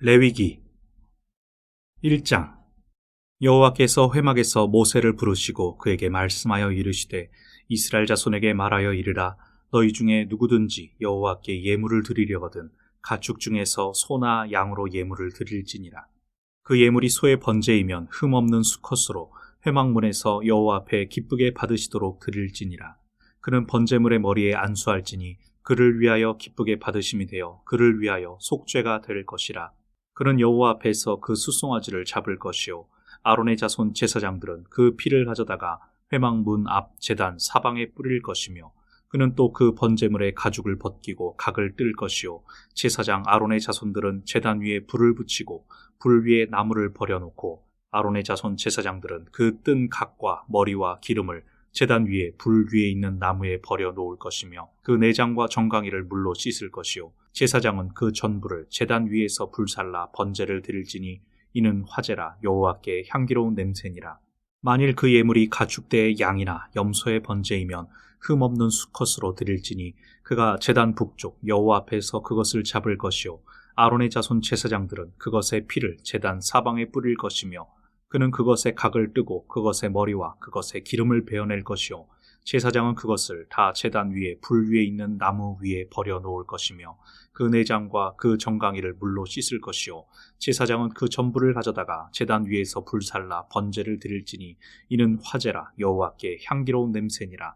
레위기 1장. 여호와께서 회막에서 모세를 부르시고 그에게 말씀하여 이르시되 이스라엘 자손에게 말하여 이르라. 너희 중에 누구든지 여호와께 예물을 드리려거든 가축 중에서 소나 양으로 예물을 드릴지니라. 그 예물이 소의 번제이면 흠없는 수컷으로 회막문에서 여호와 앞에 기쁘게 받으시도록 드릴지니라. 그는 번제물의 머리에 안수할지니 그를 위하여 기쁘게 받으심이 되어 그를 위하여 속죄가 될 것이라. 그는 여호와 앞에서 그 수송아지를 잡을 것이요 아론의 자손 제사장들은 그 피를 가져다가 회막 문 앞 제단 사방에 뿌릴 것이며 그는 또 그 번제물의 가죽을 벗기고 각을 뜰 것이요 제사장 아론의 자손들은 제단 위에 불을 붙이고 불 위에 나무를 버려놓고 아론의 자손 제사장들은 그 뜬 각과 머리와 기름을 제단 위에 불 위에 있는 나무에 버려 놓을 것이며 그 내장과 정강이를 물로 씻을 것이요 제사장은 그 전부를 제단 위에서 불살라 번제를 드릴지니 이는 화제라 여호와께 향기로운 냄새니라. 만일 그 예물이 가축대의 양이나 염소의 번제이면 흠없는 수컷으로 드릴지니 그가 제단 북쪽 여호와 앞에서 그것을 잡을 것이요 아론의 자손 제사장들은 그것의 피를 제단 사방에 뿌릴 것이며 그는 그것의 각을 뜨고 그것의 머리와 그것의 기름을 베어낼 것이요 제사장은 그것을 다 제단 위에 불 위에 있는 나무 위에 버려 놓을 것이며 그 내장과 그 정강이를 물로 씻을 것이요 제사장은 그 전부를 가져다가 제단 위에서 불살라 번제를 드릴지니 이는 화제라 여호와께 향기로운 냄새니라.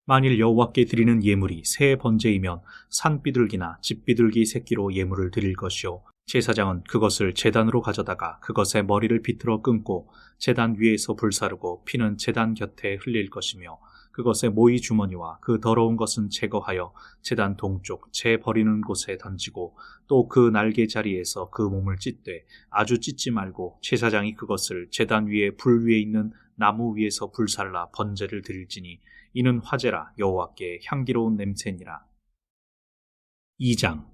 만일 여호와께 드리는 예물이 새의 번제이면 산비둘기나 집비둘기 새끼로 예물을 드릴 것이요 제사장은 그것을 제단으로 가져다가 그것의 머리를 비틀어 끊고 제단 위에서 불사르고 피는 제단 곁에 흘릴 것이며 그것의 모이 주머니와 그 더러운 것은 제거하여 제단 동쪽 재 버리는 곳에 던지고 또 그 날개 자리에서 그 몸을 찢되 아주 찢지 말고 제사장이 그것을 제단 위에 불 위에 있는 나무 위에서 불살라 번제를 드릴지니 이는 화제라 여호와께 향기로운 냄새니라. 2장.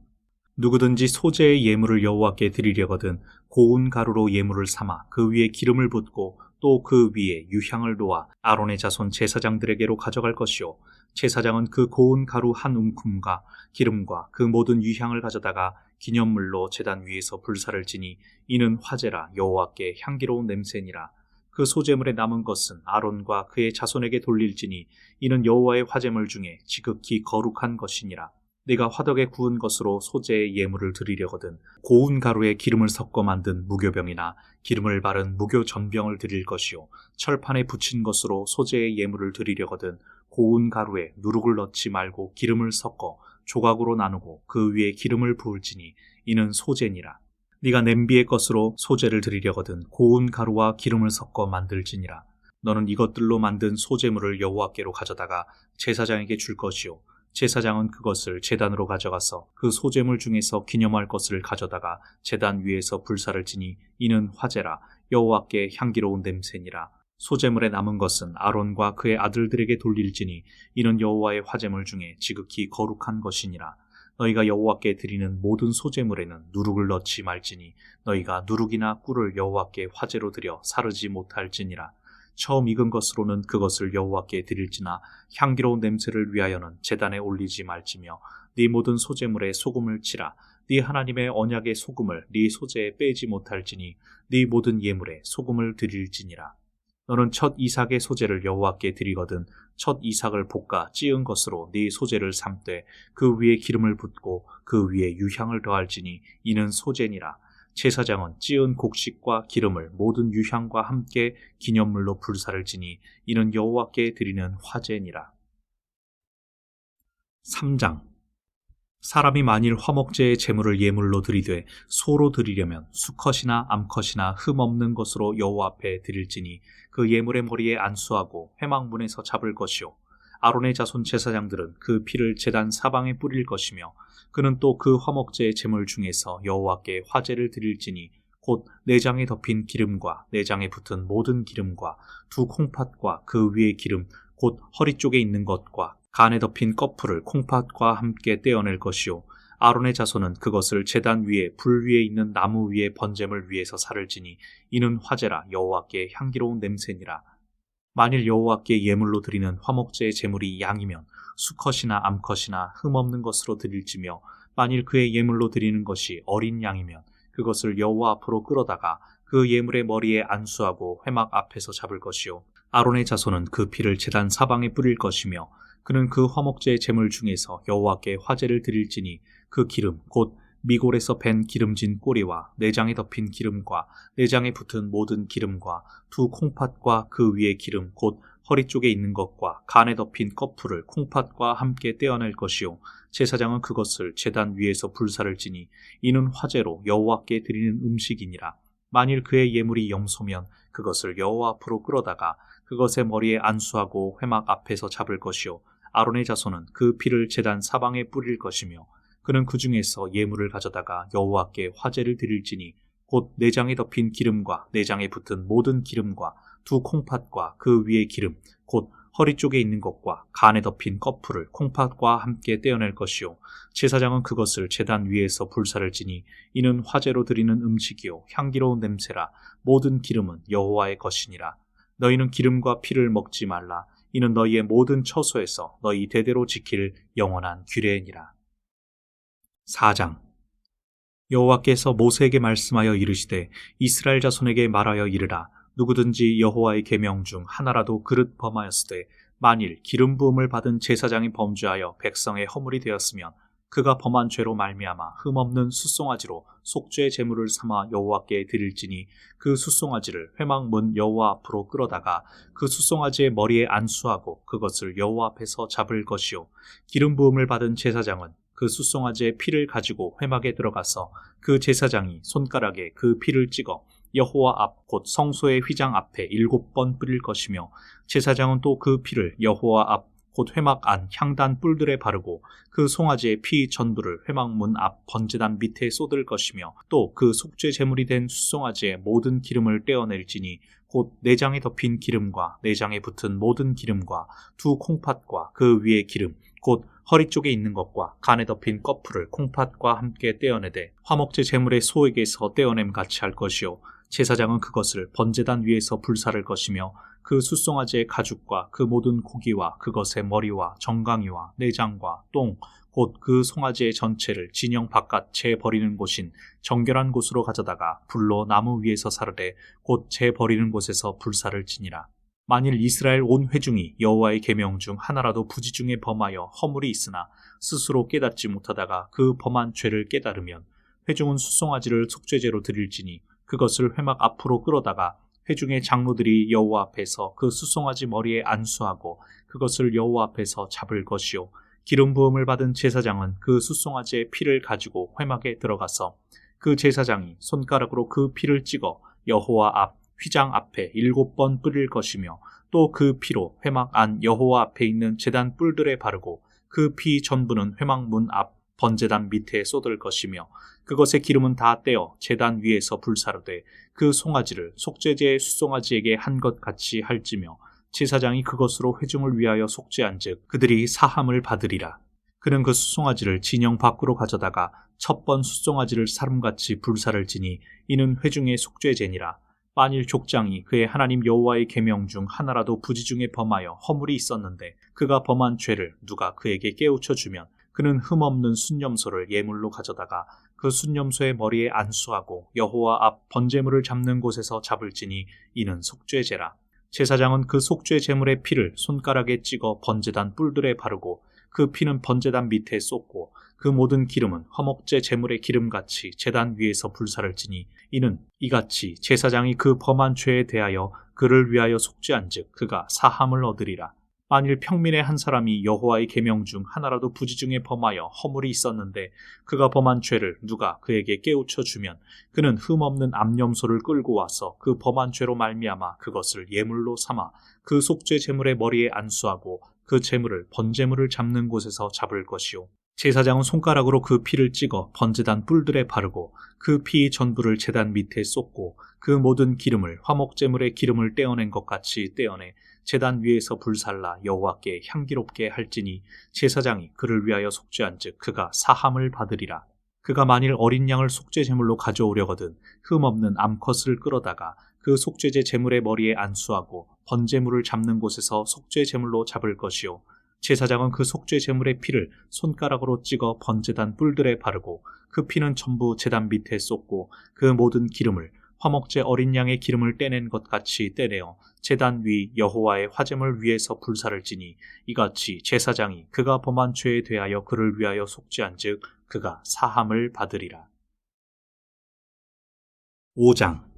누구든지 소제의 예물을 여호와께 드리려거든 고운 가루로 예물을 삼아 그 위에 기름을 붓고 또 그 위에 유향을 놓아 아론의 자손 제사장들에게로 가져갈 것이요 제사장은 그 고운 가루 한 움큼과 기름과 그 모든 유향을 가져다가 기념물로 제단 위에서 불사를 지니 이는 화제라 여호와께 향기로운 냄새니라. 그 소제물에 남은 것은 아론과 그의 자손에게 돌릴지니 이는 여호와의 화제물 중에 지극히 거룩한 것이니라. 네가 화덕에 구운 것으로 소제의 예물을 드리려거든 고운 가루에 기름을 섞어 만든 무교병이나 기름을 바른 무교 전병을 드릴 것이요 철판에 붙인 것으로 소제의 예물을 드리려거든 고운 가루에 누룩을 넣지 말고 기름을 섞어 조각으로 나누고 그 위에 기름을 부을지니 이는 소제니라. 네가 냄비의 것으로 소제를 드리려거든 고운 가루와 기름을 섞어 만들지니라. 너는 이것들로 만든 소제물을 여호와께로 가져다가 제사장에게 줄 것이요 제사장은 그것을 제단으로 가져가서 그 소제물 중에서 기념할 것을 가져다가 제단 위에서 불사를 지니 이는 화제라 여호와께 향기로운 냄새니라. 소제물에 남은 것은 아론과 그의 아들들에게 돌릴지니 이는 여호와의 화제물 중에 지극히 거룩한 것이니라. 너희가 여호와께 드리는 모든 소제물에는 누룩을 넣지 말지니 너희가 누룩이나 꿀을 여호와께 화제로 드려 사르지 못할지니라. 처음 익은 것으로는 그것을 여호와께 드릴지나 향기로운 냄새를 위하여는 제단에 올리지 말지며 네 모든 소제물에 소금을 치라. 네 하나님의 언약의 소금을 네 소제에 빼지 못할지니 네 모든 예물에 소금을 드릴지니라. 너는 첫 이삭의 소제를 여호와께 드리거든 첫 이삭을 볶아 찌은 것으로 네 소제를 삶되 그 위에 기름을 붓고 그 위에 유향을 더할지니 이는 소제니라. 제사장은 찌은 곡식과 기름을 모든 유향과 함께 기념물로 불사를 지니 이는 여호와께 드리는 화제니라. 3장. 사람이 만일 화목제의 제물을 예물로 드리되 소로 드리려면 수컷이나 암컷이나 흠없는 것으로 여호와 앞에 드릴지니 그 예물의 머리에 안수하고 회막문에서 잡을 것이요 아론의 자손 제사장들은 그 피를 제단 사방에 뿌릴 것이며 그는 또 그 화목제의 제물 중에서 여호와께 화제를 드릴지니 곧 내장에 덮인 기름과 내장에 붙은 모든 기름과 두 콩팥과 그 위의 기름 곧 허리 쪽에 있는 것과 간에 덮인 꺼풀을 콩팥과 함께 떼어낼 것이요 아론의 자손은 그것을 제단 위에 불 위에 있는 나무 위에 번제물 위에서 살을 지니 이는 화제라 여호와께 향기로운 냄새니라. 만일 여호와께 예물로 드리는 화목제의 제물이 양이면 수컷이나 암컷이나 흠없는 것으로 드릴지며 만일 그의 예물로 드리는 것이 어린 양이면 그것을 여호와 앞으로 끌어다가 그 예물의 머리에 안수하고 회막 앞에서 잡을 것이요 아론의 자손은 그 피를 제단 사방에 뿌릴 것이며 그는 그 화목제의 제물 중에서 여호와께 화제를 드릴지니 그 기름 곧 미골에서 밴 기름진 꼬리와 내장에 덮인 기름과 내장에 붙은 모든 기름과 두 콩팥과 그 위의 기름 곧 허리 쪽에 있는 것과 간에 덮인 꺼풀을 콩팥과 함께 떼어낼 것이요 제사장은 그것을 제단 위에서 불사를 지니 이는 화제로 여호와께 드리는 음식이니라. 만일 그의 예물이 염소면 그것을 여호와 앞으로 끌어다가 그것의 머리에 안수하고 회막 앞에서 잡을 것이요 아론의 자손은 그 피를 제단 사방에 뿌릴 것이며 그는 그 중에서 예물을 가져다가 여호와께 화제를 드릴지니 곧 내장에 덮인 기름과 내장에 붙은 모든 기름과 두 콩팥과 그 위의 기름 곧 허리 쪽에 있는 것과 간에 덮인 꺼풀을 콩팥과 함께 떼어낼 것이요 제사장은 그것을 제단 위에서 불사를 지니 이는 화제로 드리는 음식이요 향기로운 냄새라. 모든 기름은 여호와의 것이니라. 너희는 기름과 피를 먹지 말라. 이는 너희의 모든 처소에서 너희 대대로 지킬 영원한 규례니라. 4장. 여호와께서 모세에게 말씀하여 이르시되 이스라엘 자손에게 말하여 이르라. 누구든지 여호와의 계명 중 하나라도 그릇 범하였으되 만일 기름 부음을 받은 제사장이 범죄하여 백성의 허물이 되었으면 그가 범한 죄로 말미암아 흠없는 숫송아지로 속죄의 제물을 삼아 여호와께 드릴지니 그 숫송아지를 회막문 여호와 앞으로 끌어다가 그 숫송아지의 머리에 안수하고 그것을 여호와 앞에서 잡을 것이요 기름 부음을 받은 제사장은 그 숫송아지의 피를 가지고 회막에 들어가서 그 제사장이 손가락에 그 피를 찍어 여호와 앞 곧 성소의 휘장 앞에 7번 뿌릴 것이며 제사장은 또 그 피를 여호와 앞 곧 회막 안 향단 뿔들에 바르고 그 송아지의 피 전부를 회막문 앞 번제단 밑에 쏟을 것이며 또 그 속죄 제물이 된 숫송아지의 모든 기름을 떼어낼지니 곧 내장에 덮인 기름과 내장에 붙은 모든 기름과 두 콩팥과 그 위의 기름 곧 허리 쪽에 있는 것과 간에 덮인 꺼풀을 콩팥과 함께 떼어내되 화목제 제물의 소에게서 떼어냄 같이 할 것이요 제사장은 그것을 번제단 위에서 불사를 것이며 그 숫송아지의 가죽과 그 모든 고기와 그것의 머리와 정강이와 내장과 똥 곧 그 송아지의 전체를 진영 바깥 재 버리는 곳인 정결한 곳으로 가져다가 불로 나무 위에서 사르되 곧 재 버리는 곳에서 불사를 지니라. 만일 이스라엘 온 회중이 여호와의 계명 중 하나라도 부지 중에 범하여 허물이 있으나 스스로 깨닫지 못하다가 그 범한 죄를 깨달으면 회중은 숫송아지를 속죄제로 드릴지니 그것을 회막 앞으로 끌어다가 회중의 장로들이 여호와 앞에서 그 숫송아지 머리에 안수하고 그것을 여호와 앞에서 잡을 것이요 기름 부음을 받은 제사장은 그 숫송아지의 피를 가지고 회막에 들어가서 그 제사장이 손가락으로 그 피를 찍어 여호와 앞 휘장 앞에 7번 뿌릴 것이며 또 그 피로 회막 안 여호와 앞에 있는 제단 뿔들에 바르고 그 피 전부는 회막 문 앞 번제단 밑에 쏟을 것이며 그것의 기름은 다 떼어 제단 위에서 불사르되 그 송아지를 속죄제의 숫송아지에게 한 것 같이 할지며 제사장이 그것으로 회중을 위하여 속죄한즉 그들이 사함을 받으리라. 그는 그 숫송아지를 진영 밖으로 가져다가 첫 번 숫송아지를 사름같이 불사를 지니 이는 회중의 속죄제니라. 만일 족장이 그의 하나님 여호와의 계명 중 하나라도 부지 중에 범하여 허물이 있었는데 그가 범한 죄를 누가 그에게 깨우쳐 주면 그는 흠없는 순염소를 예물로 가져다가 그 순염소의 머리에 안수하고 여호와 앞 번제물을 잡는 곳에서 잡을지니 이는 속죄제라. 제사장은 그 속죄 제물의 피를 손가락에 찍어 번제단 뿔들에 바르고 그 피는 번제단 밑에 쏟고 그 모든 기름은 화목제 제물의 기름같이 제단 위에서 불사를 지니 이는 이같이 제사장이 그 범한 죄에 대하여 그를 위하여 속죄한즉 그가 사함을 얻으리라. 만일 평민의 한 사람이 여호와의 계명 중 하나라도 부지 중에 범하여 허물이 있었는데 그가 범한 죄를 누가 그에게 깨우쳐 주면 그는 흠없는 암염소를 끌고 와서 그 범한 죄로 말미암아 그것을 예물로 삼아 그 속죄 제물의 머리에 안수하고 그 제물을 번제물을 잡는 곳에서 잡을 것이요 제사장은 손가락으로 그 피를 찍어 번제단 뿔들에 바르고 그 피 전부를 제단 밑에 쏟고 그 모든 기름을 화목제물의 기름을 떼어낸 것 같이 떼어내 제단 위에서 불살라 여호와께 향기롭게 할지니 제사장이 그를 위하여 속죄한즉 그가 사함을 받으리라. 그가 만일 어린 양을 속죄 제물로 가져오려거든 흠없는 암컷을 끌어다가 그 속죄제 제물의 머리에 안수하고 번제물을 잡는 곳에서 속죄 제물로 잡을 것이요 제사장은 그 속죄 제물의 피를 손가락으로 찍어 번제단 뿔들에 바르고 그 피는 전부 제단 밑에 쏟고 그 모든 기름을 화목제 어린 양의 기름을 떼낸 것 같이 떼내어 제단 위 여호와의 화제물 위에서 불사를 지니 이같이 제사장이 그가 범한 죄에 대하여 그를 위하여 속죄한즉 그가 사함을 받으리라. 5장.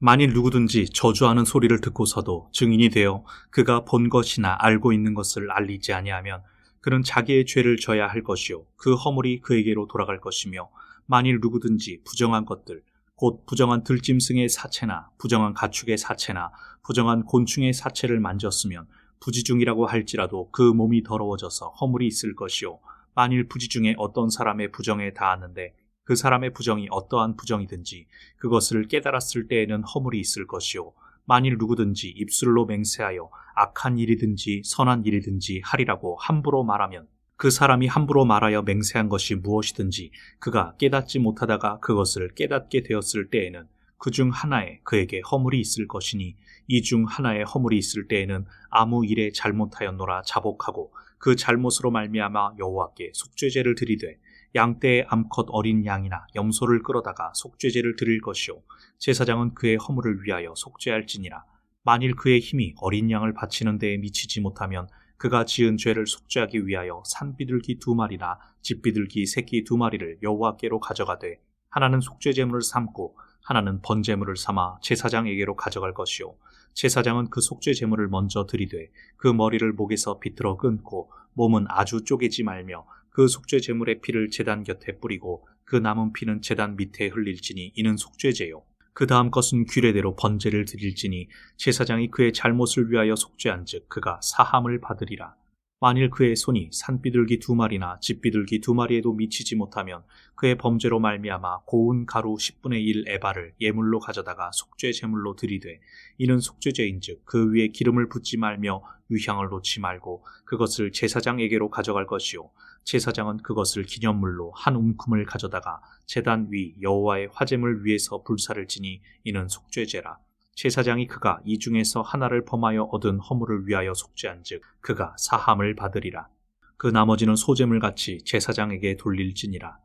만일 누구든지 저주하는 소리를 듣고서도 증인이 되어 그가 본 것이나 알고 있는 것을 알리지 아니하면 그는 자기의 죄를 져야 할 것이요 그 허물이 그에게로 돌아갈 것이며 만일 누구든지 부정한 것들 곧 부정한 들짐승의 사체나 부정한 가축의 사체나 부정한 곤충의 사체를 만졌으면 부지중이라고 할지라도 그 몸이 더러워져서 허물이 있을 것이요 만일 부지 중에 어떤 사람의 부정에 닿았는데 그 사람의 부정이 어떠한 부정이든지 그것을 깨달았을 때에는 허물이 있을 것이요 만일 누구든지 입술로 맹세하여 악한 일이든지 선한 일이든지 하리라고 함부로 말하면 그 사람이 함부로 말하여 맹세한 것이 무엇이든지 그가 깨닫지 못하다가 그것을 깨닫게 되었을 때에는 그 중 하나에 그에게 허물이 있을 것이니 이 중 하나에 허물이 있을 때에는 아무 일에 잘못하였노라 자복하고 그 잘못으로 말미암아 여호와께 속죄제를 드리되 양떼의 암컷 어린 양이나 염소를 끌어다가 속죄제를 드릴 것이요 제사장은 그의 허물을 위하여 속죄할지니라. 만일 그의 힘이 어린 양을 바치는 데에 미치지 못하면 그가 지은 죄를 속죄하기 위하여 산비둘기 2마리나 집비둘기 새끼 2마리를 여호와께로 가져가되 하나는 속죄제물을 삼고 하나는 번제물을 삼아 제사장에게로 가져갈 것이요 제사장은 그 속죄제물을 먼저 드리되 그 머리를 목에서 비틀어 끊고 몸은 아주 쪼개지 말며 그 속죄제물의 피를 제단 곁에 뿌리고 그 남은 피는 제단 밑에 흘릴지니 이는 속죄제요 그 다음 것은 규례대로 번제를 드릴지니 제사장이 그의 잘못을 위하여 속죄한즉 그가 사함을 받으리라. 만일 그의 손이 산비둘기 2마리나 집비둘기 2마리에도 미치지 못하면 그의 범죄로 말미암아 고운 가루 10분의 1 에바를 예물로 가져다가 속죄 제물로 드리되 이는 속죄제인즉 그 위에 기름을 붓지 말며 유향을 놓지 말고 그것을 제사장에게로 가져갈 것이요 제사장은 그것을 기념물로 한 움큼을 가져다가 제단 위 여호와의 화제물 위에서 불사를 지니 이는 속죄제라. 제사장이 그가 이 중에서 하나를 범하여 얻은 허물을 위하여 속죄한즉 그가 사함을 받으리라. 그 나머지는 소제물같이 제사장에게 돌릴지니라.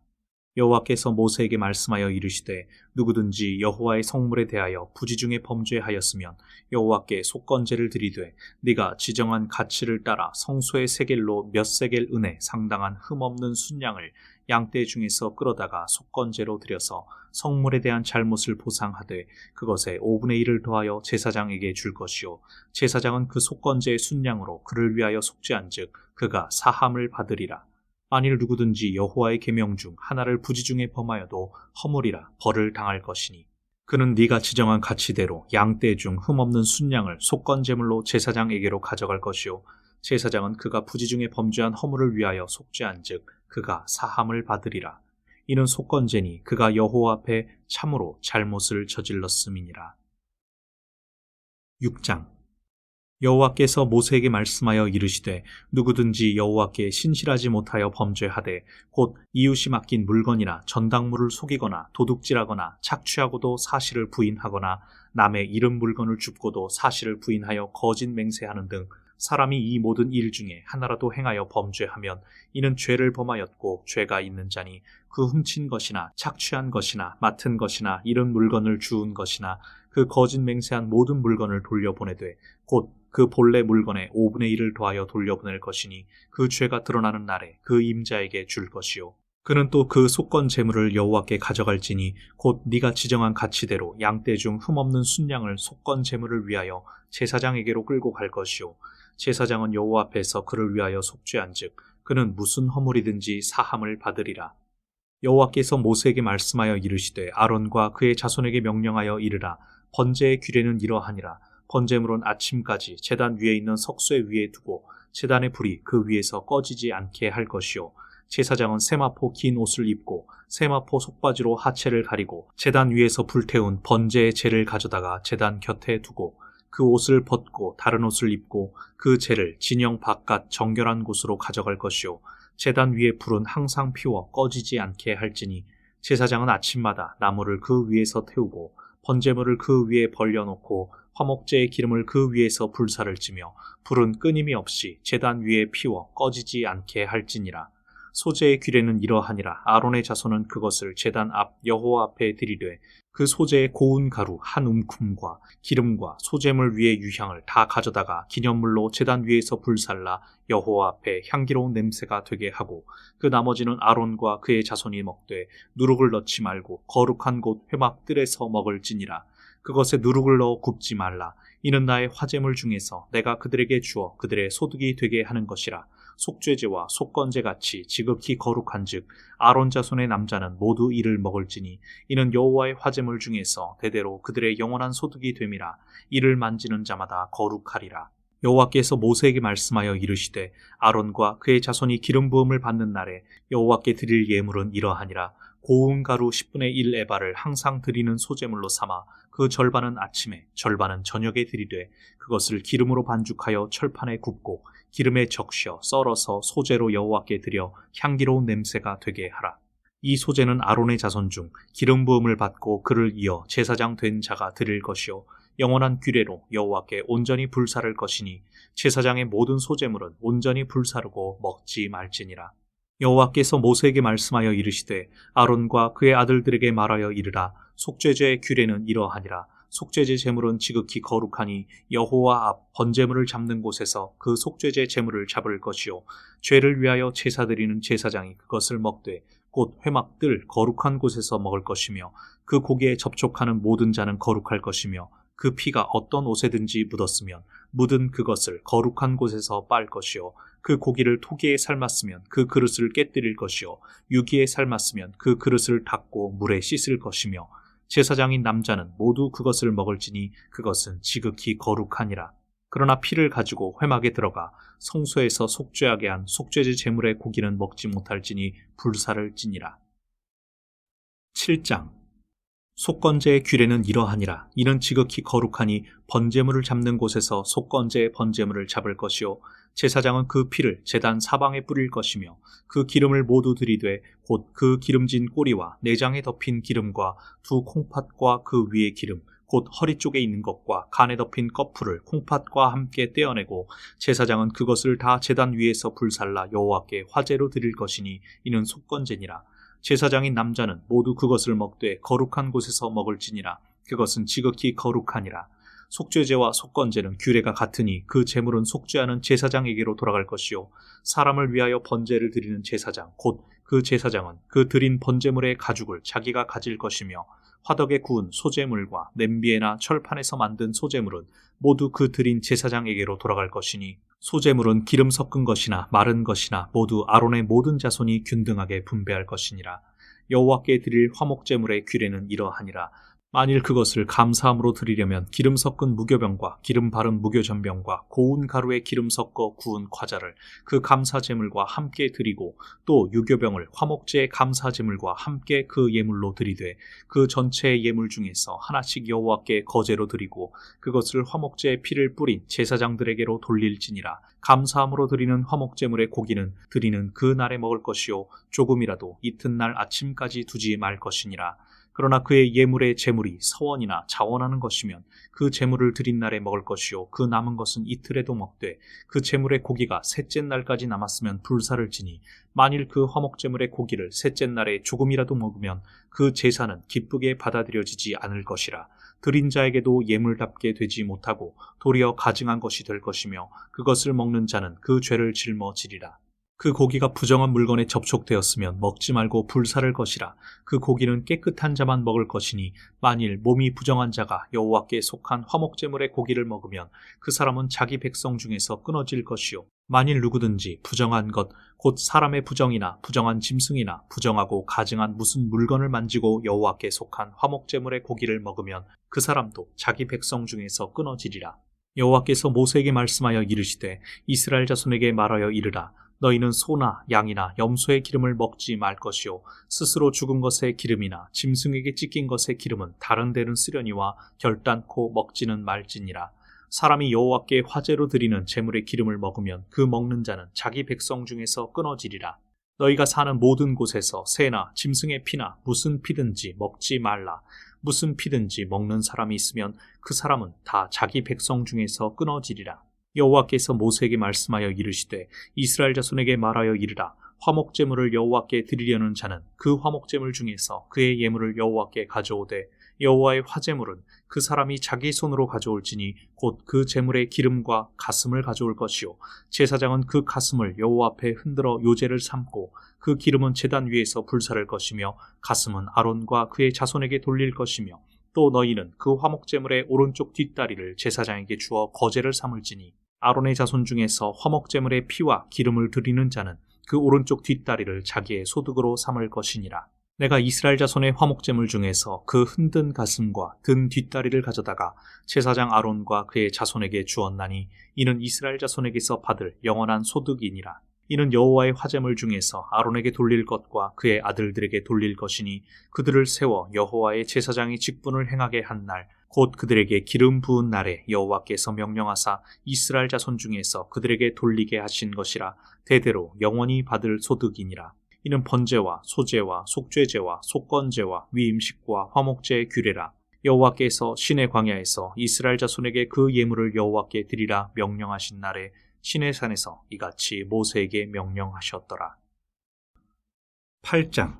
여호와께서 모세에게 말씀하여 이르시되 누구든지 여호와의 성물에 대하여 부지 중에 범죄하였으면 여호와께 속건제를 드리되 네가 지정한 가치를 따라 성소의 세겔로 몇 세겔 은에 상당한 흠없는 순양을 양떼 중에서 끌어다가 속건제로 드려서 성물에 대한 잘못을 보상하되 그것에 5분의 1을 더하여 제사장에게 줄 것이요 제사장은 그 속건제의 순양으로 그를 위하여 속죄한즉 그가 사함을 받으리라. 만일 누구든지 여호와의 계명 중 하나를 부지 중에 범하여도 허물이라 벌을 당할 것이니 그는 네가 지정한 가치대로 양떼 중 흠없는 순양을 속건제물로 제사장에게로 가져갈 것이요 제사장은 그가 부지 중에 범죄한 허물을 위하여 속죄한즉 그가 사함을 받으리라. 이는 속건제니 그가 여호와 앞에 참으로 잘못을 저질렀음이니라. 6장. 여호와께서 모세에게 말씀하여 이르시되 누구든지 여호와께 신실하지 못하여 범죄하되 곧 이웃이 맡긴 물건이나 전당물을 속이거나 도둑질하거나 착취하고도 사실을 부인하거나 남의 잃은 물건을 줍고도 사실을 부인하여 거짓 맹세하는 등 사람이 이 모든 일 중에 하나라도 행하여 범죄하면 이는 죄를 범하였고 죄가 있는 자니 그 훔친 것이나 착취한 것이나 맡은 것이나 잃은 물건을 주운 것이나 그 거짓 맹세한 모든 물건을 돌려보내되 곧 그 본래 물건의 5분의 1을 더하여 돌려보낼 것이니 그 죄가 드러나는 날에 그 임자에게 줄 것이요 그는 또 그 속건 제물을 여호와께 가져갈지니 곧 네가 지정한 가치대로 양떼 중 흠없는 순양을 속건 제물을 위하여 제사장에게로 끌고 갈 것이요 제사장은 여호와 앞에서 그를 위하여 속죄한즉 그는 무슨 허물이든지 사함을 받으리라. 여호와께서 모세에게 말씀하여 이르시되 아론과 그의 자손에게 명령하여 이르라. 번제의 규례는 이러하니라. 번제물은 아침까지 제단 위에 있는 석쇠 위에 두고 제단의 불이 그 위에서 꺼지지 않게 할 것이요 제사장은 세마포 긴 옷을 입고 세마포 속바지로 하체를 가리고 제단 위에서 불태운 번제의 재를 가져다가 제단 곁에 두고 그 옷을 벗고 다른 옷을 입고 그 재를 진영 바깥 정결한 곳으로 가져갈 것이요 제단 위에 불은 항상 피워 꺼지지 않게 할지니 제사장은 아침마다 나무를 그 위에서 태우고 번제물을 그 위에 벌려놓고 화목제의 기름을 그 위에서 불사를 찌며 불은 끊임이 없이 제단 위에 피워 꺼지지 않게 할지니라. 소제의 규례는 이러하니라. 아론의 자손은 그것을 제단 앞 여호와 앞에 드리되 그 소제의 고운 가루 한 움큼과 기름과 소제물 위의 유향을 다 가져다가 기념물로 제단 위에서 불살라 여호와 앞에 향기로운 냄새가 되게 하고 그 나머지는 아론과 그의 자손이 먹되 누룩을 넣지 말고 거룩한 곳 회막들에서 먹을지니라. 그것에 누룩을 넣어 굽지 말라. 이는 나의 화제물 중에서 내가 그들에게 주어 그들의 소득이 되게 하는 것이라. 속죄제와 속건제같이 지극히 거룩한즉 아론 자손의 남자는 모두 이를 먹을지니 이는 여호와의 화제물 중에서 대대로 그들의 영원한 소득이 됨이라. 이를 만지는 자마다 거룩하리라. 여호와께서 모세에게 말씀하여 이르시되 아론과 그의 자손이 기름 부음을 받는 날에 여호와께 드릴 예물은 이러하니라. 고운 가루 10분의 1 에바를 항상 드리는 소제물로 삼아 그 절반은 아침에 절반은 저녁에 드리되 그것을 기름으로 반죽하여 철판에 굽고 기름에 적셔 썰어서 소제로 여호와께 드려 향기로운 냄새가 되게 하라. 이 소제는 아론의 자손 중 기름 부음을 받고 그를 이어 제사장 된 자가 드릴 것이요 영원한 규례로 여호와께 온전히 불사를 것이니 제사장의 모든 소제물은 온전히 불사르고 먹지 말지니라. 여호와께서 모세에게 말씀하여 이르시되 아론과 그의 아들들에게 말하여 이르라. 속죄제의 규례는 이러하니라. 속죄제 제물은 지극히 거룩하니 여호와 앞 번제물을 잡는 곳에서 그 속죄제 제물을 잡을 것이요 죄를 위하여 제사 드리는 제사장이 그것을 먹되 곧 회막들 거룩한 곳에서 먹을 것이며 그 고기에 접촉하는 모든 자는 거룩할 것이며 그 피가 어떤 옷에든지 묻었으면 묻은 그것을 거룩한 곳에서 빨 것이요 그 고기를 토기에 삶았으면 그 그릇을 깨뜨릴 것이요 유기에 삶았으면 그 그릇을 닦고 물에 씻을 것이며 제사장인 남자는 모두 그것을 먹을지니 그것은 지극히 거룩하니라. 그러나 피를 가지고 회막에 들어가 성소에서 속죄하게 한 속죄제 제물의 고기는 먹지 못할지니 불사를 지니라. 7장 속건제의 규례는 이러하니라. 이는 지극히 거룩하니 번제물을 잡는 곳에서 속건제의 번제물을 잡을 것이요 제사장은 그 피를 제단 사방에 뿌릴 것이며 그 기름을 모두 들이되 곧 그 기름진 꼬리와 내장에 덮인 기름과 두 콩팥과 그 위의 기름 곧 허리 쪽에 있는 것과 간에 덮인 꺼풀을 콩팥과 함께 떼어내고 제사장은 그것을 다 제단 위에서 불살라 여호와께 화제로 드릴 것이니 이는 속건제니라. 제사장인 남자는 모두 그것을 먹되 거룩한 곳에서 먹을지니라. 그것은 지극히 거룩하니라. 속죄제와 속건제는 규례가 같으니 그 제물은 속죄하는 제사장에게로 돌아갈 것이요 사람을 위하여 번제를 드리는 제사장 곧 그 제사장은 그 드린 번제물의 가죽을 자기가 가질 것이며 화덕에 구운 소제물과 냄비에나 철판에서 만든 소제물은 모두 그 드린 제사장에게로 돌아갈 것이니 소제물은 기름 섞은 것이나 마른 것이나 모두 아론의 모든 자손이 균등하게 분배할 것이니라. 여호와께 드릴 화목제물의 규례는 이러하니라. 만일 그것을 감사함으로 드리려면 기름 섞은 무교병과 기름 바른 무교전병과 고운 가루에 기름 섞어 구운 과자를 그 감사제물과 함께 드리고 또 유교병을 화목제의 감사제물과 함께 그 예물로 드리되 그 전체의 예물 중에서 하나씩 여호와께 거제로 드리고 그것을 화목제의 피를 뿌린 제사장들에게로 돌릴지니라. 감사함으로 드리는 화목제물의 고기는 드리는 그 날에 먹을 것이요 조금이라도 이튿날 아침까지 두지 말 것이니라. 그러나 그의 예물의 제물이 서원이나 자원하는 것이면 그 제물을 드린 날에 먹을 것이요 그 남은 것은 이틀에도 먹되 그 제물의 고기가 셋째 날까지 남았으면 불사를 지니 만일 그 화목제물의 고기를 셋째 날에 조금이라도 먹으면 그 제사는 기쁘게 받아들여지지 않을 것이라. 드린 자에게도 예물답게 되지 못하고 도리어 가증한 것이 될 것이며 그것을 먹는 자는 그 죄를 짊어지리라. 그 고기가 부정한 물건에 접촉되었으면 먹지 말고 불사를 것이라. 그 고기는 깨끗한 자만 먹을 것이니 만일 몸이 부정한 자가 여호와께 속한 화목제물의 고기를 먹으면 그 사람은 자기 백성 중에서 끊어질 것이요 만일 누구든지 부정한 것 곧 사람의 부정이나 부정한 짐승이나 부정하고 가증한 무슨 물건을 만지고 여호와께 속한 화목제물의 고기를 먹으면 그 사람도 자기 백성 중에서 끊어지리라. 여호와께서 모세에게 말씀하여 이르시되 이스라엘 자손에게 말하여 이르라. 너희는 소나 양이나 염소의 기름을 먹지 말 것이요 스스로 죽은 것의 기름이나 짐승에게 찢긴 것의 기름은 다른 데는 쓰려니와 결단코 먹지는 말지니라. 사람이 여호와께 화제로 드리는 제물의 기름을 먹으면 그 먹는 자는 자기 백성 중에서 끊어지리라. 너희가 사는 모든 곳에서 새나 짐승의 피나 무슨 피든지 먹지 말라. 무슨 피든지 먹는 사람이 있으면 그 사람은 다 자기 백성 중에서 끊어지리라. 여호와께서 모세에게 말씀하여 이르시되 이스라엘 자손에게 말하여 이르라. 화목제물을 여호와께 드리려는 자는 그 화목제물 중에서 그의 예물을 여호와께 가져오되 여호와의 화제물은 그 사람이 자기 손으로 가져올지니 곧 그 제물의 기름과 가슴을 가져올 것이요 제사장은 그 가슴을 여호와 앞에 흔들어 요제를 삼고 그 기름은 제단 위에서 불사를 것이며 가슴은 아론과 그의 자손에게 돌릴 것이며 또 너희는 그 화목제물의 오른쪽 뒷다리를 제사장에게 주어 거제를 삼을지니 아론의 자손 중에서 화목제물의 피와 기름을 드리는 자는 그 오른쪽 뒷다리를 자기의 소득으로 삼을 것이니라. 내가 이스라엘 자손의 화목제물 중에서 그 흔든 가슴과 든 뒷다리를 가져다가 제사장 아론과 그의 자손에게 주었나니 이는 이스라엘 자손에게서 받을 영원한 소득이니라. 이는 여호와의 화제물 중에서 아론에게 돌릴 것과 그의 아들들에게 돌릴 것이니 그들을 세워 여호와의 제사장이 직분을 행하게 한 날 곧 그들에게 기름 부은 날에 여호와께서 명령하사 이스라엘 자손 중에서 그들에게 돌리게 하신 것이라. 대대로 영원히 받을 소득이니라. 이는 번제와 소제와 속죄제와 속건제와 위임식과 화목제의 규례라. 여호와께서 시내 광야에서 이스라엘 자손에게 그 예물을 여호와께 드리라 명령하신 날에 시내산에서 이같이 모세에게 명령하셨더라. 8장.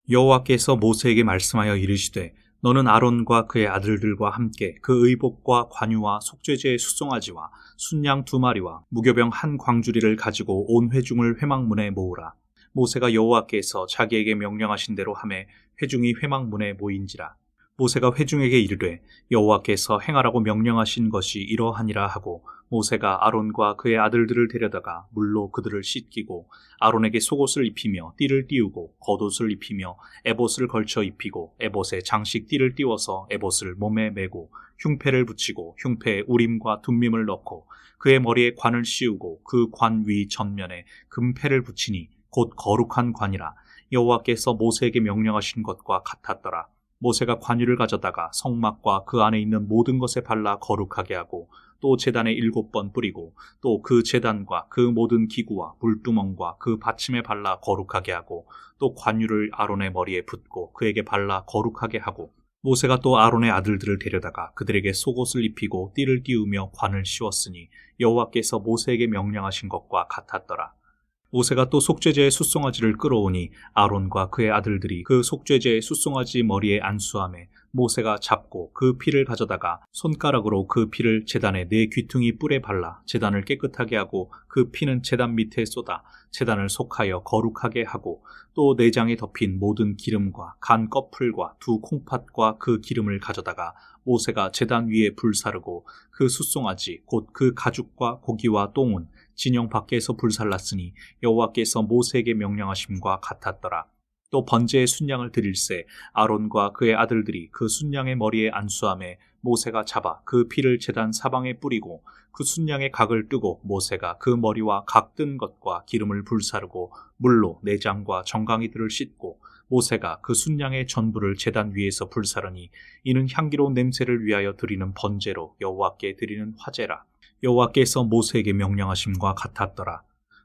여호와께서 모세에게 말씀하여 이르시되 너는 아론과 그의 아들들과 함께 그 의복과 관유와 속죄제의 수송아지와 순양 2마리와 무교병 1광주리를 가지고 온 회중을 회막문에 모으라. 모세가 여호와께서 자기에게 명령하신 대로 하매 회중이 회막문에 모인지라. 모세가 회중에게 이르되 여호와께서 행하라고 명령하신 것이 이러하니라 하고 모세가 아론과 그의 아들들을 데려다가 물로 그들을 씻기고 아론에게 속옷을 입히며 띠를 띄우고 겉옷을 입히며 에봇을 걸쳐 입히고 에봇에 장식 띠를 띄워서 에봇을 몸에 메고 흉패를 붙이고 흉패에 우림과 둠밈을 넣고 그의 머리에 관을 씌우고 그 관 위 전면에 금패를 붙이니 곧 거룩한 관이라. 여호와께서 모세에게 명령하신 것과 같았더라. 모세가 관유를 가져다가 성막과 그 안에 있는 모든 것에 발라 거룩하게 하고 또 제단에 7번 뿌리고 또 그 제단과 그 모든 기구와 물두멍과 그 받침에 발라 거룩하게 하고 또 관유를 아론의 머리에 붓고 그에게 발라 거룩하게 하고 모세가 또 아론의 아들들을 데려다가 그들에게 속옷을 입히고 띠를 띄우며 관을 씌웠으니 여호와께서 모세에게 명령하신 것과 같았더라. 모세가 또 속죄제의 숫송아지를 끌어오니 아론과 그의 아들들이 그 속죄제의 숫송아지 머리에 안수하매 모세가 잡고 그 피를 가져다가 손가락으로 그 피를 제단의 4귀퉁이 뿔에 발라 제단을 깨끗하게 하고 그 피는 제단 밑에 쏟아 제단을 속하여 거룩하게 하고 또 내장에 덮인 모든 기름과 간 꺼풀과 2 콩팥과 그 기름을 가져다가 모세가 제단 위에 불사르고 그 숫송아지 곧 그 가죽과 고기와 똥은 진영 밖에서 불살랐으니 여호와께서 모세에게 명령하심과 같았더라. 또 번제의 순양을 드릴새 아론과 그의 아들들이 그 순양의 머리에 안수하매 모세가 잡아 그 피를 제단 사방에 뿌리고 그 순양의 각을 뜨고 모세가 그 머리와 각 뜬 것과 기름을 불사르고 물로 내장과 정강이들을 씻고 모세가 그 순양의 전부를 제단 위에서 불사르니 이는 향기로운 냄새를 위하여 드리는 번제로 여호와께 드리는 화제라. 여호와께서 모세에게 명령하심과 같았더라.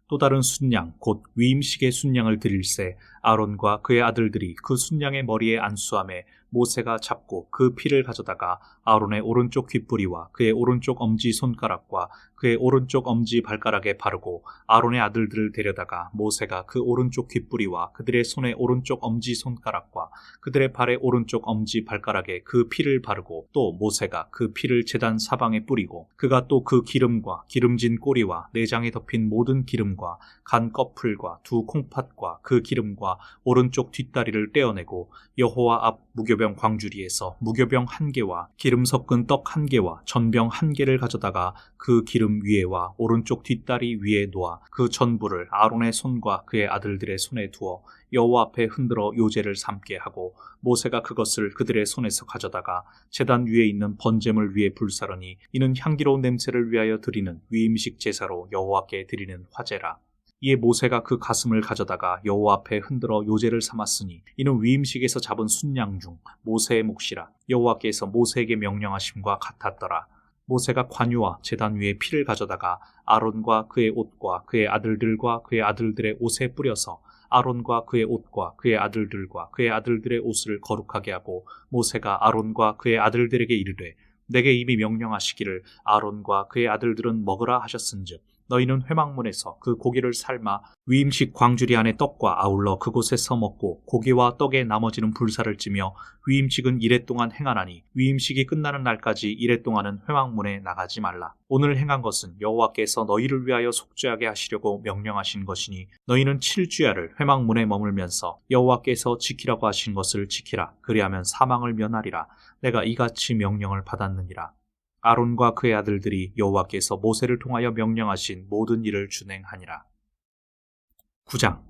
또 다른 순양 곧 위임식의 순양을 드릴새 아론과 그의 아들들이 그 순양의 머리에 안수하매 모세가 잡고 그 피를 가져다가 아론의 오른쪽 귓뿌리와 그의 오른쪽 엄지 손가락과 그의 오른쪽 엄지 발가락에 바르고 아론의 아들들을 데려다가 모세가 그 오른쪽 귓뿌리와 그들의 손의 오른쪽 엄지 손가락과 그들의 발의 오른쪽 엄지 발가락에 그 피를 바르고 또 모세가 그 피를 제단 사방에 뿌리고 그가 또 그 기름과 기름진 꼬리와 내장에 덮인 모든 기름과 간 꺼풀과 2 콩팥과 그 기름과 오른쪽 뒷다리를 떼어내고 여호와 앞 무교병 광주리에서 무교병 1개와 기름 섞은 떡 1개와 전병 1개를 가져다가 그 기름 위에와 오른쪽 뒷다리 위에 놓아 그 전부를 아론의 손과 그의 아들들의 손에 두어 여호와 앞에 흔들어 요제를 삼게 하고 모세가 그것을 그들의 손에서 가져다가 제단 위에 있는 번제물 위에 불사르니 이는 향기로운 냄새를 위하여 드리는 위임식 제사로 여호와께 드리는 화제라. 이에 모세가 그 가슴을 가져다가 여호와 앞에 흔들어 요제를 삼았으니 이는 위임식에서 잡은 순양 중 모세의 몫이라. 여호와께서 모세에게 명령하심과 같았더라. 모세가 관유와 제단 위에 피를 가져다가 아론과 그의 옷과 그의 아들들과 그의 아들들의 옷에 뿌려서 아론과 그의 옷과 그의 아들들과 그의 아들들의 옷을 거룩하게 하고 모세가 아론과 그의 아들들에게 이르되 내게 이미 명령하시기를 아론과 그의 아들들은 먹으라 하셨은즉 너희는 회막문에서 그 고기를 삶아 위임식 광주리 안에 떡과 아울러 그곳에서 먹고 고기와 떡에 나머지는 불사를 찌며 위임식은 이레 동안 행하나니 위임식이 끝나는 날까지 이레 동안은 회막문에 나가지 말라. 오늘 행한 것은 여호와께서 너희를 위하여 속죄하게 하시려고 명령하신 것이니 너희는 7주야를 회막문에 머물면서 여호와께서 지키라고 하신 것을 지키라. 그리하면 사망을 면하리라. 내가 이같이 명령을 받았느니라. 아론과 그의 아들들이 여호와께서 모세를 통하여 명령하신 모든 일을 준행하니라. 9장.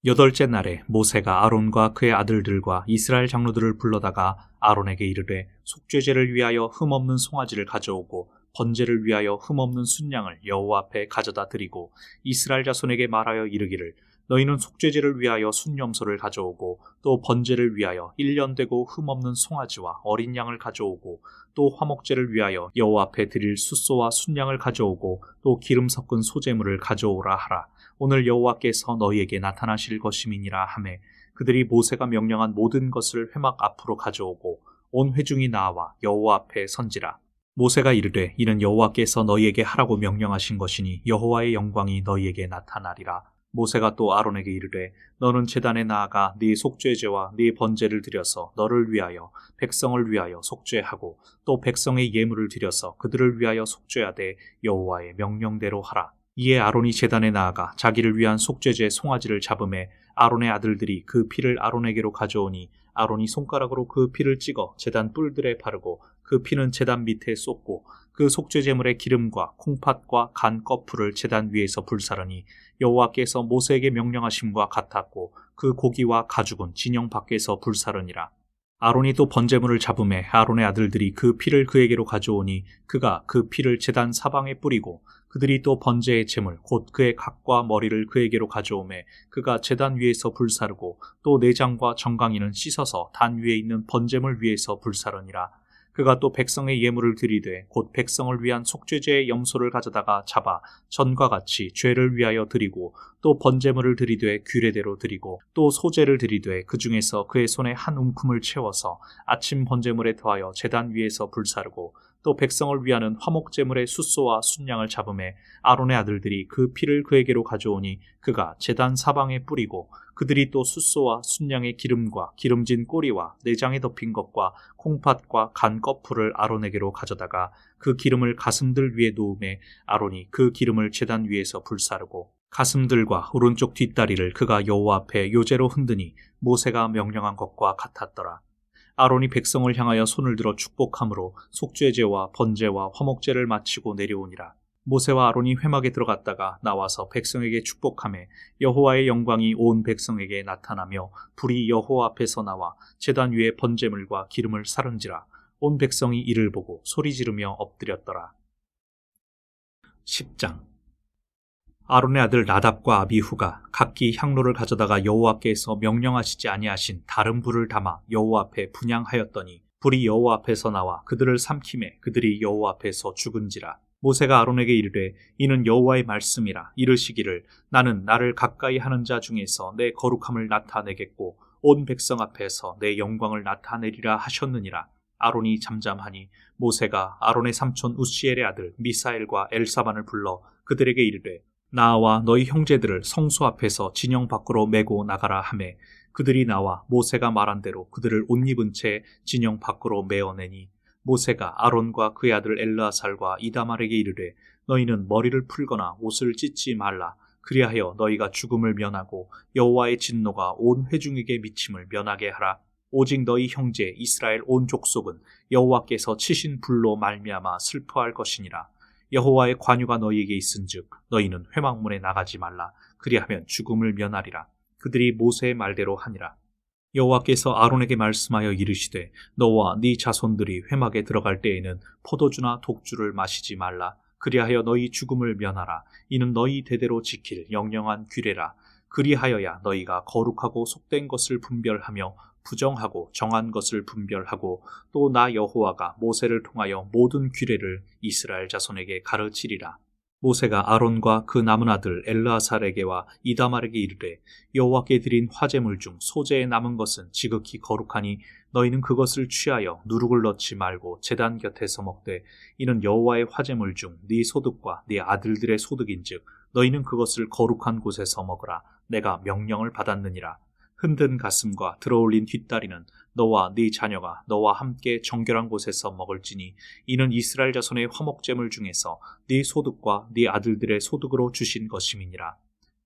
8째 날에 모세가 아론과 그의 아들들과 이스라엘 장로들을 불러다가 아론에게 이르되 속죄제를 위하여 흠없는 송아지를 가져오고 번제를 위하여 흠없는 순양을 여호와 앞에 가져다 드리고 이스라엘 자손에게 말하여 이르기를 너희는 속죄제를 위하여 순염소를 가져오고 또 번제를 위하여 1년 되고 흠없는 송아지와 어린 양을 가져오고 또 화목제를 위하여 여호와 앞에 드릴 숫소와 순양을 가져오고 또 기름 섞은 소제물을 가져오라 하라. 오늘 여호와께서 너희에게 나타나실 것임이니라 하매 그들이 모세가 명령한 모든 것을 회막 앞으로 가져오고 온 회중이 나와 여호와 앞에 선지라. 모세가 이르되 이는 여호와께서 너희에게 하라고 명령하신 것이니 여호와의 영광이 너희에게 나타나리라. 모세가 또 아론에게 이르되 너는 제단에 나아가 네 속죄제와 네 번제를 드려서 너를 위하여 백성을 위하여 속죄하고 또 백성의 예물을 드려서 그들을 위하여 속죄하되 여호와의 명령대로 하라. 이에 아론이 제단에 나아가 자기를 위한 속죄제 송아지를 잡음에 아론의 아들들이 그 피를 아론에게로 가져오니 아론이 손가락으로 그 피를 찍어 제단 뿔들에 바르고 그 피는 제단 밑에 쏟고 그 속죄제물의 기름과 콩팥과 간 거풀을 제단 위에서 불사르니 여호와께서 모세에게 명령하심과 같았고 그 고기와 가죽은 진영 밖에서 불사르니라. 아론이 또 번제물을 잡음에 아론의 아들들이 그 피를 그에게로 가져오니 그가 그 피를 제단 사방에 뿌리고 그들이 또 번제의 제물 곧 그의 각과 머리를 그에게로 가져오매 그가 제단 위에서 불사르고 또 내장과 정강이는 씻어서 단 위에 있는 번제물 위에서 불사르니라. 그가 또 백성의 예물을 드리되 곧 백성을 위한 속죄제의 염소를 가져다가 잡아 전과 같이 죄를 위하여 드리고 또 번제물을 드리되 규례대로 드리고 또 소제를 드리되 그 중에서 그의 손에 한 움큼을 채워서 아침 번제물에 더하여 제단 위에서 불사르고 또 백성을 위하는 화목제물의 숫소와 순양을 잡음에 아론의 아들들이 그 피를 그에게로 가져오니 그가 제단 사방에 뿌리고 그들이 또 숫소와 순양의 기름과 기름진 꼬리와 내장에 덮인 것과 콩팥과 간 거풀을 아론에게로 가져다가 그 기름을 가슴들 위에 놓음에 아론이 그 기름을 제단 위에서 불사르고 가슴들과 오른쪽 뒷다리를 그가 여호와 앞에 요제로 흔드니 모세가 명령한 것과 같았더라. 아론이 백성을 향하여 손을 들어 축복함으로 속죄제와 번제와 화목제를 마치고 내려오니라. 모세와 아론이 회막에 들어갔다가 나와서 백성에게 축복하매 여호와의 영광이 온 백성에게 나타나며 불이 여호와 앞에서 나와 제단 위에 번제물과 기름을 사른지라. 온 백성이 이를 보고 소리 지르며 엎드렸더라. 10장. 아론의 아들 나답과 아비후가 각기 향로를 가져다가 여호와께서 명령하시지 아니하신 다른 불을 담아 여호와 앞에 분향하였더니 불이 여호와 앞에서 나와 그들을 삼키매 그들이 여호와 앞에서 죽은지라. 모세가 아론에게 이르되 이는 여호와의 말씀이라. 이르시기를 나는 나를 가까이 하는 자 중에서 내 거룩함을 나타내겠고 온 백성 앞에서 내 영광을 나타내리라 하셨느니라. 아론이 잠잠하니 모세가 아론의 삼촌 우시엘의 아들 미사엘과 엘사반을 불러 그들에게 이르되 나와 너희 형제들을 성소 앞에서 진영 밖으로 메고 나가라 하매 그들이 나와 모세가 말한 대로 그들을 옷 입은 채 진영 밖으로 메어내니 모세가 아론과 그의 아들 엘르아살과 이다말에게 이르되 너희는 머리를 풀거나 옷을 찢지 말라. 그리하여 너희가 죽음을 면하고 여호와의 진노가 온 회중에게 미침을 면하게 하라. 오직 너희 형제 이스라엘 온 족속은 여호와께서 치신 불로 말미암아 슬퍼할 것이니라. 여호와의 관유가 너희에게 있은즉 너희는 회막문에 나가지 말라. 그리하면 죽음을 면하리라. 그들이 모세의 말대로 하니라. 여호와께서 아론에게 말씀하여 이르시되 너와 네 자손들이 회막에 들어갈 때에는 포도주나 독주를 마시지 말라. 그리하여 너희 죽음을 면하라. 이는 너희 대대로 지킬 영영한 규례라. 그리하여야 너희가 거룩하고 속된 것을 분별하며 부정하고 정한 것을 분별하고 또 나 여호와가 모세를 통하여 모든 규례를 이스라엘 자손에게 가르치리라. 모세가 아론과 그 남은 아들 엘르아살에게와 이다말에게 이르되 여호와께 드린 화제물 중 소재에 남은 것은 지극히 거룩하니 너희는 그것을 취하여 누룩을 넣지 말고 제단 곁에서 먹되 이는 여호와의 화제물 중 네 소득과 네 아들들의 소득인즉 너희는 그것을 거룩한 곳에서 먹으라. 내가 명령을 받았느니라. 흔든 가슴과 들어올린 뒷다리는 너와 네 자녀가 너와 함께 정결한 곳에서 먹을지니 이는 이스라엘 자손의 화목제물 중에서 네 소득과 네 아들들의 소득으로 주신 것임이니라.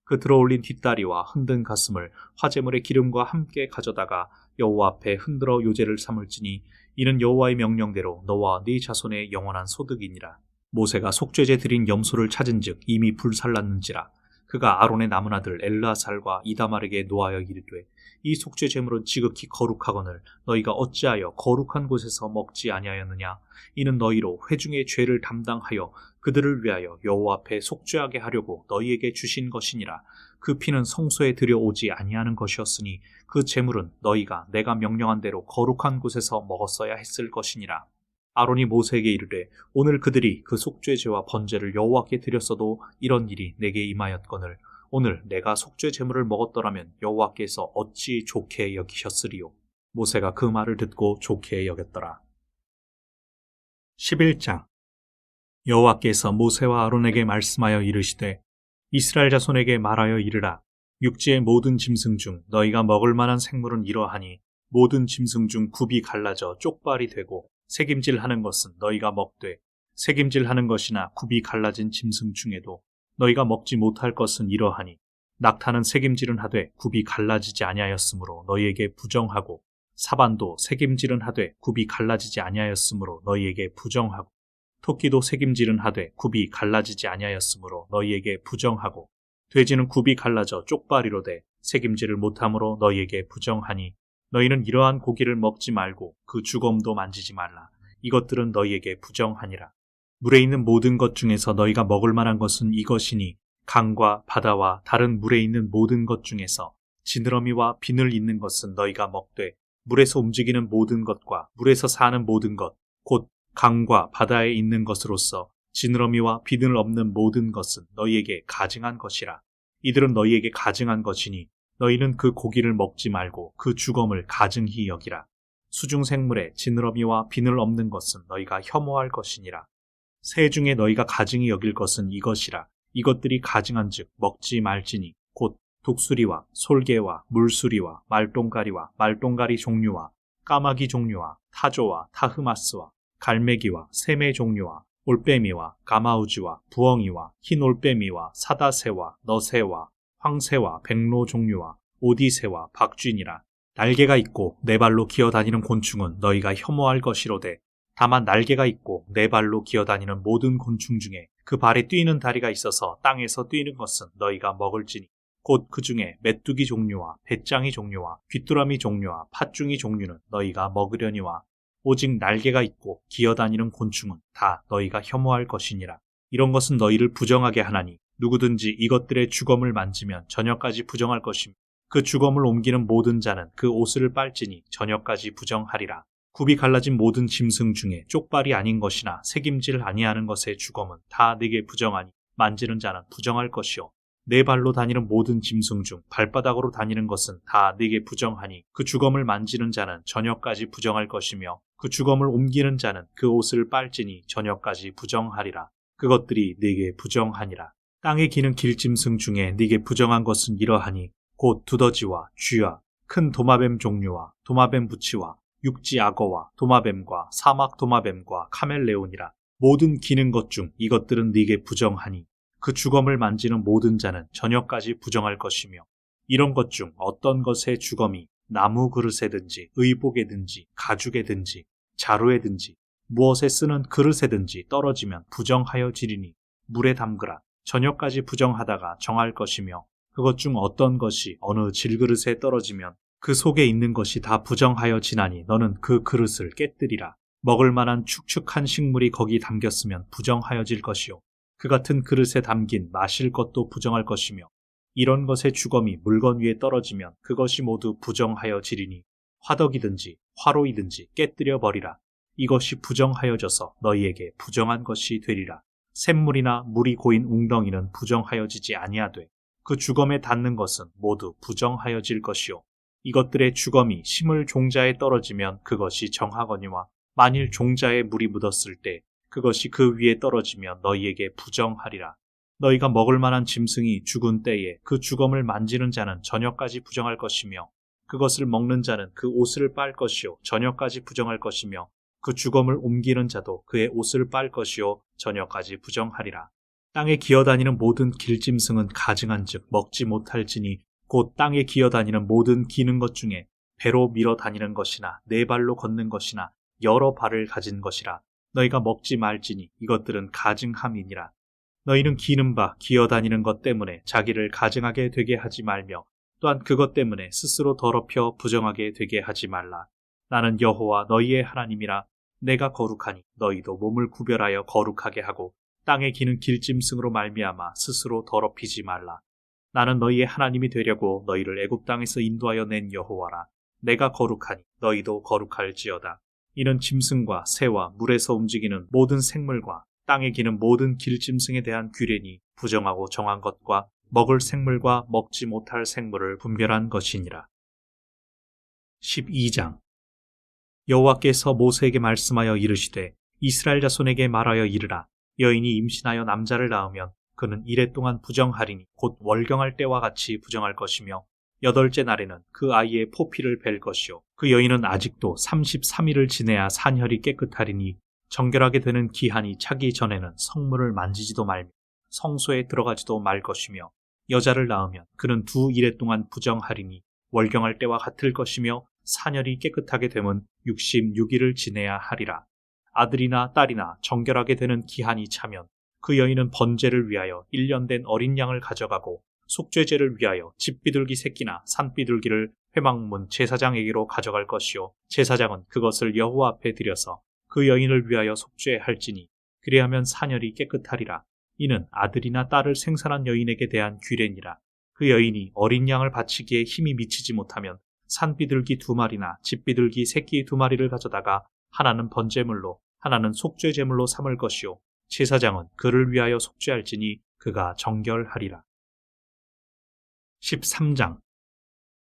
그 들어올린 뒷다리와 흔든 가슴을 화제물의 기름과 함께 가져다가 여호와 앞에 흔들어 요제를 삼을지니 이는 여호와의 명령대로 너와 네 자손의 영원한 소득이니라. 모세가 속죄제 드린 염소를 찾은즉 이미 불살랐는지라. 그가 아론의 남은 아들 엘르아살과 이다말에게 노하여 이르되 이 속죄 제물은 지극히 거룩하거늘 너희가 어찌하여 거룩한 곳에서 먹지 아니하였느냐. 이는 너희로 회중의 죄를 담당하여 그들을 위하여 여호와 앞에 속죄하게 하려고 너희에게 주신 것이니라. 그 피는 성소에 들여오지 아니하는 것이었으니 그 제물은 너희가 내가 명령한 대로 거룩한 곳에서 먹었어야 했을 것이니라. 아론이 모세에게 이르되 오늘 그들이 그 속죄제와 번제를 여호와께 드렸어도 이런 일이 내게 임하였거늘 오늘 내가 속죄 제물을 먹었더라면 여호와께서 어찌 좋게 여기셨으리요. 모세가 그 말을 듣고 좋게 여겼더라. 11장. 여호와께서 모세와 아론에게 말씀하여 이르시되 이스라엘 자손에게 말하여 이르라. 육지의 모든 짐승 중 너희가 먹을 만한 생물은 이러하니 모든 짐승 중 굽이 갈라져 쪽발이 되고 새김질하는 것은 너희가 먹되 새김질하는 것이나 굽이 갈라진 짐승 중에도 너희가 먹지 못할 것은 이러하니 낙타는 새김질은 하되 굽이 갈라지지 아니하였으므로 너희에게 부정하고 사반도 새김질은 하되 굽이 갈라지지 아니하였으므로 너희에게 부정하고 토끼도 새김질은 하되 굽이 갈라지지 아니하였으므로 너희에게 부정하고 돼지는 굽이 갈라져 쪽발이로 돼 새김질을 못함으로 너희에게 부정하니 너희는 이러한 고기를 먹지 말고 그 주검도 만지지 말라. 이것들은 너희에게 부정하니라. 물에 있는 모든 것 중에서 너희가 먹을 만한 것은 이것이니 강과 바다와 다른 물에 있는 모든 것 중에서 지느러미와 비늘 있는 것은 너희가 먹되 물에서 움직이는 모든 것과 물에서 사는 모든 것 곧 강과 바다에 있는 것으로서 지느러미와 비늘 없는 모든 것은 너희에게 가증한 것이라. 이들은 너희에게 가증한 것이니 너희는 그 고기를 먹지 말고 그 주검을 가증히 여기라. 수중생물에 지느러미와 비늘 없는 것은 너희가 혐오할 것이니라. 새 중에 너희가 가증히 여길 것은 이것이라. 이것들이 가증한즉 먹지 말지니 곧 독수리와 솔개와 물수리와 말똥가리와 말똥가리 종류와 까마귀 종류와 타조와 타흐마스와 갈매기와 새매 종류와 올빼미와 가마우지와 부엉이와 흰 올빼미와 사다새와 너새와 황새와 백로 종류와 오디새와 박쥐니라. 날개가 있고 네 발로 기어다니는 곤충은 너희가 혐오할 것이로되 다만 날개가 있고 네 발로 기어다니는 모든 곤충 중에 그 발에 뛰는 다리가 있어서 땅에서 뛰는 것은 너희가 먹을지니 곧 그 중에 메뚜기 종류와 배짱이 종류와 귀뚜라미 종류와 팥중이 종류는 너희가 먹으려니와 오직 날개가 있고 기어다니는 곤충은 다 너희가 혐오할 것이니라. 이런 것은 너희를 부정하게 하나니 누구든지 이것들의 주검을 만지면 저녁까지 부정할 것이며 그 주검을 옮기는 모든 자는 그 옷을 빨지니 저녁까지 부정하리라. 굽이 갈라진 모든 짐승 중에 쪽발이 아닌 것이나 새김질 아니하는 것의 주검은 다 네게 부정하니 만지는 자는 부정할 것이요 네 발로 다니는 모든 짐승 중 발바닥으로 다니는 것은 다 네게 부정하니 그 주검을 만지는 자는 저녁까지 부정할 것이며 그 주검을 옮기는 자는 그 옷을 빨지니 저녁까지 부정하리라. 그것들이 네게 부정하니라. 땅에 기는 길짐승 중에 네게 부정한 것은 이러하니 곧 두더지와 쥐와 큰 도마뱀 종류와 도마뱀 부치와 육지 악어와 도마뱀과 사막 도마뱀과 카멜레온이라. 모든 기는 것 중 이것들은 네게 부정하니 그 주검을 만지는 모든 자는 저녁까지 부정할 것이며 이런 것 중 어떤 것의 주검이 나무 그릇에든지 의복에든지 가죽에든지 자루에든지 무엇에 쓰는 그릇에든지 떨어지면 부정하여 지리니 물에 담그라. 저녁까지 부정하다가 정할 것이며 그것 중 어떤 것이 어느 질그릇에 떨어지면 그 속에 있는 것이 다 부정하여 지나니 너는 그 그릇을 깨뜨리라. 먹을 만한 축축한 식물이 거기 담겼으면 부정하여질 것이요 그 같은 그릇에 담긴 마실 것도 부정할 것이며 이런 것의 주검이 물건 위에 떨어지면 그것이 모두 부정하여지리니 화덕이든지 화로이든지 깨뜨려 버리라. 이것이 부정하여져서 너희에게 부정한 것이 되리라. 샘물이나 물이 고인 웅덩이는 부정하여지지 아니하되 그 주검에 닿는 것은 모두 부정하여질 것이요 이것들의 주검이 심을 종자에 떨어지면 그것이 정하거니와 만일 종자에 물이 묻었을 때 그것이 그 위에 떨어지면 너희에게 부정하리라. 너희가 먹을 만한 짐승이 죽은 때에 그 주검을 만지는 자는 저녁까지 부정할 것이며 그것을 먹는 자는 그 옷을 빨 것이요 저녁까지 부정할 것이며 그 주검을 옮기는 자도 그의 옷을 빨 것이요 저녁까지 부정하리라. 땅에 기어다니는 모든 길짐승은 가증한즉 먹지 못할지니 곧 땅에 기어다니는 모든 기는 것 중에 배로 밀어 다니는 것이나 네 발로 걷는 것이나 여러 발을 가진 것이라. 너희가 먹지 말지니 이것들은 가증함이니라. 너희는 기는 바 기어다니는 것 때문에 자기를 가증하게 되게 하지 말며 또한 그것 때문에 스스로 더럽혀 부정하게 되게 하지 말라. 나는 여호와 너희의 하나님이라. 내가 거룩하니 너희도 몸을 구별하여 거룩하게 하고 땅에 기는 길짐승으로 말미암아 스스로 더럽히지 말라. 나는 너희의 하나님이 되려고 너희를 애굽 땅에서 인도하여 낸 여호와라. 내가 거룩하니 너희도 거룩할지어다. 이는 짐승과 새와 물에서 움직이는 모든 생물과 땅에 기는 모든 길짐승에 대한 규례니 부정하고 정한 것과 먹을 생물과 먹지 못할 생물을 분별한 것이니라. 12장 여호와께서 모세에게 말씀하여 이르시되 이스라엘 자손에게 말하여 이르라. 여인이 임신하여 남자를 낳으면 그는 이레 동안 부정하리니 곧 월경할 때와 같이 부정할 것이며 8째 날에는 그 아이의 포피를 벨 것이요 그 여인은 아직도 33일을 지내야 산혈이 깨끗하리니 정결하게 되는 기한이 차기 전에는 성물을 만지지도 말며 성소에 들어가지도 말 것이며 여자를 낳으면 그는 2일에 동안 부정하리니 월경할 때와 같을 것이며 산혈이 깨끗하게 되면 66일을 지내야 하리라. 아들이나 딸이나 정결하게 되는 기한이 차면 그 여인은 번제를 위하여 1년 된 어린 양을 가져가고 속죄제를 위하여 집비둘기 새끼나 산비둘기를 회막문 제사장에게로 가져갈 것이요 제사장은 그것을 여호와 앞에 드려서 그 여인을 위하여 속죄할지니 그리하면 산혈이 깨끗하리라. 이는 아들이나 딸을 생산한 여인에게 대한 규례니라. 그 여인이 어린 양을 바치기에 힘이 미치지 못하면 산비둘기 2마리나 집비둘기 새끼 2마리를 가져다가 하나는 번제물로 하나는 속죄제물로 삼을 것이요 제사장은 그를 위하여 속죄할지니 그가 정결하리라. 13장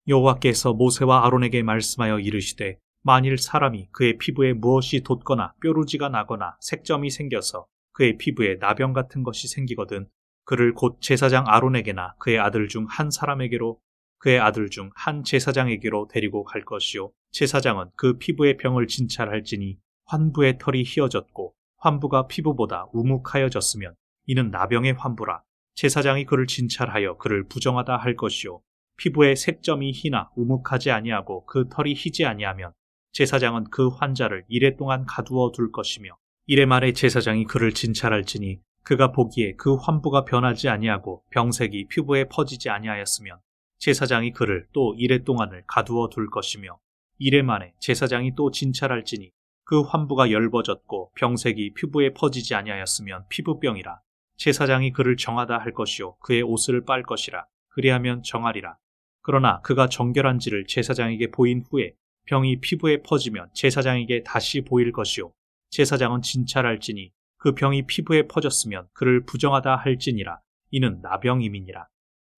여호와께서 모세와 아론에게 말씀하여 이르시되 만일 사람이 그의 피부에 무엇이 돋거나 뾰루지가 나거나 색점이 생겨서 그의 피부에 나병 같은 것이 생기거든 그를 곧 제사장 아론에게나 그의 아들 중 한 사람에게로 그의 아들 중 한 제사장에게로 데리고 갈 것이요 제사장은 그 피부의 병을 진찰할지니 환부의 털이 휘어졌고 환부가 피부보다 우묵하여졌으면 이는 나병의 환부라. 제사장이 그를 진찰하여 그를 부정하다 할 것이요 피부의 색점이 희나 우묵하지 아니하고 그 털이 희지 아니하면 제사장은 그 환자를 이레 동안 가두어 둘 것이며 이레 말에 제사장이 그를 진찰할지니 그가 보기에 그 환부가 변하지 아니하고 병색이 피부에 퍼지지 아니하였으면 제사장이 그를 또 이레 동안을 가두어 둘 것이며 이레 만에 제사장이 또 진찰할지니 그 환부가 엷어졌고 병색이 피부에 퍼지지 아니하였으면 피부병이라. 제사장이 그를 정하다 할 것이요 그의 옷을 빨 것이라. 그리하면 정하리라. 그러나 그가 정결한지를 제사장에게 보인 후에 병이 피부에 퍼지면 제사장에게 다시 보일 것이요 제사장은 진찰할지니 그 병이 피부에 퍼졌으면 그를 부정하다 할지니라. 이는 나병임이니라.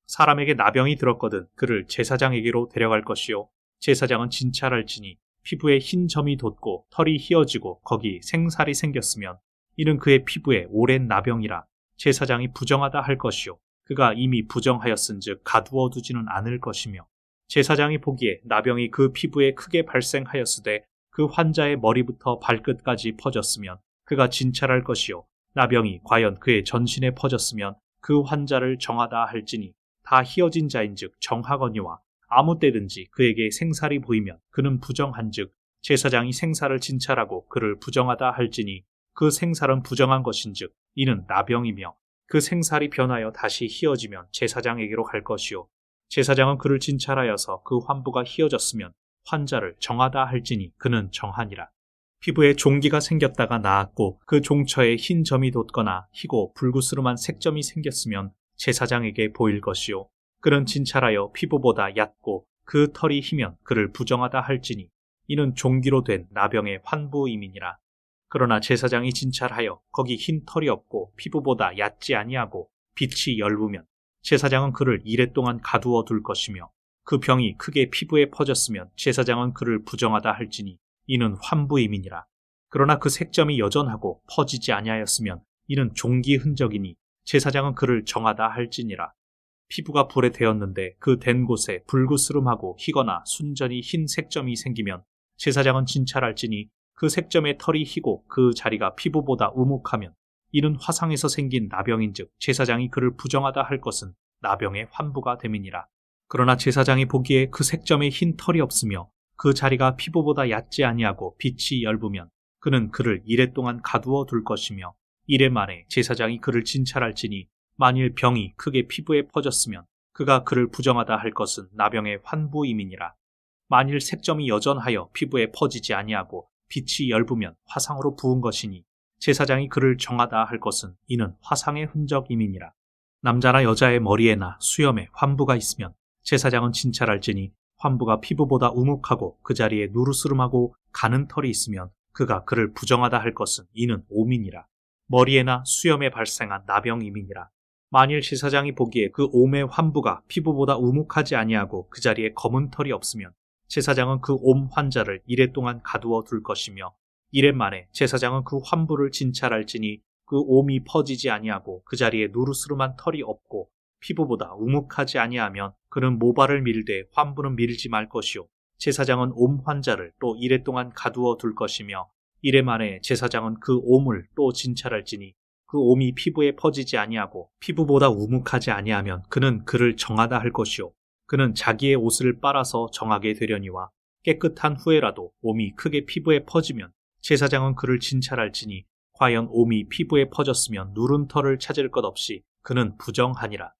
사람에게 나병이 들었거든 그를 제사장에게로 데려갈 것이요 제사장은 진찰할지니 피부에 흰 점이 돋고 털이 휘어지고 거기 생살이 생겼으면 이는 그의 피부에 오랜 나병이라. 제사장이 부정하다 할 것이요 그가 이미 부정하였은즉 가두어 두지는 않을 것이며 제사장이 보기에 나병이 그 피부에 크게 발생하였으되 그 환자의 머리부터 발끝까지 퍼졌으면 그가 진찰할 것이요 나병이 과연 그의 전신에 퍼졌으면 그 환자를 정하다 할지니 다 휘어진 자인즉 정하거니와 아무 때든지 그에게 생살이 보이면 그는 부정한즉 제사장이 생살을 진찰하고 그를 부정하다 할지니 그 생살은 부정한 것인즉 이는 나병이며 그 생살이 변하여 다시 휘어지면 제사장에게로 갈 것이요 제사장은 그를 진찰하여서 그 환부가 휘어졌으면 환자를 정하다 할지니 그는 정하니라. 피부에 종기가 생겼다가 나았고 그 종처에 흰 점이 돋거나 희고 불구스름한 색점이 생겼으면 제사장에게 보일 것이요 그는 진찰하여 피부보다 얕고 그 털이 희면 그를 부정하다 할지니 이는 종기로 된 나병의 환부임이니라. 그러나 제사장이 진찰하여 거기 흰 털이 없고 피부보다 얕지 아니하고 빛이 엷으면 제사장은 그를 이레 동안 가두어 둘 것이며 그 병이 크게 피부에 퍼졌으면 제사장은 그를 부정하다 할지니 이는 환부임이니라. 그러나 그 색점이 여전하고 퍼지지 아니하였으면 이는 종기 흔적이니 제사장은 그를 정하다 할지니라. 피부가 불에 대었는데 그 댄 곳에 불그스름하고 희거나 순전히 흰 색점이 생기면 제사장은 진찰할지니 그 색점의 털이 희고 그 자리가 피부보다 우묵하면 이는 화상에서 생긴 나병인즉 제사장이 그를 부정하다 할 것은 나병의 환부가 됨이니라. 그러나 제사장이 보기에 그 색점에 흰 털이 없으며 그 자리가 피부보다 얕지 아니하고 빛이 엷으면 그는 그를 이레 동안 가두어 둘 것이며 이레 만에 제사장이 그를 진찰할지니 만일 병이 크게 피부에 퍼졌으면 그가 그를 부정하다 할 것은 나병의 환부임이니라. 만일 색점이 여전하여 피부에 퍼지지 아니하고 빛이 엷으면 화상으로 부은 것이니 제사장이 그를 정하다 할 것은 이는 화상의 흔적임이니라. 남자나 여자의 머리에나 수염에 환부가 있으면 제사장은 진찰할지니 환부가 피부보다 우묵하고 그 자리에 누르스름하고 가는 털이 있으면 그가 그를 부정하다 할 것은 이는 오민이라. 머리에나 수염에 발생한 나병임이니라. 만일 제사장이 보기에 그 옴의 환부가 피부보다 우묵하지 아니하고 그 자리에 검은 털이 없으면 제사장은 그 옴 환자를 이레 동안 가두어 둘 것이며 이레 만에 제사장은 그 환부를 진찰할지니 그 옴이 퍼지지 아니하고 그 자리에 누르스름한 털이 없고 피부보다 우묵하지 아니하면 그는 모발을 밀되 환부는 밀지 말 것이요 제사장은 옴 환자를 또 이레 동안 가두어 둘 것이며 이레 만에 제사장은 그 옴을 또 진찰할지니 그 옴이 피부에 퍼지지 아니하고 피부보다 우묵하지 아니하면 그는 그를 정하다 할 것이요 그는 자기의 옷을 빨아서 정하게 되려니와 깨끗한 후에라도 옴이 크게 피부에 퍼지면 제사장은 그를 진찰할지니 과연 옴이 피부에 퍼졌으면 누른 털을 찾을 것 없이 그는 부정하니라.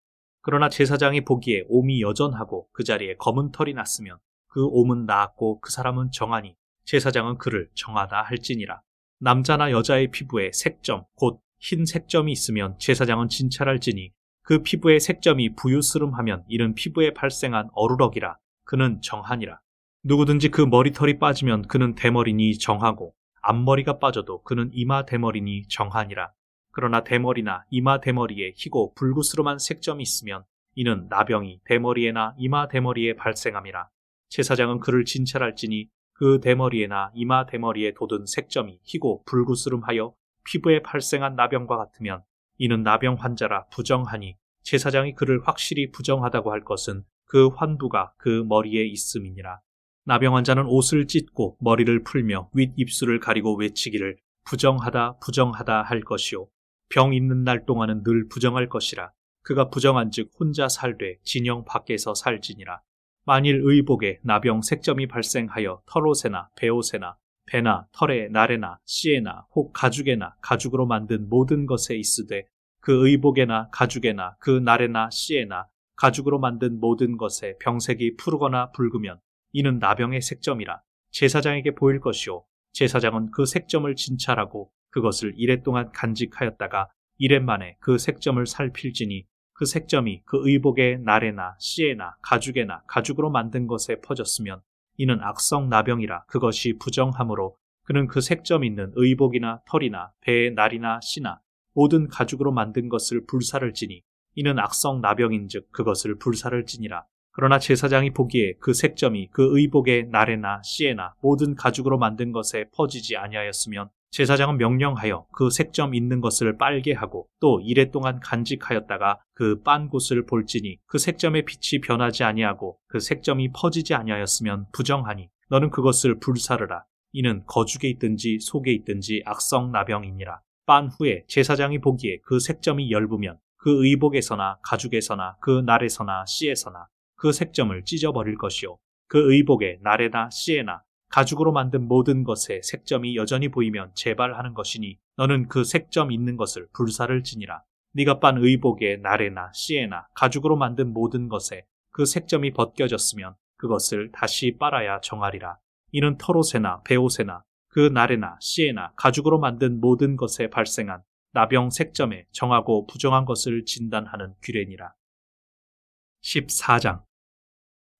그러나 제사장이 보기에 옴이 여전하고 그 자리에 검은 털이 났으면 그 옴은 나았고 그 사람은 정하니 제사장은 그를 정하다 할지니라. 남자나 여자의 피부에 색점 곧 흰 색점이 있으면 제사장은 진찰할지니 그 피부의 색점이 부유스름하면 이는 피부에 발생한 어루럭이라 그는 정하니라. 누구든지 그 머리털이 빠지면 그는 대머리니 정하고 앞머리가 빠져도 그는 이마 대머리니 정하니라. 그러나 대머리나 이마 대머리에 희고 불구스름한 색점이 있으면 이는 나병이 대머리에나 이마 대머리에 발생함이라. 제사장은 그를 진찰할지니 그 대머리에나 이마 대머리에 돋은 색점이 희고 불구스름하여 피부에 발생한 나병과 같으면 이는 나병 환자라 부정하니 제사장이 그를 확실히 부정하다고 할 것은 그 환부가 그 머리에 있음이니라. 나병 환자는 옷을 찢고 머리를 풀며 윗입술을 가리고 외치기를 부정하다 부정하다 할 것이요 병 있는 날 동안은 늘 부정할 것이라. 그가 부정한즉 혼자 살되 진영 밖에서 살지니라. 만일 의복에 나병 색점이 발생하여 털옷에나 베옷에나 배나 털에 나래나 씨에나 혹 가죽에나 가죽으로 만든 모든 것에 있으되 그 의복에나 가죽에나 그 나래나 씨에나 가죽으로 만든 모든 것에 병색이 푸르거나 붉으면 이는 나병의 색점이라 제사장에게 보일 것이요 제사장은 그 색점을 진찰하고 그것을 이레 동안 간직하였다가 이레 만에 그 색점을 살필지니 그 색점이 그 의복의 나래나 씨에나 가죽에나 가죽으로 만든 것에 퍼졌으면 이는 악성 나병이라 그것이 부정하므로 그는 그 색점 있는 의복이나 털이나 배의 날이나 씨나 모든 가죽으로 만든 것을 불사를 지니 이는 악성 나병인즉 그것을 불사를 지니라. 그러나 제사장이 보기에 그 색점이 그 의복의 나래나 씨에나 모든 가죽으로 만든 것에 퍼지지 아니하였으면 제사장은 명령하여 그 색점 있는 것을 빨게 하고 또 이레 동안 간직하였다가 그 빤 곳을 볼지니 그 색점의 빛이 변하지 아니하고 그 색점이 퍼지지 아니하였으면 부정하니 너는 그것을 불사르라. 이는 거죽에 있든지 속에 있든지 악성 나병이니라. 빤 후에 제사장이 보기에 그 색점이 엷으면 그 의복에서나 가죽에서나 그 날에서나 씨에서나 그 색점을 찢어버릴 것이요 그 의복에 날에나 씨에나 가죽으로 만든 모든 것에 색점이 여전히 보이면 재발하는 것이니 너는 그 색점 있는 것을 불사를 지니라. 네가 빤 의복에 날에나 씨에나 가죽으로 만든 모든 것에 그 색점이 벗겨졌으면 그것을 다시 빨아야 정하리라. 이는 털옷에나 베옷에나 그 날에나 씨에나 가죽으로 만든 모든 것에 발생한 나병 색점에 정하고 부정한 것을 진단하는 규례니라. 14장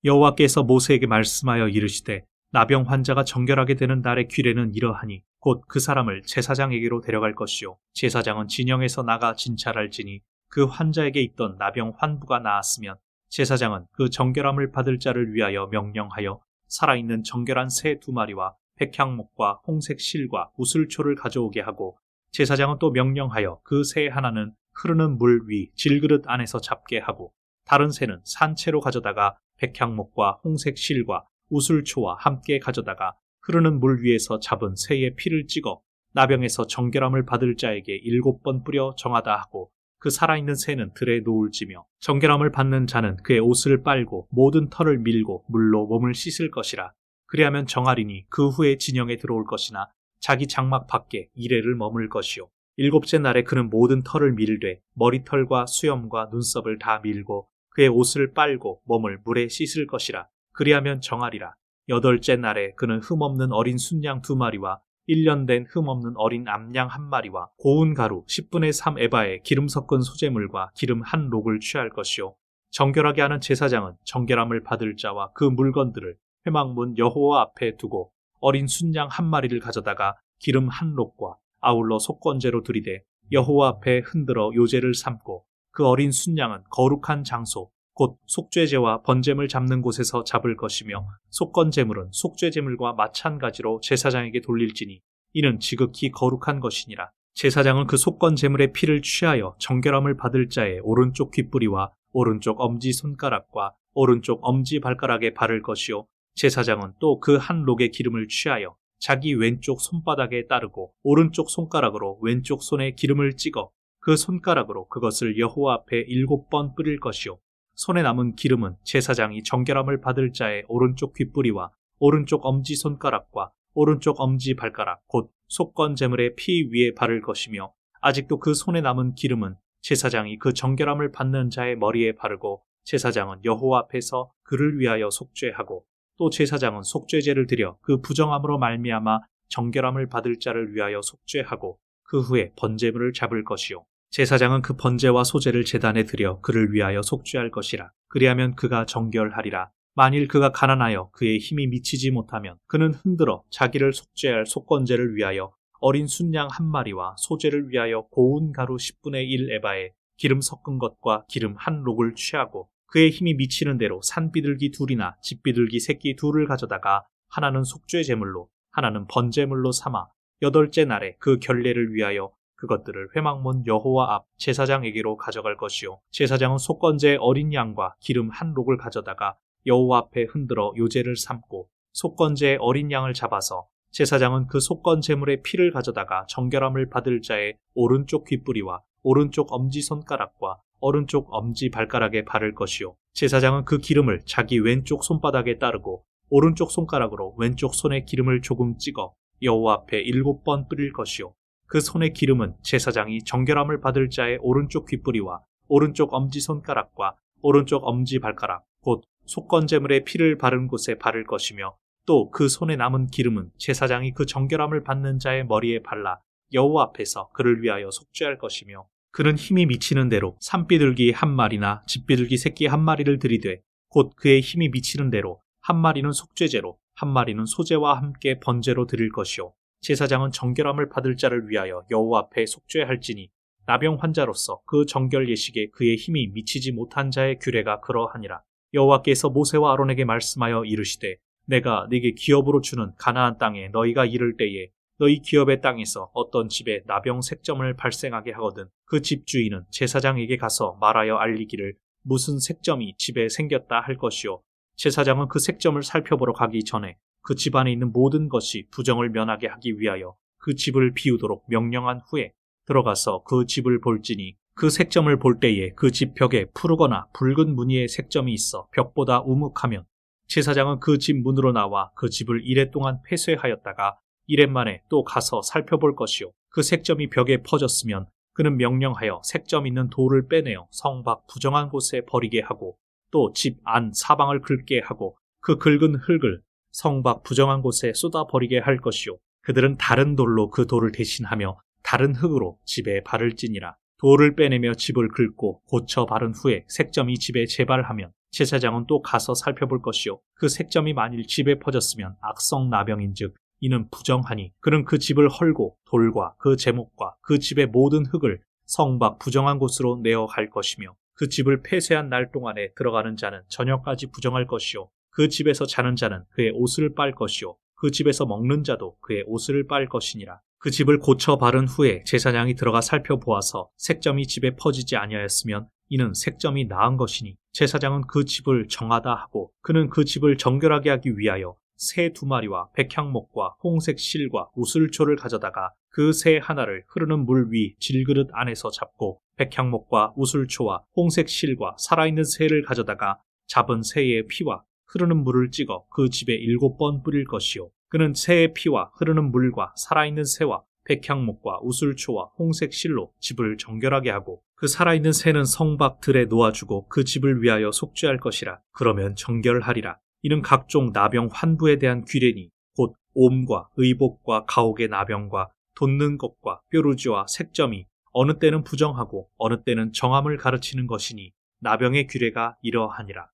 여호와께서 모세에게 말씀하여 이르시되 나병 환자가 정결하게 되는 날의 규례는 이러하니 곧 그 사람을 제사장에게로 데려갈 것이요 제사장은 진영에서 나가 진찰할지니 그 환자에게 있던 나병 환부가 나았으면 제사장은 그 정결함을 받을 자를 위하여 명령하여 살아있는 정결한 새 2마리와 백향목과 홍색 실과 우슬초를 가져오게 하고 제사장은 또 명령하여 그 새 하나는 흐르는 물 위 질그릇 안에서 잡게 하고 다른 새는 산채로 가져다가 백향목과 홍색 실과 우슬초와 함께 가져다가 흐르는 물 위에서 잡은 새의 피를 찍어 나병에서 정결함을 받을 자에게 7번 뿌려 정하다 하고 그 살아있는 새는 들에 놓을지며 정결함을 받는 자는 그의 옷을 빨고 모든 털을 밀고 물로 몸을 씻을 것이라. 그리하면 정하리니 그 후에 진영에 들어올 것이나 자기 장막 밖에 이레를 머물 것이요 7째 날에 그는 모든 털을 밀되 머리털과 수염과 눈썹을 다 밀고 그의 옷을 빨고 몸을 물에 씻을 것이라. 그리하면 정하리라. 8째 날에 그는 흠없는 어린 순양 2마리와 1년 된 흠없는 어린 암양 1마리와 고운 가루 10분의 3 에바에 기름 섞은 소재물과 기름 1록을 취할 것이요 정결하게 하는 제사장은 정결함을 받을 자와 그 물건들을 회막문 여호와 앞에 두고 어린 순양 1마리를 가져다가 기름 1록과 아울러 속건제로 드리되 여호와 앞에 흔들어 요제를 삼고 그 어린 순양은 거룩한 장소 곧 속죄제와 번제물 잡는 곳에서 잡을 것이며 속건제물은 속죄제물과 마찬가지로 제사장에게 돌릴지니 이는 지극히 거룩한 것이니라. 제사장은 그 속건제물의 피를 취하여 정결함을 받을 자의 오른쪽 귓뿌리와 오른쪽 엄지손가락과 오른쪽 엄지발가락에 바를 것이요 제사장은 또 그 1록의 기름을 취하여 자기 왼쪽 손바닥에 따르고 오른쪽 손가락으로 왼쪽 손에 기름을 찍어 그 손가락으로 그것을 여호와 앞에 7번 뿌릴 것이요 손에 남은 기름은 제사장이 정결함을 받을 자의 오른쪽 귓뿌리와 오른쪽 엄지손가락과 오른쪽 엄지발가락 곧 속건제물의 피 위에 바를 것이며 아직도 그 손에 남은 기름은 제사장이 그 정결함을 받는 자의 머리에 바르고 제사장은 여호와 앞에서 그를 위하여 속죄하고 또 제사장은 속죄제를 드려 그 부정함으로 말미암아 정결함을 받을 자를 위하여 속죄하고 그 후에 번제물을 잡을 것이요 제사장은 그 번제와 소제를 제단에 드려 그를 위하여 속죄할 것이라. 그리하면 그가 정결하리라. 만일 그가 가난하여 그의 힘이 미치지 못하면 그는 흔들어 자기를 속죄할 속건제를 위하여 어린 순양 1마리와 소제를 위하여 고운 가루 10분의 1 에바에 기름 섞은 것과 기름 1록을 취하고 그의 힘이 미치는 대로 산비둘기 2이나 집비둘기 새끼 2를 가져다가 하나는 속죄제물로 하나는 번제물로 삼아 8째 날에 그 결례를 위하여 그것들을 회막문 여호와 앞 제사장에게로 가져갈 것이요 제사장은 속건제 어린 양과 기름 1록을 가져다가 여호와 앞에 흔들어 요제를 삼고 속건제 어린 양을 잡아서 제사장은 그 속건제물의 피를 가져다가 정결함을 받을 자의 오른쪽 귓뿌리와 오른쪽 엄지손가락과 오른쪽 엄지발가락에 바를 것이요 제사장은 그 기름을 자기 왼쪽 손바닥에 따르고 오른쪽 손가락으로 왼쪽 손에 기름을 조금 찍어 여호와 앞에 7번 뿌릴 것이요 그 손의 기름은 제사장이 정결함을 받을 자의 오른쪽 귓뿌리와 오른쪽 엄지손가락과 오른쪽 엄지발가락 곧 속건제물의 피를 바른 곳에 바를 것이며 또 그 손에 남은 기름은 제사장이 그 정결함을 받는 자의 머리에 발라 여호와 앞에서 그를 위하여 속죄할 것이며 그는 힘이 미치는 대로 산비둘기 1마리나 집비둘기 새끼 1마리를 들이되 곧 그의 힘이 미치는 대로 1마리는 속죄제로 1마리는 소제와 함께 번제로 드릴 것이요 제사장은 정결함을 받을 자를 위하여 여호와 앞에 속죄할지니 나병 환자로서 그 정결 예식에 그의 힘이 미치지 못한 자의 규례가 그러하니라. 여호와께서 모세와 아론에게 말씀하여 이르시되 내가 네게 기업으로 주는 가나안 땅에 너희가 이를 때에 너희 기업의 땅에서 어떤 집에 나병 색점을 발생하게 하거든 그 집 주인은 제사장에게 가서 말하여 알리기를 무슨 색점이 집에 생겼다 할 것이요 제사장은 그 색점을 살펴보러 가기 전에 그 집안에 있는 모든 것이 부정을 면하게 하기 위하여 그 집을 비우도록 명령한 후에 들어가서 그 집을 볼지니 그 색점을 볼 때에 그 집 벽에 푸르거나 붉은 무늬의 색점이 있어 벽보다 우묵하면 제사장은 그 집 문으로 나와 그 집을 이레 동안 폐쇄하였다가 이레 만에 또 가서 살펴볼 것이요 그 색점이 벽에 퍼졌으면 그는 명령하여 색점 있는 돌을 빼내어 성 밖 부정한 곳에 버리게 하고 또 집 안 사방을 긁게 하고 그 긁은 흙을 성 밖 부정한 곳에 쏟아 버리게 할 것이요 그들은 다른 돌로 그 돌을 대신하며 다른 흙으로 집에 바를지니라. 돌을 빼내며 집을 긁고 고쳐 바른 후에 색점이 집에 재발하면 제사장은 또 가서 살펴볼 것이요 그 색점이 만일 집에 퍼졌으면 악성나병인즉 이는 부정하니 그는 그 집을 헐고 돌과 그 제목과 그 집의 모든 흙을 성 밖 부정한 곳으로 내어 갈 것이며 그 집을 폐쇄한 날 동안에 들어가는 자는 저녁까지 부정할 것이요 그 집에서 자는 자는 그의 옷을 빨 것이요 그 집에서 먹는 자도 그의 옷을 빨 것이니라. 그 집을 고쳐 바른 후에 제사장이 들어가 살펴보아서 색점이 집에 퍼지지 아니하였으면 이는 색점이 나은 것이니 제사장은 그 집을 정하다 하고 그는 그 집을 정결하게 하기 위하여 새 2마리와 백향목과 홍색 실과 우슬초를 가져다가 그 새 하나를 흐르는 물 위 질그릇 안에서 잡고 백향목과 우슬초와 홍색 실과 살아있는 새를 가져다가 잡은 새의 피와 흐르는 물을 찍어 그 집에 7번 뿌릴 것이요 그는 새의 피와 흐르는 물과 살아있는 새와 백향목과 우슬초와 홍색 실로 집을 정결하게 하고 그 살아있는 새는 성 밖 들에 놓아주고 그 집을 위하여 속죄할 것이라. 그러면 정결하리라. 이는 각종 나병 환부에 대한 규례니 곧 옴과 의복과 가옥의 나병과 돋는 것과 뾰루지와 색점이 어느 때는 부정하고 어느 때는 정함을 가르치는 것이니 나병의 규례가 이러하니라.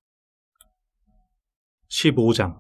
15장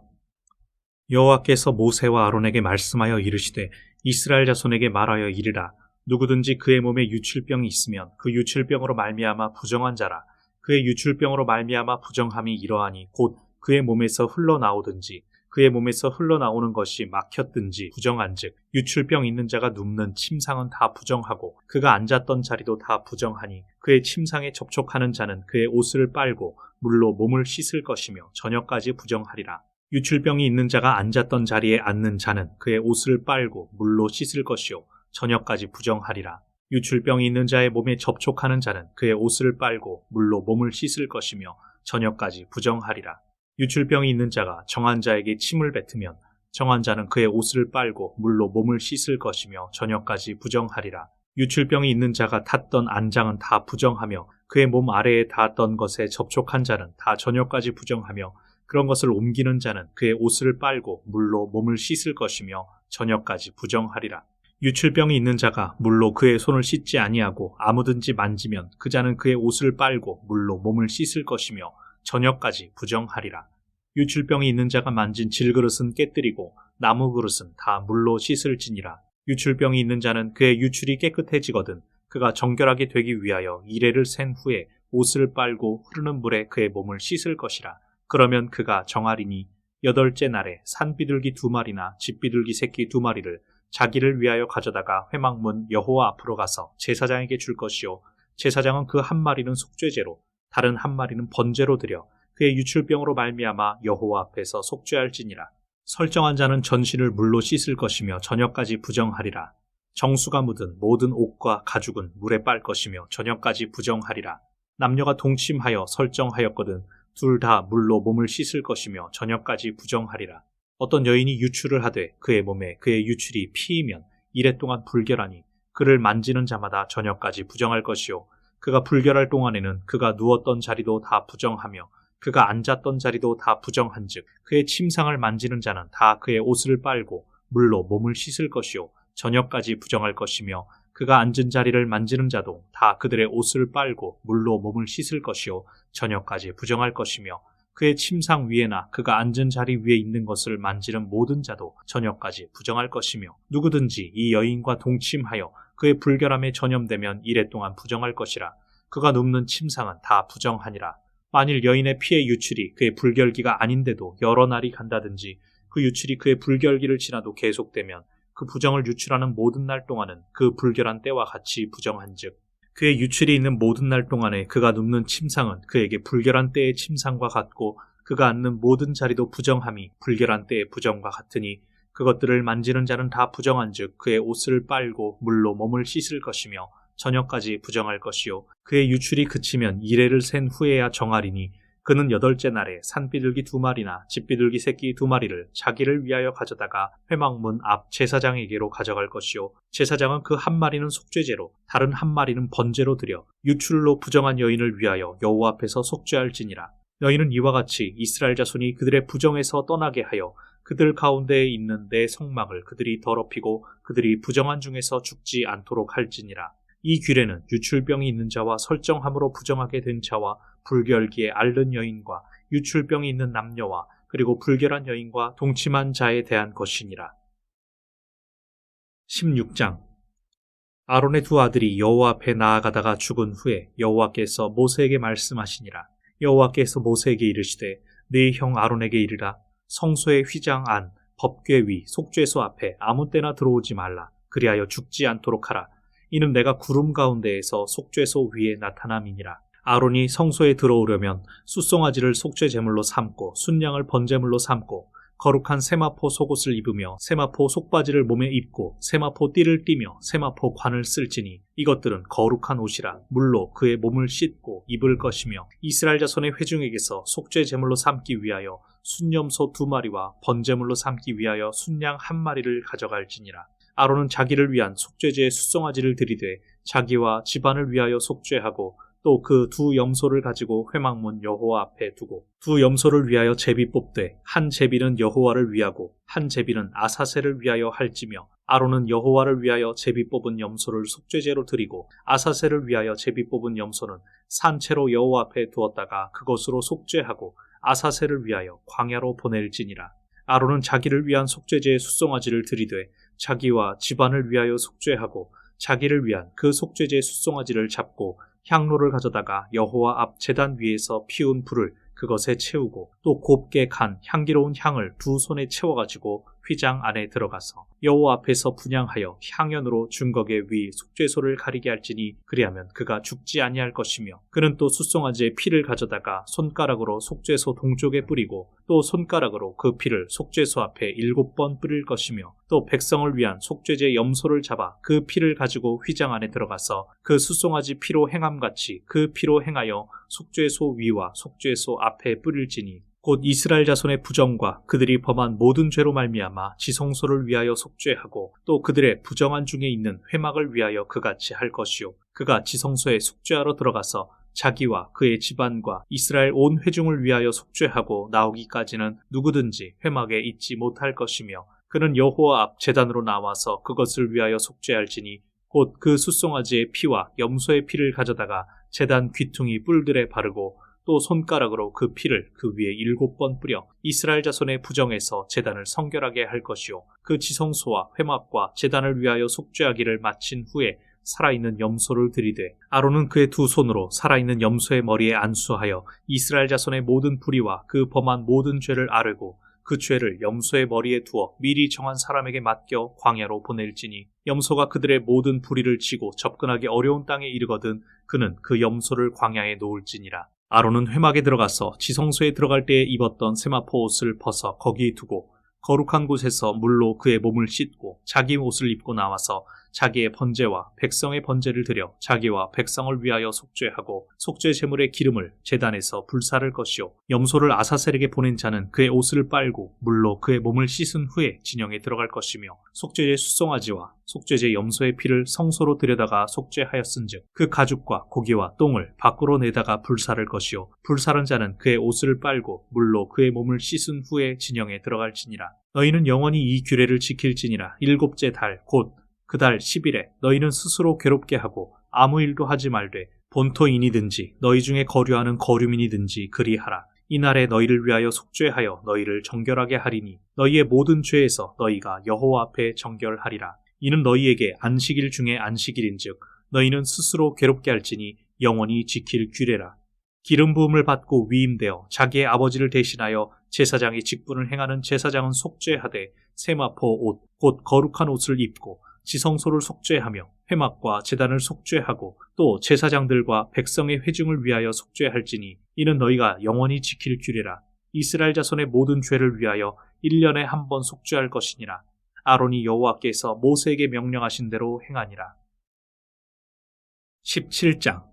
여호와께서 모세와 아론에게 말씀하여 이르시되 이스라엘 자손에게 말하여 이르라. 누구든지 그의 몸에 유출병이 있으면 그 유출병으로 말미암아 부정한 자라. 그의 유출병으로 말미암아 부정함이 이러하니 곧 그의 몸에서 흘러나오든지 그의 몸에서 흘러나오는 것이 막혔든지 부정한즉 유출병 있는 자가 눕는 침상은 다 부정하고 그가 앉았던 자리도 다 부정하니 그의 침상에 접촉하는 자는 그의 옷을 빨고 물로 몸을 씻을 것이며 저녁까지 부정하리라. 유출병이 있는 자가 앉았던 자리에 앉는 자는 그의 옷을 빨고 물로 씻을 것이요 저녁까지 부정하리라. 유출병이 있는 자의 몸에 접촉하는 자는 그의 옷을 빨고 물로 몸을 씻을 것이며 저녁까지 부정하리라. 유출병이 있는 자가 정한 자에게 침을 뱉으면 정한 자는 그의 옷을 빨고 물로 몸을 씻을 것이며 저녁까지 부정하리라. 유출병이 있는 자가 탔던 안장은 다 부정하며 그의 몸 아래에 닿았던 것에 접촉한 자는 다 저녁까지 부정하며 그런 것을 옮기는 자는 그의 옷을 빨고 물로 몸을 씻을 것이며 저녁까지 부정하리라. 유출병이 있는 자가 물로 그의 손을 씻지 아니하고 아무든지 만지면 그 자는 그의 옷을 빨고 물로 몸을 씻을 것이며 저녁까지 부정하리라. 유출병이 있는 자가 만진 질그릇은 깨뜨리고 나무 그릇은 다 물로 씻을지니라. 유출병이 있는 자는 그의 유출이 깨끗해지거든 그가 정결하게 되기 위하여 이레를 센 후에 옷을 빨고 흐르는 물에 그의 몸을 씻을 것이라. 그러면 그가 정하리니 8째 날에 산비둘기 2마리나 집비둘기 새끼 2마리를 자기를 위하여 가져다가 회막문 여호와 앞으로 가서 제사장에게 줄 것이요 제사장은 그 한 마리는 속죄제로 다른 한 마리는 번제로 드려 그의 유출병으로 말미암아 여호와 앞에서 속죄할지니라. 설정한 자는 전신을 물로 씻을 것이며 저녁까지 부정하리라. 정수가 묻은 모든 옷과 가죽은 물에 빨 것이며 저녁까지 부정하리라. 남녀가 동침하여 설정하였거든 둘 다 물로 몸을 씻을 것이며 저녁까지 부정하리라. 어떤 여인이 유출을 하되 그의 몸에 그의 유출이 피이면 이래 동안 불결하니 그를 만지는 자마다 저녁까지 부정할 것이요 그가 불결할 동안에는 그가 누웠던 자리도 다 부정하며 그가 앉았던 자리도 다 부정한즉 그의 침상을 만지는 자는 다 그의 옷을 빨고 물로 몸을 씻을 것이요 저녁까지 부정할 것이며 그가 앉은 자리를 만지는 자도 다 그들의 옷을 빨고 물로 몸을 씻을 것이요 저녁까지 부정할 것이며 그의 침상 위에나 그가 앉은 자리 위에 있는 것을 만지는 모든 자도 저녁까지 부정할 것이며 누구든지 이 여인과 동침하여 그의 불결함에 전염되면 이래 동안 부정할 것이라. 그가 눕는 침상은 다 부정하니라. 만일 여인의 피의 유출이 그의 불결기가 아닌데도 여러 날이 간다든지 그 유출이 그의 불결기를 지나도 계속되면 그 부정을 유출하는 모든 날 동안은 그 불결한 때와 같이 부정한즉 그의 유출이 있는 모든 날 동안에 그가 눕는 침상은 그에게 불결한 때의 침상과 같고 그가 앉는 모든 자리도 부정함이 불결한 때의 부정과 같으니 그것들을 만지는 자는 다 부정한즉 그의 옷을 빨고 물로 몸을 씻을 것이며 저녁까지 부정할 것이요 그의 유출이 그치면 이레를 센 후에야 정하리니 그는 8째 날에 산비둘기 2마리나 집비둘기 새끼 2마리를 자기를 위하여 가져다가 회막문 앞 제사장에게로 가져갈 것이요 제사장은 그 한 마리는 속죄제로 다른 한 마리는 번제로 드려 유출로 부정한 여인을 위하여 여호와 앞에서 속죄할지니라. 너희는 이와 같이 이스라엘 자손이 그들의 부정에서 떠나게 하여 그들 가운데에 있는 내 성막을 그들이 더럽히고 그들이 부정한 중에서 죽지 않도록 할지니라. 이 규례는 유출병이 있는 자와 설정함으로 부정하게 된 자와 불결기에 앓는 여인과 유출병이 있는 남녀와 그리고 불결한 여인과 동침한 자에 대한 것이니라. 16장. 아론의 두 아들이 여호와 앞에 나아가다가 죽은 후에 여호와께서 모세에게 말씀하시니라. 여호와께서 모세에게 이르시되 네 형 아론에게 이르라. 성소의 휘장 안 법궤 위 속죄소 앞에 아무 때나 들어오지 말라. 그리하여 죽지 않도록 하라. 이는 내가 구름 가운데에서 속죄소 위에 나타남이니라. 아론이 성소에 들어오려면 숫송아지를 속죄 제물로 삼고 순양을 번제물로 삼고 거룩한 세마포 속옷을 입으며 세마포 속바지를 몸에 입고 세마포 띠를 띠며 세마포 관을 쓸지니 이것들은 거룩한 옷이라. 물로 그의 몸을 씻고 입을 것이며 이스라엘 자손의 회중에게서 속죄 제물로 삼기 위하여 순염소 2마리와 번제물로 삼기 위하여 순양 1마리를 가져갈지니라. 아론은 자기를 위한 속죄제의 숫송아지를 드리되 자기와 집안을 위하여 속죄하고 또 그 두 염소를 가지고 회막문 여호와 앞에 두고 두 염소를 위하여 제비 뽑되 한 제비는 여호와를 위하고 한 제비는 아사셀을 위하여 할지며 아론은 여호와를 위하여 제비 뽑은 염소를 속죄제로 드리고 아사셀을 위하여 제비 뽑은 염소는 산채로 여호와 앞에 두었다가 그것으로 속죄하고 아사셀을 위하여 광야로 보낼지니라. 아론은 자기를 위한 속죄제의 숫송아지를 드리되 자기와 집안을 위하여 속죄하고 자기를 위한 그 속죄제의 숫송아지를 잡고 향로를 가져다가 여호와 앞 제단 위에서 피운 불을 그것에 채우고 또 곱게 간 향기로운 향을 두 손에 채워가지고 휘장 안에 들어가서 여호와 앞에서 분향하여 향연으로 중거계 위 속죄소를 가리게 할지니 그리하면 그가 죽지 아니할 것이며 그는 또 숫송아지의 피를 가져다가 손가락으로 속죄소 동쪽에 뿌리고 또 손가락으로 그 피를 속죄소 앞에 7번 뿌릴 것이며 또 백성을 위한 속죄제 염소를 잡아 그 피를 가지고 휘장 안에 들어가서 그 숫송아지 피로 행함같이 그 피로 행하여 속죄소 위와 속죄소 앞에 뿌릴지니 곧 이스라엘 자손의 부정과 그들이 범한 모든 죄로 말미암아 지성소를 위하여 속죄하고 또 그들의 부정한 중에 있는 회막을 위하여 그같이 할 것이요 그가 지성소에 속죄하러 들어가서 자기와 그의 집안과 이스라엘 온 회중을 위하여 속죄하고 나오기까지는 누구든지 회막에 있지 못할 것이며 그는 여호와 앞 제단으로 나와서 그것을 위하여 속죄할지니 곧 그 숫송아지의 피와 염소의 피를 가져다가 제단 귀퉁이 뿔들에 바르고 또 손가락으로 그 피를 그 위에 7번 뿌려 이스라엘 자손의 부정에서 제단을 성결하게 할 것이요 그 지성소와 회막과 제단을 위하여 속죄하기를 마친 후에 살아있는 염소를 들이되 아론은 그의 두 손으로 살아있는 염소의 머리에 안수하여 이스라엘 자손의 모든 불의와 그 범한 모든 죄를 아뢰고 그 죄를 염소의 머리에 두어 미리 정한 사람에게 맡겨 광야로 보낼지니 염소가 그들의 모든 불의를 지고 접근하기 어려운 땅에 이르거든 그는 그 염소를 광야에 놓을지니라. 아론은 회막에 들어가서 지성소에 들어갈 때에 입었던 세마포 옷을 벗어 거기 두고 거룩한 곳에서 물로 그의 몸을 씻고 자기 옷을 입고 나와서 자기의 번제와 백성의 번제를 드려 자기와 백성을 위하여 속죄하고 속죄 제물의 기름을 제단에서 불사를 것이요 염소를 아사셀에게 보낸 자는 그의 옷을 빨고 물로 그의 몸을 씻은 후에 진영에 들어갈 것이며 속죄제 숫송아지와 속죄제 염소의 피를 성소로 들여다가 속죄하였은즉 그 가죽과 고기와 똥을 밖으로 내다가 불사를 것이요 불사른 자는 그의 옷을 빨고 물로 그의 몸을 씻은 후에 진영에 들어갈지니라. 너희는 영원히 이 규례를 지킬지니라. 7째 달 곧 그 달 10일에 너희는 스스로 괴롭게 하고 아무 일도 하지 말되 본토인이든지 너희 중에 거류하는 거류민이든지 그리하라. 이날에 너희를 위하여 속죄하여 너희를 정결하게 하리니 너희의 모든 죄에서 너희가 여호와 앞에 정결하리라. 이는 너희에게 안식일 중에 안식일인즉 너희는 스스로 괴롭게 할지니 영원히 지킬 규례라. 기름 부음을 받고 위임되어 자기의 아버지를 대신하여 제사장의 직분을 행하는 제사장은 속죄하되 세마포 옷 곧 거룩한 옷을 입고 지성소를 속죄하며 회막과 제단을 속죄하고 또 제사장들과 백성의 회중을 위하여 속죄할지니 이는 너희가 영원히 지킬 규례라. 이스라엘 자손의 모든 죄를 위하여 1년에 한 번 속죄할 것이니라. 아론이 여호와께서 모세에게 명령하신 대로 행하니라. 17장.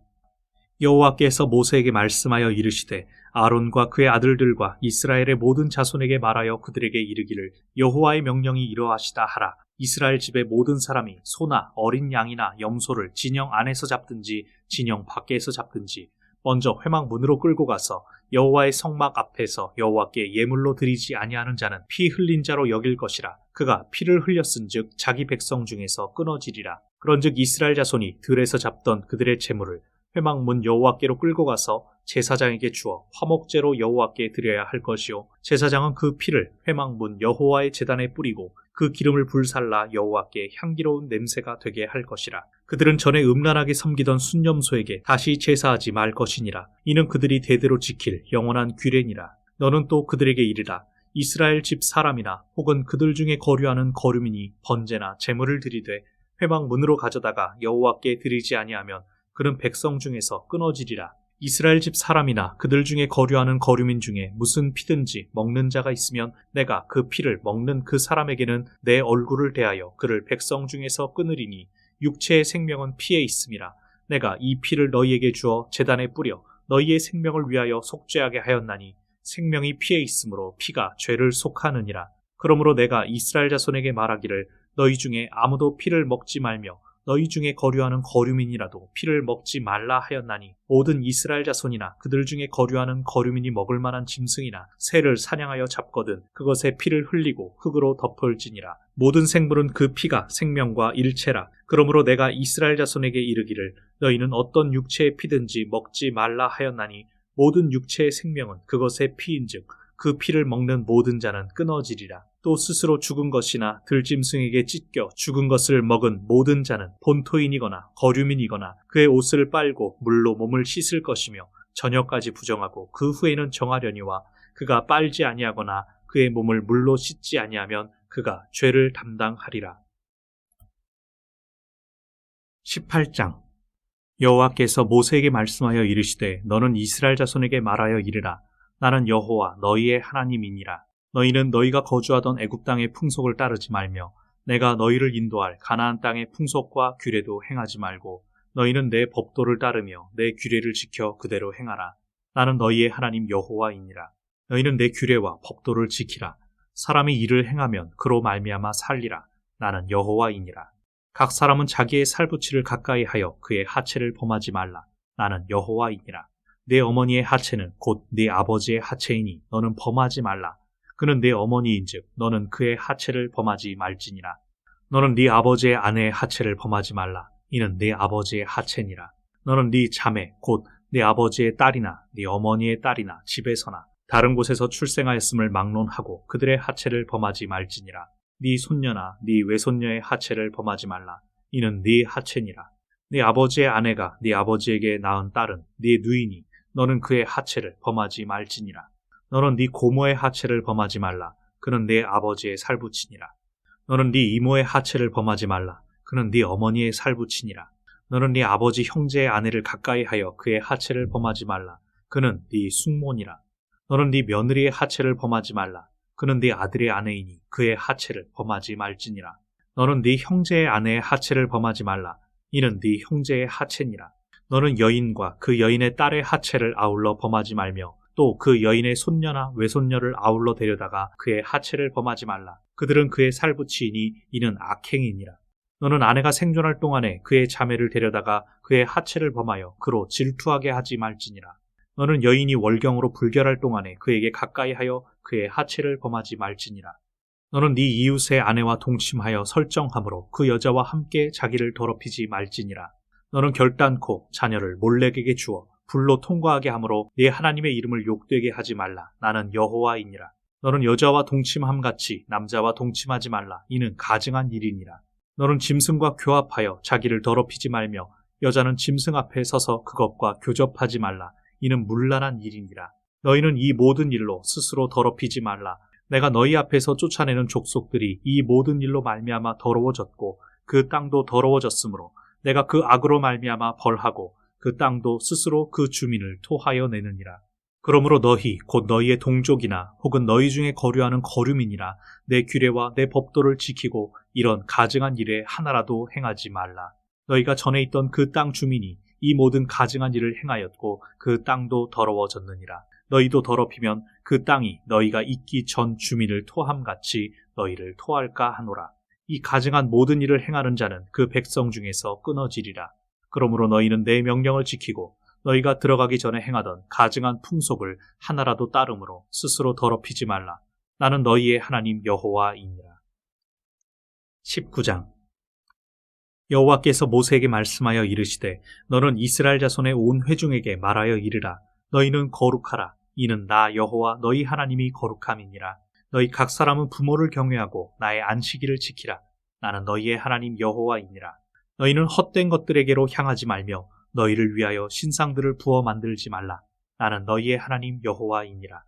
여호와께서 모세에게 말씀하여 이르시되 아론과 그의 아들들과 이스라엘의 모든 자손에게 말하여 그들에게 이르기를 여호와의 명령이 이러하시다 하라. 이스라엘 집의 모든 사람이 소나 어린 양이나 염소를 진영 안에서 잡든지 진영 밖에서 잡든지 먼저 회막 문으로 끌고 가서 여호와의 성막 앞에서 여호와께 예물로 드리지 아니하는 자는 피 흘린 자로 여길 것이라. 그가 피를 흘렸은즉 자기 백성 중에서 끊어지리라. 그런즉 이스라엘 자손이 들에서 잡던 그들의 재물을 회막문 여호와께로 끌고 가서 제사장에게 주어 화목제로 여호와께 드려야 할 것이요 제사장은 그 피를 회막문 여호와의 제단에 뿌리고 그 기름을 불살라 여호와께 향기로운 냄새가 되게 할 것이라. 그들은 전에 음란하게 섬기던 순념소에게 다시 제사하지 말 것이니라. 이는 그들이 대대로 지킬 영원한 규례니라. 너는 또 그들에게 이르라. 이스라엘 집 사람이나 혹은 그들 중에 거류하는 거류민이 번제나 제물을 드리되 회막문으로 가져다가 여호와께 드리지 아니하면 그는 백성 중에서 끊어지리라. 이스라엘 집 사람이나 그들 중에 거류하는 거류민 중에 무슨 피든지 먹는 자가 있으면 내가 그 피를 먹는 그 사람에게는 내 얼굴을 대하여 그를 백성 중에서 끊으리니 육체의 생명은 피에 있음이라. 내가 이 피를 너희에게 주어 제단에 뿌려 너희의 생명을 위하여 속죄하게 하였나니 생명이 피에 있으므로 피가 죄를 속하느니라. 그러므로 내가 이스라엘 자손에게 말하기를 너희 중에 아무도 피를 먹지 말며 너희 중에 거류하는 거류민이라도 피를 먹지 말라 하였나니 모든 이스라엘 자손이나 그들 중에 거류하는 거류민이 먹을 만한 짐승이나 새를 사냥하여 잡거든 그것의 피를 흘리고 흙으로 덮을지니라. 모든 생물은 그 피가 생명과 일체라. 그러므로 내가 이스라엘 자손에게 이르기를 너희는 어떤 육체의 피든지 먹지 말라 하였나니 모든 육체의 생명은 그것의 피인즉 그 피를 먹는 모든 자는 끊어지리라. 또 스스로 죽은 것이나 들짐승에게 찢겨 죽은 것을 먹은 모든 자는 본토인이거나 거류민이거나 그의 옷을 빨고 물로 몸을 씻을 것이며 저녁까지 부정하고 그 후에는 정하려니와 그가 빨지 아니하거나 그의 몸을 물로 씻지 아니하면 그가 죄를 담당하리라. 18장 여호와께서 모세에게 말씀하여 이르시되 너는 이스라엘 자손에게 말하여 이르라. 나는 여호와 너희의 하나님이니라. 너희는 너희가 거주하던 애굽 땅의 풍속을 따르지 말며 내가 너희를 인도할 가나안 땅의 풍속과 규례도 행하지 말고 너희는 내 법도를 따르며 내 규례를 지켜 그대로 행하라. 나는 너희의 하나님 여호와이니라. 너희는 내 규례와 법도를 지키라. 사람이 이를 행하면 그로 말미암아 살리라. 나는 여호와이니라. 각 사람은 자기의 살부치를 가까이 하여 그의 하체를 범하지 말라. 나는 여호와이니라. 내 어머니의 하체는 곧 네 아버지의 하체이니 너는 범하지 말라. 그는 네 어머니인즉 너는 그의 하체를 범하지 말지니라. 너는 네 아버지의 아내의 하체를 범하지 말라. 이는 네 아버지의 하체니라. 너는 네 자매 곧 네 아버지의 딸이나 네 어머니의 딸이나 집에서나 다른 곳에서 출생하였음을 막론하고 그들의 하체를 범하지 말지니라. 네 손녀나 네 외손녀의 하체를 범하지 말라. 이는 네 하체니라. 네 아버지의 아내가 네 아버지에게 낳은 딸은 네 누이니 너는 그의 하체를 범하지 말지니라. 너는 네 고모의 하체를 범하지 말라. 그는 네 아버지의 살부치니라. 너는 네 이모의 하체를 범하지 말라. 그는 네 어머니의 살부치니라. 너는 네 아버지 형제의 아내를 가까이 하여 그의 하체를 범하지 말라. 그는 네 숙모니라. 너는 네 며느리의 하체를 범하지 말라. 그는 네 아들의 아내이니 그의 하체를 범하지 말지니라. 너는 네 형제의 아내의 하체를 범하지 말라. 이는 네 형제의 하체니라. 너는 여인과 그 여인의 딸의 하체를 아울러 범하지 말며 또 그 여인의 손녀나 외손녀를 아울러 데려다가 그의 하체를 범하지 말라. 그들은 그의 살부치이니 이는 악행이니라. 너는 아내가 생존할 동안에 그의 자매를 데려다가 그의 하체를 범하여 그로 질투하게 하지 말지니라. 너는 여인이 월경으로 불결할 동안에 그에게 가까이 하여 그의 하체를 범하지 말지니라. 너는 네 이웃의 아내와 동침하여 설정함으로 그 여자와 함께 자기를 더럽히지 말지니라. 너는 결단코 자녀를 몰렉에게 주어 불로 통과하게 함으로 네 하나님의 이름을 욕되게 하지 말라. 나는 여호와이니라. 너는 여자와 동침함같이 남자와 동침하지 말라. 이는 가증한 일이니라. 너는 짐승과 교합하여 자기를 더럽히지 말며 여자는 짐승 앞에 서서 그것과 교접하지 말라. 이는 문란한 일이니라. 너희는 이 모든 일로 스스로 더럽히지 말라. 내가 너희 앞에서 쫓아내는 족속들이 이 모든 일로 말미암아 더러워졌고 그 땅도 더러워졌으므로 내가 그 악으로 말미암아 벌하고 그 땅도 스스로 그 주민을 토하여 내느니라. 그러므로 너희 곧 너희의 동족이나 혹은 너희 중에 거류하는 거류민이나 내 규례와 내 법도를 지키고 이런 가증한 일에 하나라도 행하지 말라. 너희가 전에 있던 그 땅 주민이 이 모든 가증한 일을 행하였고 그 땅도 더러워졌느니라. 너희도 더럽히면 그 땅이 너희가 있기 전 주민을 토함같이 너희를 토할까 하노라. 이 가증한 모든 일을 행하는 자는 그 백성 중에서 끊어지리라. 그러므로 너희는 내 명령을 지키고 너희가 들어가기 전에 행하던 가증한 풍속을 하나라도 따름으로 스스로 더럽히지 말라. 나는 너희의 하나님 여호와이니라. 19장 여호와께서 모세에게 말씀하여 이르시되 너는 이스라엘 자손의 온 회중에게 말하여 이르라. 너희는 거룩하라. 이는 나 여호와 너희 하나님이 거룩함이니라. 너희 각 사람은 부모를 경외하고 나의 안식일을 지키라. 나는 너희의 하나님 여호와이니라. 너희는 헛된 것들에게로 향하지 말며 너희를 위하여 신상들을 부어 만들지 말라. 나는 너희의 하나님 여호와이니라.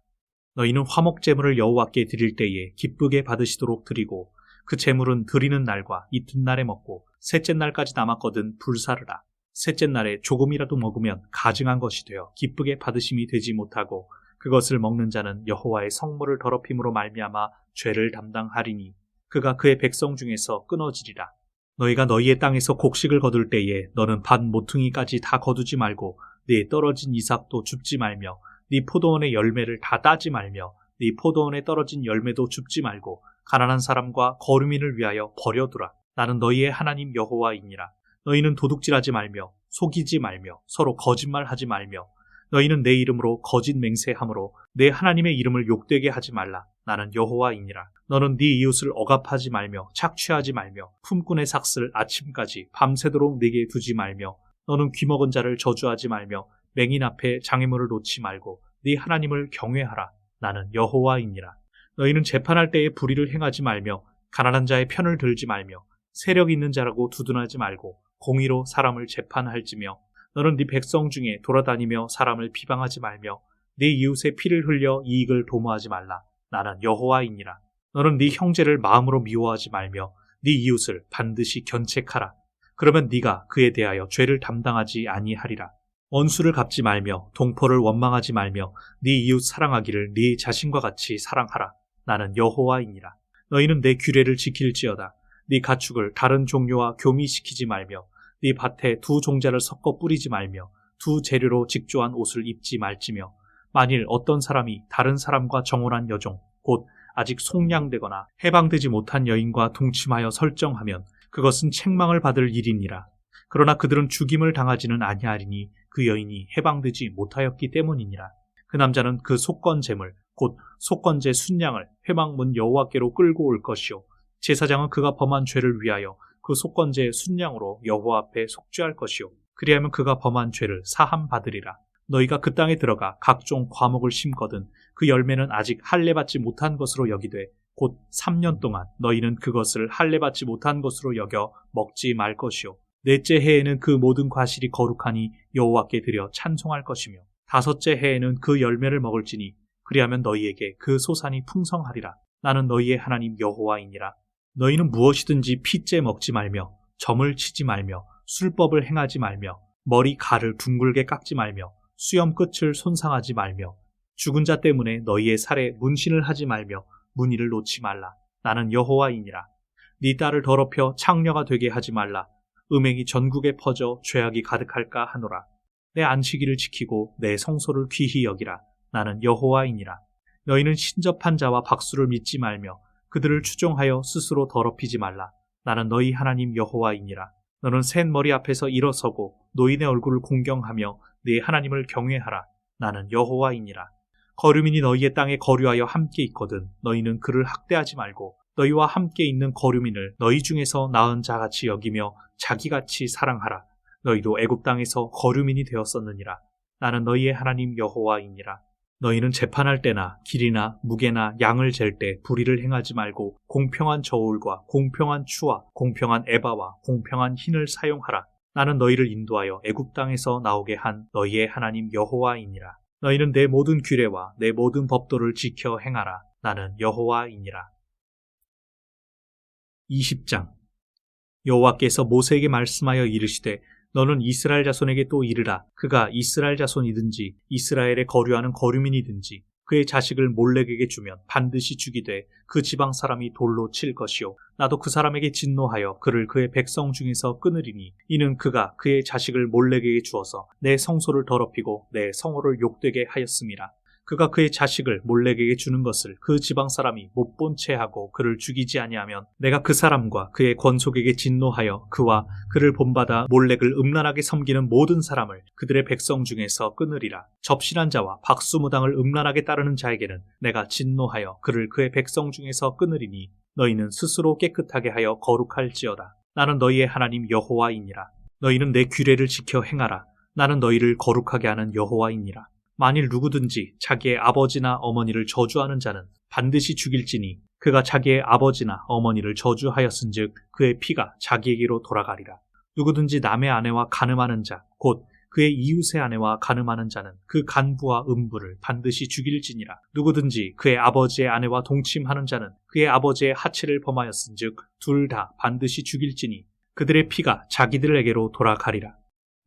너희는 화목 제물을 여호와께 드릴 때에 기쁘게 받으시도록 드리고 그 제물은 드리는 날과 이튿날에 먹고 셋째 날까지 남았거든 불사르라. 셋째 날에 조금이라도 먹으면 가증한 것이 되어 기쁘게 받으심이 되지 못하고 그것을 먹는 자는 여호와의 성물을 더럽힘으로 말미암아 죄를 담당하리니 그가 그의 백성 중에서 끊어지리라. 너희가 너희의 땅에서 곡식을 거둘 때에 너는 밭 모퉁이까지 다 거두지 말고 네 떨어진 이삭도 줍지 말며 네 포도원의 열매를 다 따지 말며 네 포도원에 떨어진 열매도 줍지 말고 가난한 사람과 거류민을 위하여 버려두라. 나는 너희의 하나님 여호와이니라. 너희는 도둑질하지 말며 속이지 말며 서로 거짓말하지 말며 너희는 내 이름으로 거짓 맹세함으로 내 하나님의 이름을 욕되게 하지 말라. 나는 여호와이니라. 너는 네 이웃을 억압하지 말며 착취하지 말며 품꾼의 삭슬 아침까지 밤새도록 네게 두지 말며 너는 귀먹은 자를 저주하지 말며 맹인 앞에 장애물을 놓지 말고 네 하나님을 경외하라. 나는 여호와이니라. 너희는 재판할 때에 불의를 행하지 말며 가난한 자의 편을 들지 말며 세력 있는 자라고 두둔하지 말고 공의로 사람을 재판할지며 너는 네 백성 중에 돌아다니며 사람을 비방하지 말며 네 이웃의 피를 흘려 이익을 도모하지 말라. 나는 여호와이니라. 너는 네 형제를 마음으로 미워하지 말며 네 이웃을 반드시 견책하라. 그러면 네가 그에 대하여 죄를 담당하지 아니하리라. 원수를 갚지 말며 동포를 원망하지 말며 네 이웃 사랑하기를 네 자신과 같이 사랑하라. 나는 여호와이니라. 너희는 내 규례를 지킬지어다. 네 가축을 다른 종류와 교미시키지 말며 네 밭에 두 종자를 섞어 뿌리지 말며 두 재료로 직조한 옷을 입지 말지며 만일 어떤 사람이 다른 사람과 정혼한 여종 곧 아직 속량되거나 해방되지 못한 여인과 동침하여 설정하면 그것은 책망을 받을 일이니라. 그러나 그들은 죽임을 당하지는 아니하리니 그 여인이 해방되지 못하였기 때문이니라. 그 남자는 그 속건 제물 곧 속건제 순양을 회막문 여호와께로 끌고 올 것이요 제사장은 그가 범한 죄를 위하여 그 속건제 순양으로 여호와 앞에 속죄할 것이요 그리하면 그가 범한 죄를 사함 받으리라. 너희가 그 땅에 들어가 각종 과목을 심거든 그 열매는 아직 할례받지 못한 것으로 여기되 곧 3년 동안 너희는 그것을 할례받지 못한 것으로 여겨 먹지 말 것이요 넷째 해에는 그 모든 과실이 거룩하니 여호와께 드려 찬송할 것이며 다섯째 해에는 그 열매를 먹을지니 그리하면 너희에게 그 소산이 풍성하리라. 나는 너희의 하나님 여호와이니라. 너희는 무엇이든지 핏째 먹지 말며 점을 치지 말며 술법을 행하지 말며 머리 가를 둥글게 깎지 말며 수염 끝을 손상하지 말며 죽은 자 때문에 너희의 살에 문신을 하지 말며 무늬를 놓지 말라. 나는 여호와이니라. 네 딸을 더럽혀 창녀가 되게 하지 말라. 음행이 전국에 퍼져 죄악이 가득할까 하노라. 내 안식일을 지키고 내 성소를 귀히 여기라. 나는 여호와이니라. 너희는 신접한 자와 박수를 믿지 말며 그들을 추종하여 스스로 더럽히지 말라. 나는 너희 하나님 여호와이니라. 너는 센 머리 앞에서 일어서고 노인의 얼굴을 공경하며 네 하나님을 경외하라. 나는 여호와이니라. 거류민이 너희의 땅에 거류하여 함께 있거든 너희는 그를 학대하지 말고 너희와 함께 있는 거류민을 너희 중에서 나은 자같이 여기며 자기같이 사랑하라. 너희도 애굽 땅에서 거류민이 되었었느니라. 나는 너희의 하나님 여호와이니라. 너희는 재판할 때나 길이나 무게나 양을 잴 때 불의를 행하지 말고 공평한 저울과 공평한 추와 공평한 에바와 공평한 흰을 사용하라. 나는 너희를 인도하여 애굽 땅에서 나오게 한 너희의 하나님 여호와이니라. 너희는 내 모든 규례와 내 모든 법도를 지켜 행하라. 나는 여호와이니라. 20장 여호와께서 모세에게 말씀하여 이르시되 너는 이스라엘 자손에게 또 이르라. 그가 이스라엘 자손이든지 이스라엘에 거류하는 거류민이든지 그의 자식을 몰렉에게 주면 반드시 죽이되 그 지방 사람이 돌로 칠 것이요 나도 그 사람에게 진노하여 그를 그의 백성 중에서 끊으리니 이는 그가 그의 자식을 몰렉에게 주어서 내 성소를 더럽히고 내 성호를 욕되게 하였음이라. 그가 그의 자식을 몰렉에게 주는 것을 그 지방 사람이 못 본 채 하고 그를 죽이지 아니하면 내가 그 사람과 그의 권속에게 진노하여 그와 그를 본받아 몰렉을 음란하게 섬기는 모든 사람을 그들의 백성 중에서 끊으리라. 접신한 자와 박수무당을 음란하게 따르는 자에게는 내가 진노하여 그를 그의 백성 중에서 끊으리니 너희는 스스로 깨끗하게 하여 거룩할지어다. 나는 너희의 하나님 여호와이니라. 너희는 내 규례를 지켜 행하라. 나는 너희를 거룩하게 하는 여호와이니라. 만일 누구든지 자기의 아버지나 어머니를 저주하는 자는 반드시 죽일지니 그가 자기의 아버지나 어머니를 저주하였은즉 그의 피가 자기에게로 돌아가리라. 누구든지 남의 아내와 간음하는 자, 곧 그의 이웃의 아내와 간음하는 자는 그 간부와 음부를 반드시 죽일지니라. 누구든지 그의 아버지의 아내와 동침하는 자는 그의 아버지의 하체를 범하였은즉 둘 다 반드시 죽일지니 그들의 피가 자기들에게로 돌아가리라.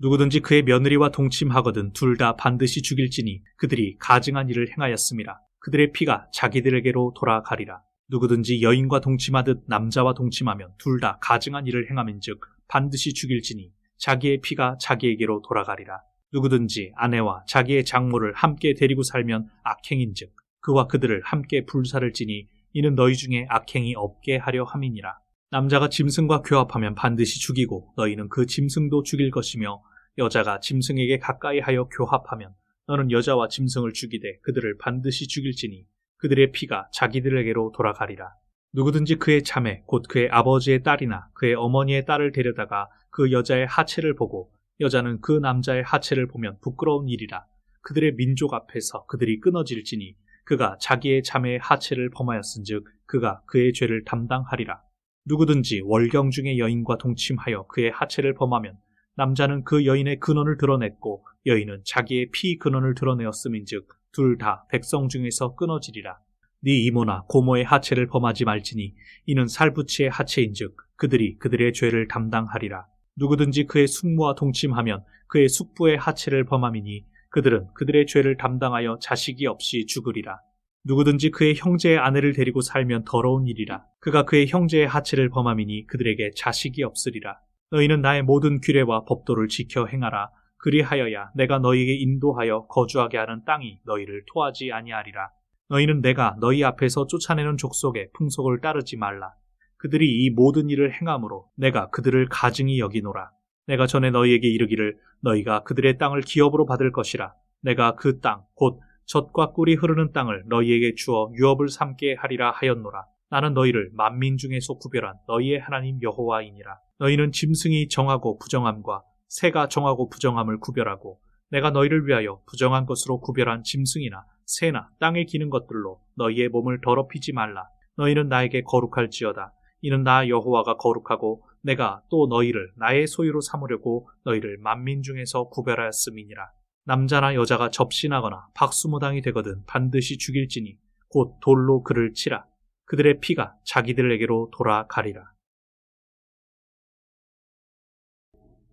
누구든지 그의 며느리와 동침하거든 둘 다 반드시 죽일지니 그들이 가증한 일을 행하였음이라. 그들의 피가 자기들에게로 돌아가리라. 누구든지 여인과 동침하듯 남자와 동침하면 둘 다 가증한 일을 행함인즉 반드시 죽일지니 자기의 피가 자기에게로 돌아가리라. 누구든지 아내와 자기의 장모를 함께 데리고 살면 악행인즉 그와 그들을 함께 불사를 지니 이는 너희 중에 악행이 없게 하려 함이니라. 남자가 짐승과 교합하면 반드시 죽이고 너희는 그 짐승도 죽일 것이며 여자가 짐승에게 가까이 하여 교합하면 너는 여자와 짐승을 죽이되 그들을 반드시 죽일지니 그들의 피가 자기들에게로 돌아가리라. 누구든지 그의 자매 곧 그의 아버지의 딸이나 그의 어머니의 딸을 데려다가 그 여자의 하체를 보고 여자는 그 남자의 하체를 보면 부끄러운 일이라. 그들의 민족 앞에서 그들이 끊어질지니 그가 자기의 자매의 하체를 범하였은즉 그가 그의 죄를 담당하리라. 누구든지 월경 중의 여인과 동침하여 그의 하체를 범하면 남자는 그 여인의 근원을 드러냈고 여인은 자기의 피 근원을 드러내었음인즉 둘 다 백성 중에서 끊어지리라. 네 이모나 고모의 하체를 범하지 말지니 이는 살부치의 하체인즉 그들이 그들의 죄를 담당하리라. 누구든지 그의 숙모와 동침하면 그의 숙부의 하체를 범함이니 그들은 그들의 죄를 담당하여 자식이 없이 죽으리라. 누구든지 그의 형제의 아내를 데리고 살면 더러운 일이라. 그가 그의 형제의 하체를 범함이니 그들에게 자식이 없으리라. 너희는 나의 모든 규례와 법도를 지켜 행하라. 그리하여야 내가 너희에게 인도하여 거주하게 하는 땅이 너희를 토하지 아니하리라. 너희는 내가 너희 앞에서 쫓아내는 족속의 풍속을 따르지 말라. 그들이 이 모든 일을 행함으로 내가 그들을 가증히 여기노라. 내가 전에 너희에게 이르기를 너희가 그들의 땅을 기업으로 받을 것이라. 내가 그 땅 곧 젖과 꿀이 흐르는 땅을 너희에게 주어 유업을 삼게 하리라 하였노라. 나는 너희를 만민 중에서 구별한 너희의 하나님 여호와이니라. 너희는 짐승이 정하고 부정함과 새가 정하고 부정함을 구별하고 내가 너희를 위하여 부정한 것으로 구별한 짐승이나 새나 땅에 기는 것들로 너희의 몸을 더럽히지 말라. 너희는 나에게 거룩할지어다. 이는 나 여호와가 거룩하고 내가 또 너희를 나의 소유로 삼으려고 너희를 만민 중에서 구별하였음이니라. 남자나 여자가 접신하거나 박수무당이 되거든 반드시 죽일지니 곧 돌로 그를 치라. 그들의 피가 자기들에게로 돌아가리라.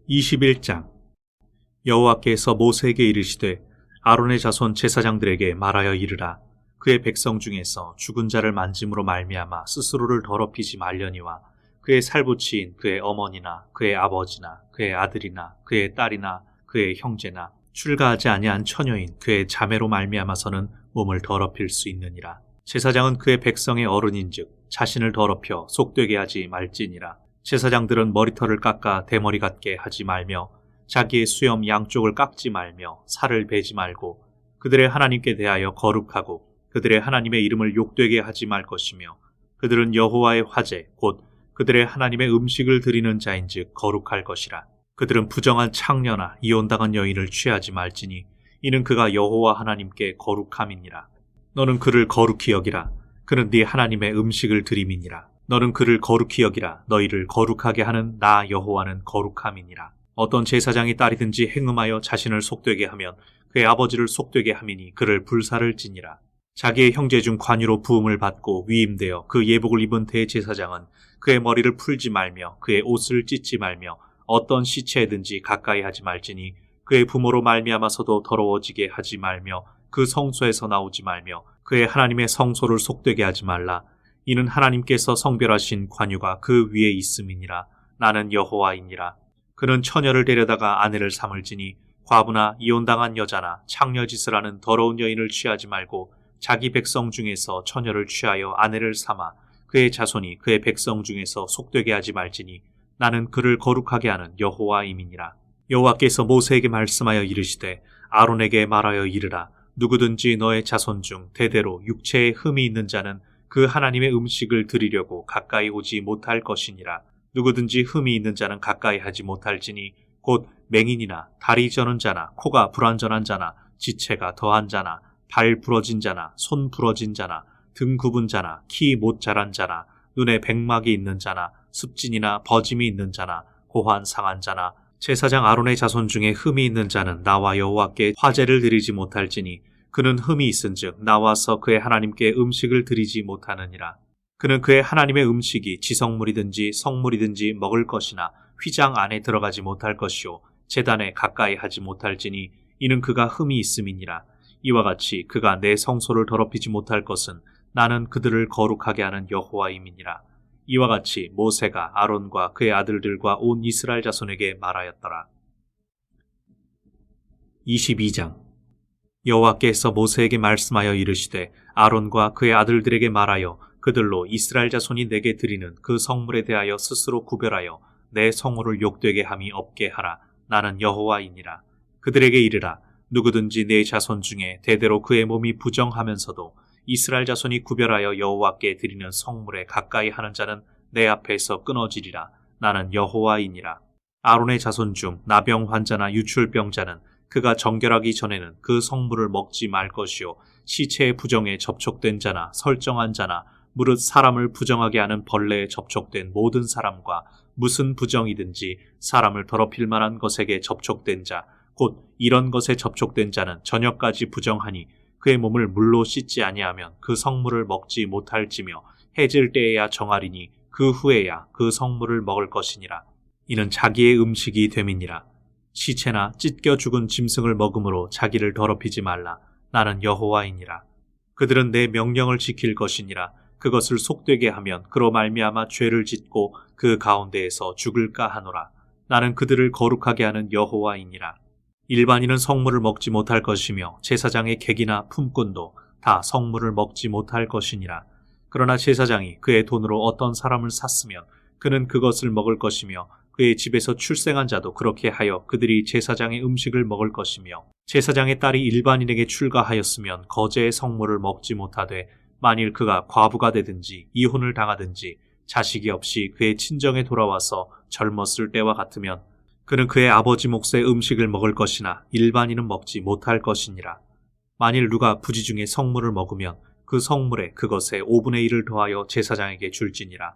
21장 여호와께서 모세에게 이르시되 아론의 자손 제사장들에게 말하여 이르라. 그의 백성 중에서 죽은 자를 만짐으로 말미암아 스스로를 더럽히지 말려니와 그의 살부치인 그의 어머니나 그의 아버지나 그의 아들이나 그의 딸이나 그의 형제나 출가하지 아니한 처녀인 그의 자매로 말미암아서는 몸을 더럽힐 수 있느니라. 제사장은 그의 백성의 어른인즉 자신을 더럽혀 속되게 하지 말지니라. 제사장들은 머리털을 깎아 대머리 같게 하지 말며 자기의 수염 양쪽을 깎지 말며 살을 베지 말고 그들의 하나님께 대하여 거룩하고 그들의 하나님의 이름을 욕되게 하지 말 것이며 그들은 여호와의 화제 곧 그들의 하나님의 음식을 드리는 자인즉 거룩할 것이라. 그들은 부정한 창녀나 이혼당한 여인을 취하지 말지니 이는 그가 여호와 하나님께 거룩함이니라. 너는 그를 거룩히 여기라. 그는 네 하나님의 음식을 드림이니라. 너는 그를 거룩히 여기라. 너희를 거룩하게 하는 나 여호와는 거룩함이니라. 어떤 제사장이 딸이든지 행음하여 자신을 속되게 하면 그의 아버지를 속되게 함이니 그를 불사를 지니라. 자기의 형제 중 관유로 부음을 받고 위임되어 그 예복을 입은 대제사장은 그의 머리를 풀지 말며 그의 옷을 찢지 말며 어떤 시체에든지 가까이 하지 말지니 그의 부모로 말미암아서도 더러워지게 하지 말며 그 성소에서 나오지 말며 그의 하나님의 성소를 속되게 하지 말라. 이는 하나님께서 성별하신 관유가 그 위에 있음이니라. 나는 여호와이니라. 그는 처녀를 데려다가 아내를 삼을지니 과부나 이혼당한 여자나 창녀짓을 하는 더러운 여인을 취하지 말고 자기 백성 중에서 처녀를 취하여 아내를 삼아 그의 자손이 그의 백성 중에서 속되게 하지 말지니 나는 그를 거룩하게 하는 여호와임이니라. 여호와께서 모세에게 말씀하여 이르시되 아론에게 말하여 이르라. 누구든지 너의 자손 중 대대로 육체에 흠이 있는 자는 그 하나님의 음식을 드리려고 가까이 오지 못할 것이니라. 누구든지 흠이 있는 자는 가까이 하지 못할지니 곧 맹인이나 다리 저는 자나 코가 불완전한 자나 지체가 더한 자나 발 부러진 자나 손 부러진 자나 등 굽은 자나 키 못 자란 자나 눈에 백막이 있는 자나 습진이나 버짐이 있는 자나 고환 상한 자나 제사장 아론의 자손 중에 흠이 있는 자는 나와 여호와께 화제를 드리지 못할지니 그는 흠이 있은즉 나와서 그의 하나님께 음식을 드리지 못하느니라. 그는 그의 하나님의 음식이 지성물이든지 성물이든지 먹을 것이나 휘장 안에 들어가지 못할 것이요 제단에 가까이 하지 못할지니 이는 그가 흠이 있음이니라. 이와 같이 그가 내 성소를 더럽히지 못할 것은 나는 그들을 거룩하게 하는 여호와임이니라. 이와 같이 모세가 아론과 그의 아들들과 온 이스라엘 자손에게 말하였더라. 22장 여호와께서 모세에게 말씀하여 이르시되 아론과 그의 아들들에게 말하여 그들로 이스라엘 자손이 내게 드리는 그 성물에 대하여 스스로 구별하여 내 성호를 욕되게 함이 없게 하라. 나는 여호와이니라. 그들에게 이르라. 누구든지 내 자손 중에 대대로 그의 몸이 부정하면서도 이스라엘 자손이 구별하여 여호와께 드리는 성물에 가까이 하는 자는 내 앞에서 끊어지리라. 나는 여호와이니라. 아론의 자손 중 나병 환자나 유출병자는 그가 정결하기 전에는 그 성물을 먹지 말 것이요 시체의 부정에 접촉된 자나 설정한 자나 무릇 사람을 부정하게 하는 벌레에 접촉된 모든 사람과 무슨 부정이든지 사람을 더럽힐 만한 것에게 접촉된 자 곧 이런 것에 접촉된 자는 저녁까지 부정하니 그의 몸을 물로 씻지 아니하면 그 성물을 먹지 못할지며 해질 때에야 정하리니 그 후에야 그 성물을 먹을 것이니라. 이는 자기의 음식이 됨이니라. 시체나 찢겨 죽은 짐승을 먹음으로 자기를 더럽히지 말라. 나는 여호와이니라. 그들은 내 명령을 지킬 것이니라. 그것을 속되게 하면 그로 말미암아 죄를 짓고 그 가운데에서 죽을까 하노라. 나는 그들을 거룩하게 하는 여호와이니라. 일반인은 성물을 먹지 못할 것이며 제사장의 객이나 품꾼도 다 성물을 먹지 못할 것이니라. 그러나 제사장이 그의 돈으로 어떤 사람을 샀으면 그는 그것을 먹을 것이며 그의 집에서 출생한 자도 그렇게 하여 그들이 제사장의 음식을 먹을 것이며 제사장의 딸이 일반인에게 출가하였으면 거제의 성물을 먹지 못하되 만일 그가 과부가 되든지 이혼을 당하든지 자식이 없이 그의 친정에 돌아와서 젊었을 때와 같으면 그는 그의 아버지 몫의 음식을 먹을 것이나 일반인은 먹지 못할 것이니라. 만일 누가 부지 중에 성물을 먹으면 그 성물에 그것의 5분의 1을 더하여 제사장에게 줄지니라.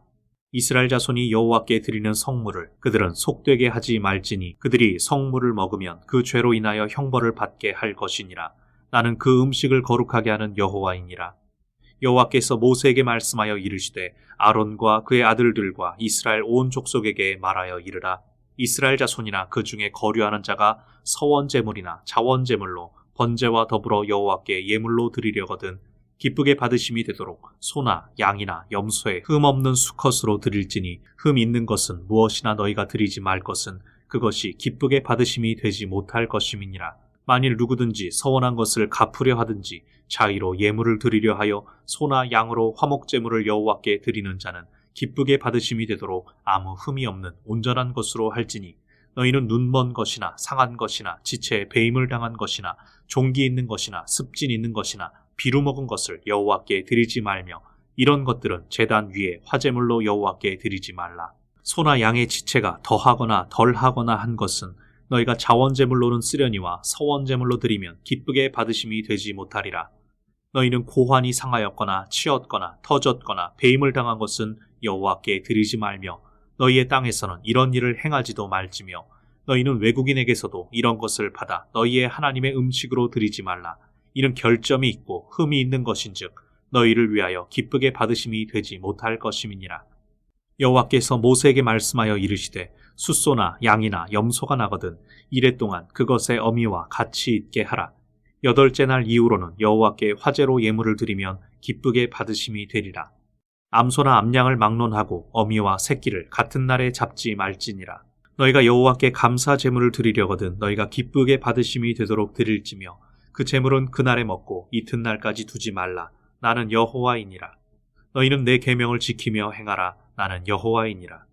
이스라엘 자손이 여호와께 드리는 성물을 그들은 속되게 하지 말지니 그들이 성물을 먹으면 그 죄로 인하여 형벌을 받게 할 것이니라. 나는 그 음식을 거룩하게 하는 여호와이니라. 여호와께서 모세에게 말씀하여 이르시되 아론과 그의 아들들과 이스라엘 온 족속에게 말하여 이르라. 이스라엘 자손이나 그 중에 거류하는 자가 서원제물이나 자원제물로 번제와 더불어 여호와께 예물로 드리려거든 기쁘게 받으심이 되도록 소나 양이나 염소에 흠 없는 수컷으로 드릴지니 흠 있는 것은 무엇이나 너희가 드리지 말 것은 그것이 기쁘게 받으심이 되지 못할 것임이니라. 만일 누구든지 서원한 것을 갚으려 하든지 자의로 예물을 드리려 하여 소나 양으로 화목제물을 여호와께 드리는 자는 기쁘게 받으심이 되도록 아무 흠이 없는 온전한 것으로 할지니 너희는 눈먼 것이나 상한 것이나 지체에 배임을 당한 것이나 종기 있는 것이나 습진 있는 것이나 비루 먹은 것을 여호와께 드리지 말며 이런 것들은 제단 위에 화제물로 여호와께 드리지 말라. 소나 양의 지체가 더하거나 덜하거나 한 것은 너희가 자원제물로는 쓰려니와 서원제물로 드리면 기쁘게 받으심이 되지 못하리라. 너희는 고환이 상하였거나 치었거나 터졌거나 배임을 당한 것은 여호와께 드리지 말며 너희의 땅에서는 이런 일을 행하지도 말지며 너희는 외국인에게서도 이런 것을 받아 너희의 하나님의 음식으로 드리지 말라. 이는 결점이 있고 흠이 있는 것인즉 너희를 위하여 기쁘게 받으심이 되지 못할 것임이니라. 여호와께서 모세에게 말씀하여 이르시되 숫소나 양이나 염소가 나거든 이래 동안 그것의 어미와 같이 있게 하라. 8째 날 이후로는 여호와께 화제로 예물을 드리면 기쁘게 받으심이 되리라. 암소나 암양을 막론하고 어미와 새끼를 같은 날에 잡지 말지니라. 너희가 여호와께 감사 제물을 드리려거든 너희가 기쁘게 받으심이 되도록 드릴지며 그 제물은 그날에 먹고 이튿날까지 두지 말라. 나는 여호와이니라. 너희는 내 계명을 지키며 행하라. 나는 여호와이니라.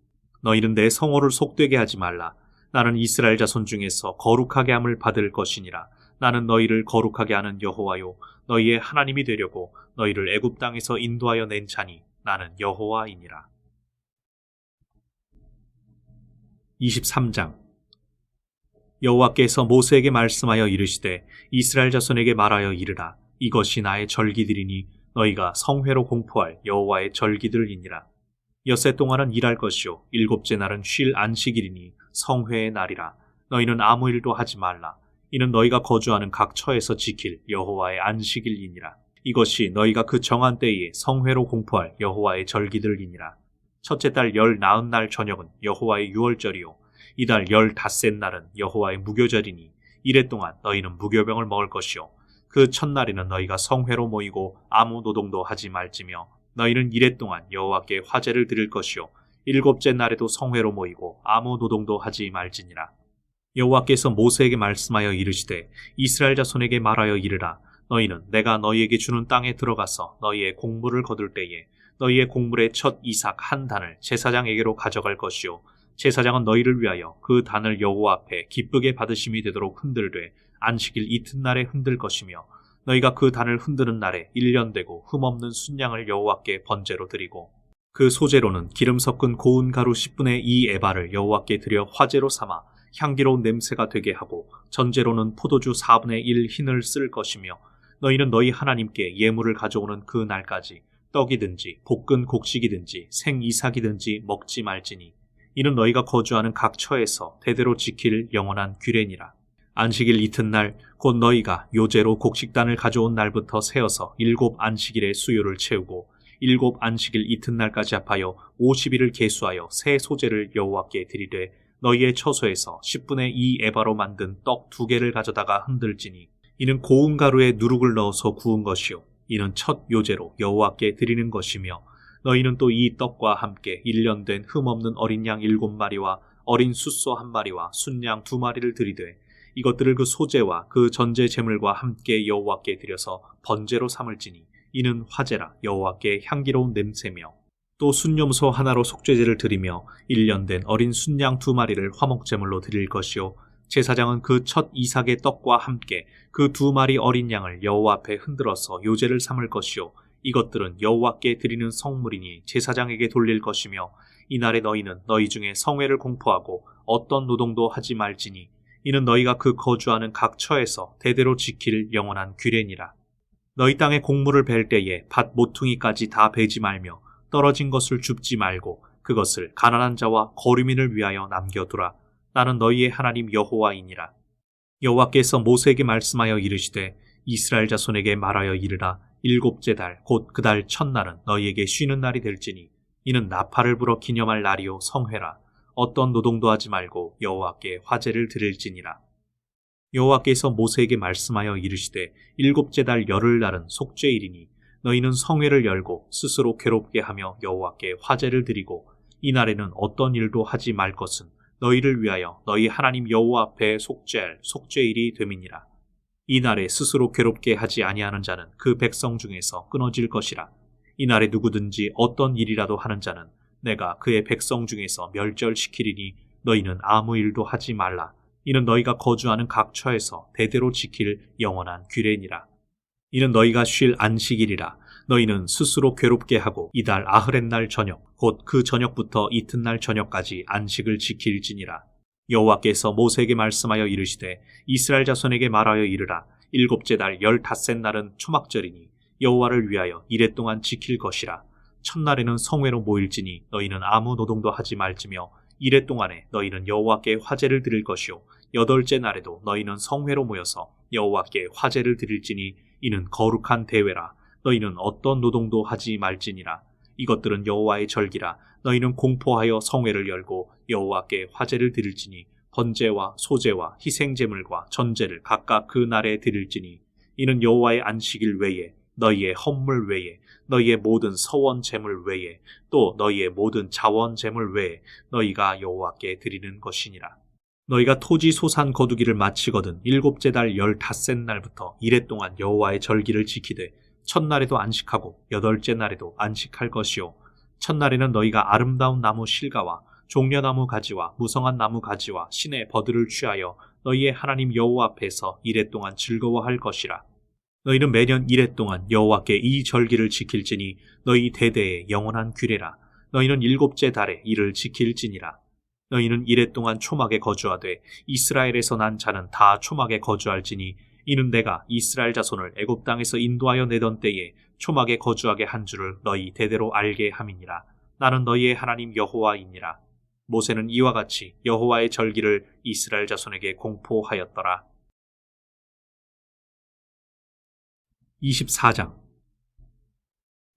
너희는 내 성호를 속되게 하지 말라. 나는 이스라엘 자손 중에서 거룩하게 함을 받을 것이니라. 나는 너희를 거룩하게 하는 여호와요 너희의 하나님이 되려고 너희를 애굽 땅에서 인도하여 낸 자니 나는 여호와이니라. 23장. 여호와께서 모세에게 말씀하여 이르시되 이스라엘 자손에게 말하여 이르라. 이것이 나의 절기들이니 너희가 성회로 공포할 여호와의 절기들이니라. 엿새 동안은 일할 것이요 일곱째 날은 쉴 안식일이니 성회의 날이라. 너희는 아무 일도 하지 말라. 이는 너희가 거주하는 각 처에서 지킬 여호와의 안식일이니라. 이것이 너희가 그 정한 때에 성회로 공포할 여호와의 절기들이니라. 첫째 달 열 나흔 날 저녁은 여호와의 유월절이요 이달 열 닷새 날은 여호와의 무교절이니 이래 동안 너희는 무교병을 먹을 것이요 그 첫날에는 너희가 성회로 모이고 아무 노동도 하지 말지며 너희는 이래 동안 여호와께 화제를 드릴 것이요 일곱째 날에도 성회로 모이고 아무 노동도 하지 말지니라. 여호와께서 모세에게 말씀하여 이르시되 이스라엘 자손에게 말하여 이르라. 너희는 내가 너희에게 주는 땅에 들어가서 너희의 곡물을 거둘 때에 너희의 곡물의 첫 이삭 한 단을 제사장에게로 가져갈 것이요 제사장은 너희를 위하여 그 단을 여호와 앞에 기쁘게 받으심이 되도록 흔들되 안식일 이튿날에 흔들 것이며 너희가 그 단을 흔드는 날에 1년 되고 흠없는 순양을 여호와께 번제로 드리고 그 소제로는 기름 섞은 고운 가루 10분의 2 에바를 여호와께 드려 화제로 삼아 향기로운 냄새가 되게 하고 전제로는 포도주 4분의 1 흰을 쓸 것이며 너희는 너희 하나님께 예물을 가져오는 그 날까지 떡이든지 볶은 곡식이든지 생이삭이든지 먹지 말지니 이는 너희가 거주하는 각 처에서 대대로 지킬 영원한 규례니라. 안식일 이튿날 곧 너희가 요제로 곡식단을 가져온 날부터 세어서 7 안식일의 수요를 채우고 7 안식일 이튿날까지 합하여 50일을 계수하여 새 소제를 여호와께 드리되 너희의 처소에서 10분의 2 에바로 만든 떡 2개를 가져다가 흔들지니 이는 고운 가루에 누룩을 넣어서 구운 것이요 이는 첫 요제로 여호와께 드리는 것이며 너희는 또 이 떡과 함께 1년 된 흠없는 어린 양 7마리와 어린 숫소 1마리와 순양 2마리를 드리되 이것들을 그 소제와 그 전제 제물과 함께 여호와께 드려서 번제로 삼을지니 이는 화제라 여호와께 향기로운 냄새며 또 순염소 하나로 속죄제를 드리며 1년 된 어린 순양 2마리를 화목제물로 드릴 것이요 제사장은 그 첫 이삭의 떡과 함께 그 2마리 어린 양을 여호와 앞에 흔들어서 요제를 삼을 것이요 이것들은 여호와께 드리는 성물이니 제사장에게 돌릴 것이며 이날에 너희는 너희 중에 성회를 공포하고 어떤 노동도 하지 말지니 이는 너희가 그 거주하는 각 처에서 대대로 지킬 영원한 규례니라. 너희 땅에 곡물을 벨 때에 밭 모퉁이까지 다 베지 말며 떨어진 것을 줍지 말고 그것을 가난한 자와 거류민을 위하여 남겨두라. 나는 너희의 하나님 여호와이니라. 여호와께서 모세에게 말씀하여 이르시되 이스라엘 자손에게 말하여 이르라. 7째 달 곧 그 달 첫날은 너희에게 쉬는 날이 될지니 이는 나팔을 불어 기념할 날이요 성회라. 어떤 노동도 하지 말고 여호와께 화제를 드릴지니라. 여호와께서 모세에게 말씀하여 이르시되 7째 달 열흘 날은 속죄일이니 너희는 성회를 열고 스스로 괴롭게 하며 여호와께 화제를 드리고 이 날에는 어떤 일도 하지 말 것은 너희를 위하여 너희 하나님 여호와 앞에 속죄할 속죄일이 됨이니라. 이 날에 스스로 괴롭게 하지 아니하는 자는 그 백성 중에서 끊어질 것이라. 이 날에 누구든지 어떤 일이라도 하는 자는 내가 그의 백성 중에서 멸절시키리니 너희는 아무 일도 하지 말라. 이는 너희가 거주하는 각 처에서 대대로 지킬 영원한 규례니라. 이는 너희가 쉴 안식일이라. 너희는 스스로 괴롭게 하고 이달 아흐렛날 저녁 곧 그 저녁부터 이튿날 저녁까지 안식을 지킬지니라. 여호와께서 모세에게 말씀하여 이르시되 이스라엘 자손에게 말하여 이르라. 7째 달 15째 날은 초막절이니 여호와를 위하여 이래 동안 지킬 것이라. 첫날에는 성회로 모일지니 너희는 아무 노동도 하지 말지며 이래 동안에 너희는 여호와께 화제를 드릴 것이요 8째 날에도 너희는 성회로 모여서 여호와께 화제를 드릴지니 이는 거룩한 대회라. 너희는 어떤 노동도 하지 말지니라. 이것들은 여호와의 절기라. 너희는 공포하여 성회를 열고 여호와께 화제를 드릴지니 번제와 소제와 희생제물과 전제를 각각 그 날에 드릴지니 이는 여호와의 안식일 외에 너희의 헌물 외에 너희의 모든 서원 제물 외에 또 너희의 모든 자원 제물 외에 너희가 여호와께 드리는 것이니라. 너희가 토지 소산 거두기를 마치거든 7째 달 15째 날부터 이래 동안 여호와의 절기를 지키되 첫날에도 안식하고 8째 날에도 안식할 것이요 첫날에는 너희가 아름다운 나무 실과와 종려나무 가지와 무성한 나무 가지와 신의 버들을 취하여 너희의 하나님 여호와 앞에서 이래 동안 즐거워할 것이라. 너희는 매년 이래 동안 여호와께 이 절기를 지킬지니 너희 대대의 영원한 규례라. 너희는 7째 달에 이를 지킬지니라. 너희는 이랫동안 초막에 거주하되 이스라엘에서 난 자는 다 초막에 거주할지니 이는 내가 이스라엘 자손을 애굽 땅에서 인도하여 내던 때에 초막에 거주하게 한 줄을 너희 대대로 알게 함이니라. 나는 너희의 하나님 여호와이니라. 모세는 이와 같이 여호와의 절기를 이스라엘 자손에게 공포하였더라. 24장.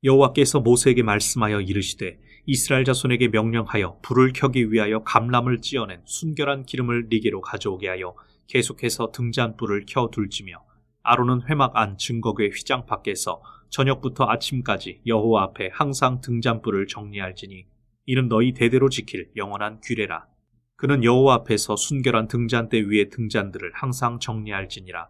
여호와께서 모세에게 말씀하여 이르시되 이스라엘 자손에게 명령하여 불을 켜기 위하여 감람을 찧어낸 순결한 기름을 네게로 가져오게 하여 계속해서 등잔불을 켜둘지며 아론은 회막 안 증거궤 휘장 밖에서 저녁부터 아침까지 여호와 앞에 항상 등잔불을 정리할지니 이는 너희 대대로 지킬 영원한 규례라. 그는 여호와 앞에서 순결한 등잔대 위의 등잔들을 항상 정리할지니라.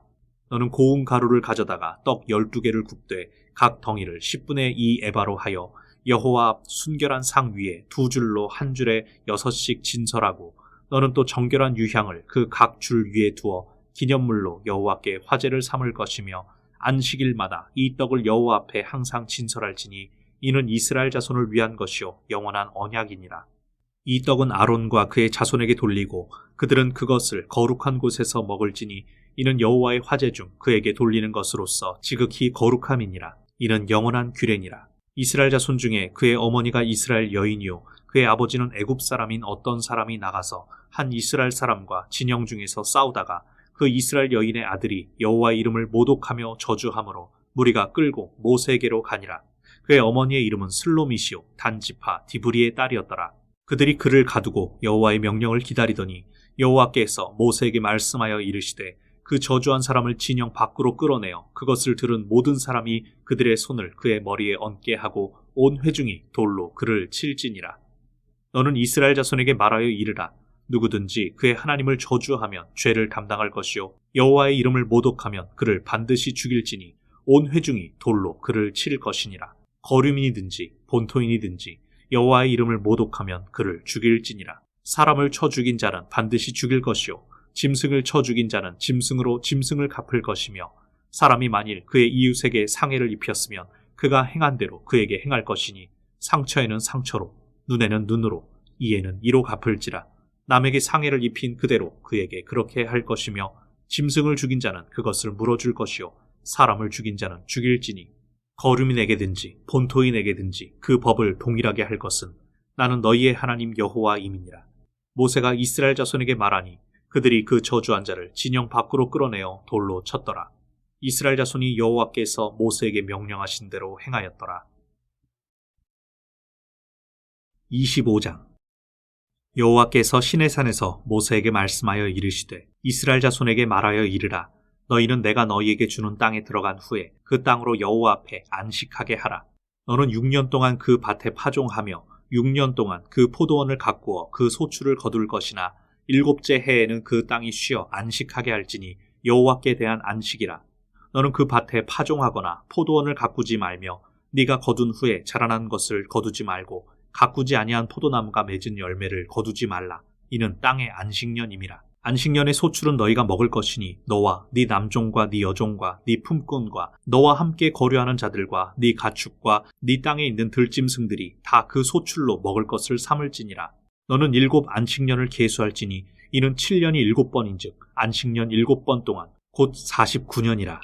너는 고운 가루를 가져다가 떡 12개를 굽되 각 덩이를 10분의 2 에바로 하여 여호와 앞 순결한 상 위에 두 줄로 한 줄에 6씩 진설하고 너는 또 정결한 유향을 그 각 줄 위에 두어 기념물로 여호와께 화제를 삼을 것이며 안식일마다 이 떡을 여호와 앞에 항상 진설할지니 이는 이스라엘 자손을 위한 것이요 영원한 언약이니라. 이 떡은 아론과 그의 자손에게 돌리고 그들은 그것을 거룩한 곳에서 먹을지니 이는 여호와의 화제 중 그에게 돌리는 것으로서 지극히 거룩함이니라. 이는 영원한 규례니라. 이스라엘 자손 중에 그의 어머니가 이스라엘 여인이요 그의 아버지는 애굽 사람인 어떤 사람이 나가서 한 이스라엘 사람과 진영 중에서 싸우다가 그 이스라엘 여인의 아들이 여호와의 이름을 모독하며 저주함으로 무리가 끌고 모세에게로 가니라. 그의 어머니의 이름은 슬로미시요 단지파 디브리의 딸이었더라. 그들이 그를 가두고 여호와의 명령을 기다리더니 여호와께서 모세에게 말씀하여 이르시되 그 저주한 사람을 진영 밖으로 끌어내어 그것을 들은 모든 사람이 그들의 손을 그의 머리에 얹게 하고 온 회중이 돌로 그를 칠지니라. 너는 이스라엘 자손에게 말하여 이르라. 누구든지 그의 하나님을 저주하면 죄를 담당할 것이요 여호와의 이름을 모독하면 그를 반드시 죽일지니 온 회중이 돌로 그를 칠 것이니라. 거류민이든지 본토인이든지 여호와의 이름을 모독하면 그를 죽일지니라. 사람을 쳐 죽인 자는 반드시 죽일 것이요 짐승을 쳐 죽인 자는 짐승으로 짐승을 갚을 것이며 사람이 만일 그의 이웃에게 상해를 입혔으면 그가 행한 대로 그에게 행할 것이니 상처에는 상처로 눈에는 눈으로 이에는 이로 갚을지라. 남에게 상해를 입힌 그대로 그에게 그렇게 할 것이며 짐승을 죽인 자는 그것을 물어줄 것이요 사람을 죽인 자는 죽일지니 거류민에게든지 본토인에게든지 그 법을 동일하게 할 것은 나는 너희의 하나님 여호와임이니라. 모세가 이스라엘 자손에게 말하니 그들이 그 저주한 자를 진영 밖으로 끌어내어 돌로 쳤더라. 이스라엘 자손이 여호와께서 모세에게 명령하신 대로 행하였더라. 25장. 여호와께서 시내산에서 모세에게 말씀하여 이르시되 이스라엘 자손에게 말하여 이르라. 너희는 내가 너희에게 주는 땅에 들어간 후에 그 땅으로 여호와 앞에 안식하게 하라. 너는 6년 동안 그 밭에 파종하며 6년 동안 그 포도원을 가꾸어 그 소출을 거둘 것이나 7째 해에는 그 땅이 쉬어 안식하게 할지니 여호와께 대한 안식이라. 너는 그 밭에 파종하거나 포도원을 가꾸지 말며 네가 거둔 후에 자라난 것을 거두지 말고 가꾸지 아니한 포도나무가 맺은 열매를 거두지 말라. 이는 땅의 안식년임이라. 안식년의 소출은 너희가 먹을 것이니 너와 네 남종과 네 여종과 네 품꾼과 너와 함께 거류하는 자들과 네 가축과 네 땅에 있는 들짐승들이 다 그 소출로 먹을 것을 삼을지니라. 너는 7 안식년을 계수할지니 이는 7년이 7번인즉 안식년 7번 동안 곧 49년이라.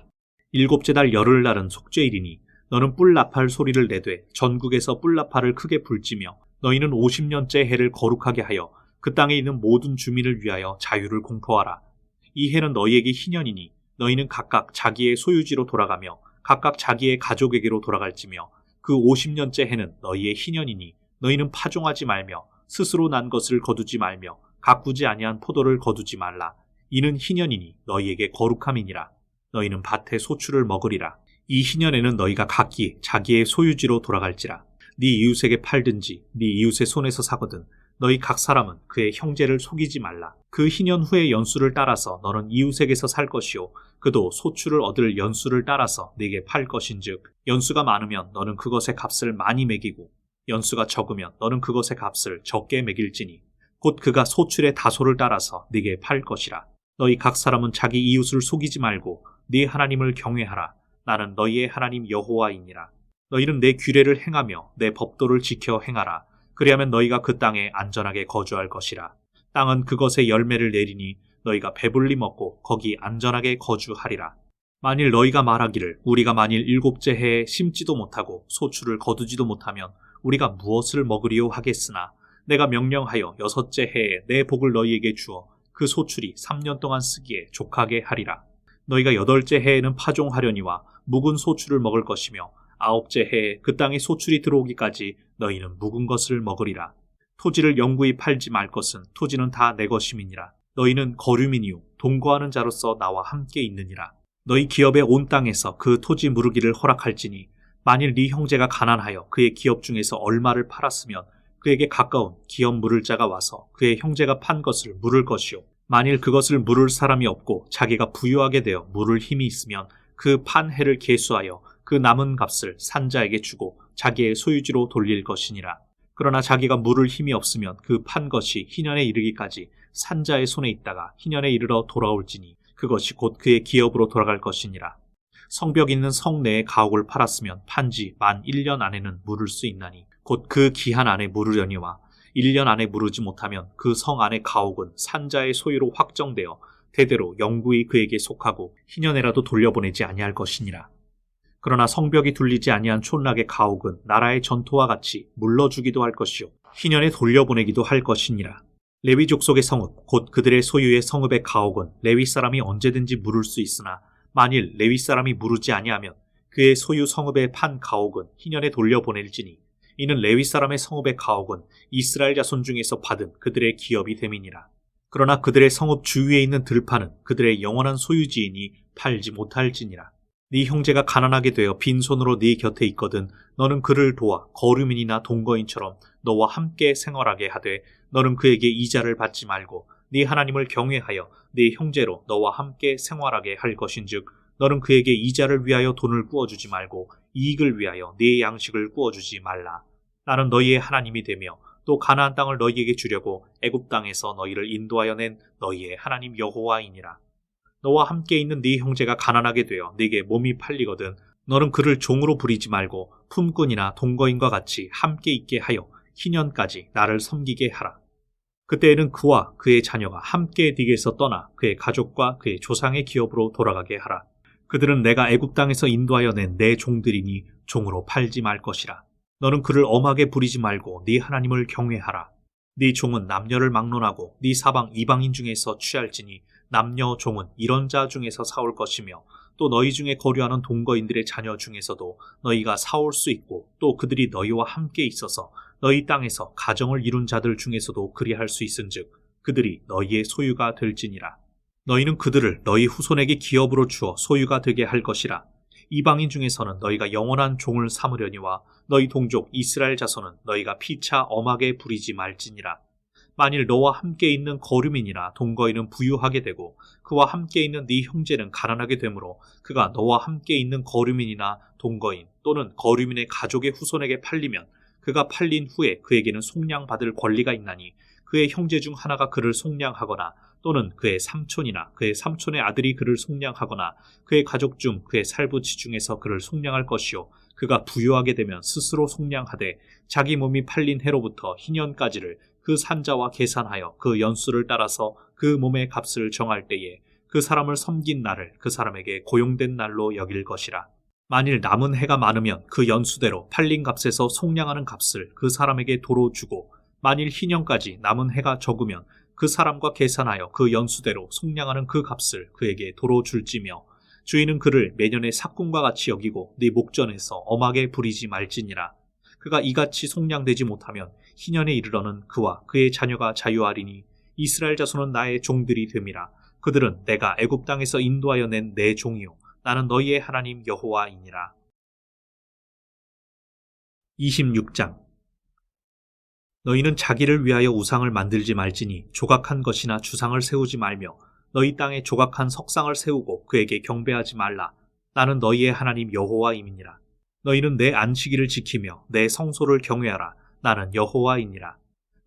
7째 달 열흘날은 속죄일이니 너는 뿔나팔 소리를 내되 전국에서 뿔나팔을 크게 불지며 너희는 50년째 해를 거룩하게 하여 그 땅에 있는 모든 주민을 위하여 자유를 공포하라. 이 해는 너희에게 희년이니 너희는 각각 자기의 소유지로 돌아가며 각각 자기의 가족에게로 돌아갈지며 그 50년째 해는 너희의 희년이니 너희는 파종하지 말며 스스로 난 것을 거두지 말며 가꾸지 아니한 포도를 거두지 말라. 이는 희년이니 너희에게 거룩함이니라. 너희는 밭의 소출을 먹으리라. 이 희년에는 너희가 각기 자기의 소유지로 돌아갈지라. 네 이웃에게 팔든지 네 이웃의 손에서 사거든 너희 각 사람은 그의 형제를 속이지 말라. 그 희년 후의 연수를 따라서 너는 이웃에게서 살 것이요 그도 소출을 얻을 연수를 따라서 네게 팔 것인즉 연수가 많으면 너는 그것의 값을 많이 매기고 연수가 적으면 너는 그것의 값을 적게 매길지니 곧 그가 소출의 다소를 따라서 네게 팔 것이라. 너희 각 사람은 자기 이웃을 속이지 말고 네 하나님을 경외하라. 나는 너희의 하나님 여호와이니라. 너희는 내 규례를 행하며 내 법도를 지켜 행하라. 그리하면 너희가 그 땅에 안전하게 거주할 것이라. 땅은 그것의 열매를 내리니 너희가 배불리 먹고 거기 안전하게 거주하리라. 만일 너희가 말하기를 우리가 만일 7째 해에 심지도 못하고 소출을 거두지도 못하면 우리가 무엇을 먹으리요 하겠으나 내가 명령하여 6째 해에 내 복을 너희에게 주어 그 소출이 3년 동안 쓰기에 족하게 하리라. 너희가 8째 해에는 파종하려니와 묵은 소출을 먹을 것이며 9째 해에 그 땅에 소출이 들어오기까지 너희는 묵은 것을 먹으리라. 토지를 영구히 팔지 말 것은 토지는 다 내 것임이니라. 너희는 거류민이요 동거하는 자로서 나와 함께 있느니라. 너희 기업의 온 땅에서 그 토지 무르기를 허락할지니 만일 네 형제가 가난하여 그의 기업 중에서 얼마를 팔았으면 그에게 가까운 기업 물을 자가 와서 그의 형제가 판 것을 물을 것이요 만일 그것을 물을 사람이 없고 자기가 부유하게 되어 물을 힘이 있으면 그 판 해를 계수하여 그 남은 값을 산자에게 주고 자기의 소유지로 돌릴 것이니라. 그러나 자기가 물을 힘이 없으면 그 판 것이 희년에 이르기까지 산자의 손에 있다가 희년에 이르러 돌아올지니 그것이 곧 그의 기업으로 돌아갈 것이니라. 성벽 있는 성 내의 가옥을 팔았으면 판지 만 1년 안에는 물을 수 있나니 곧 그 기한 안에 물으려니와 1년 안에 물으지 못하면 그 성 안의 가옥은 산자의 소유로 확정되어 대대로 영구히 그에게 속하고 희년에라도 돌려보내지 아니할 것이니라. 그러나 성벽이 둘리지 아니한 촌락의 가옥은 나라의 전토와 같이 물러주기도 할 것이요 희년에 돌려보내기도 할 것이니라. 레위 족속의 성읍 곧 그들의 소유의 성읍의 가옥은 레위 사람이 언제든지 물을 수 있으나 만일 레위 사람이 물으지 아니하면 그의 소유 성읍의 판 가옥은 희년에 돌려보낼지니 이는 레위 사람의 성읍의 가옥은 이스라엘 자손 중에서 받은 그들의 기업이 됨이니라. 그러나 그들의 성읍 주위에 있는 들판은 그들의 영원한 소유지이니 팔지 못할지니라. 네 형제가 가난하게 되어 빈손으로 네 곁에 있거든 너는 그를 도와 거류민이나 동거인처럼 너와 함께 생활하게 하되 너는 그에게 이자를 받지 말고 네 하나님을 경외하여 네 형제로 너와 함께 생활하게 할 것인즉 너는 그에게 이자를 위하여 돈을 구워주지 말고 이익을 위하여 네 양식을 구워주지 말라. 나는 너희의 하나님이 되며 또 가나안 땅을 너희에게 주려고 애굽 땅에서 너희를 인도하여 낸 너희의 하나님 여호와이니라. 너와 함께 있는 네 형제가 가난하게 되어 네게 몸이 팔리거든 너는 그를 종으로 부리지 말고 품꾼이나 동거인과 같이 함께 있게 하여 희년까지 나를 섬기게 하라. 그때에는 그와 그의 자녀가 함께 네게서 떠나 그의 가족과 그의 조상의 기업으로 돌아가게 하라. 그들은 내가 애굽 땅에서 인도하여 낸 내 종들이니 종으로 팔지 말 것이라. 너는 그를 엄하게 부리지 말고 네 하나님을 경외하라. 네 종은 남녀를 막론하고 네 사방 이방인 중에서 취할지니 남녀 종은 이런 자 중에서 사올 것이며 또 너희 중에 거류하는 동거인들의 자녀 중에서도 너희가 사올 수 있고 또 그들이 너희와 함께 있어서 너희 땅에서 가정을 이룬 자들 중에서도 그리할 수 있은즉 그들이 너희의 소유가 될지니라. 너희는 그들을 너희 후손에게 기업으로 주어 소유가 되게 할 것이라. 이방인 중에서는 너희가 영원한 종을 삼으려니와 너희 동족 이스라엘 자손은 너희가 피차 엄하게 부리지 말지니라. 만일 너와 함께 있는 거류민이나 동거인은 부유하게 되고 그와 함께 있는 네 형제는 가난하게 되므로 그가 너와 함께 있는 거류민이나 동거인 또는 거류민의 가족의 후손에게 팔리면 그가 팔린 후에 그에게는 속량받을 권리가 있나니 그의 형제 중 하나가 그를 속량하거나 또는 그의 삼촌이나 그의 삼촌의 아들이 그를 속량하거나 그의 가족 중 그의 살부치 중에서 그를 속량할 것이요 그가 부유하게 되면 스스로 속량하되 자기 몸이 팔린 해로부터 희년까지를 그 산자와 계산하여 그 연수를 따라서 그 몸의 값을 정할 때에 그 사람을 섬긴 날을 그 사람에게 고용된 날로 여길 것이라. 만일 남은 해가 많으면 그 연수대로 팔린 값에서 속량하는 값을 그 사람에게 도로 주고 만일 희년까지 남은 해가 적으면 그 사람과 계산하여 그 연수대로 속량하는 그 값을 그에게 도로 줄지며 주인은 그를 매년의 삭군과 같이 여기고 네 목전에서 엄하게 부리지 말지니라. 그가 이같이 속량되지 못하면 희년에 이르러는 그와 그의 자녀가 자유하리니 이스라엘 자손은 나의 종들이 됨이라. 그들은 내가 애굽 땅에서 인도하여 낸 내 종이요 나는 너희의 하나님 여호와이니라. 26장 너희는 자기를 위하여 우상을 만들지 말지니 조각한 것이나 주상을 세우지 말며 너희 땅에 조각한 석상을 세우고 그에게 경배하지 말라. 나는 너희의 하나님 여호와임이니라. 너희는 내 안식일을 지키며 내 성소를 경외하라. 나는 여호와이니라.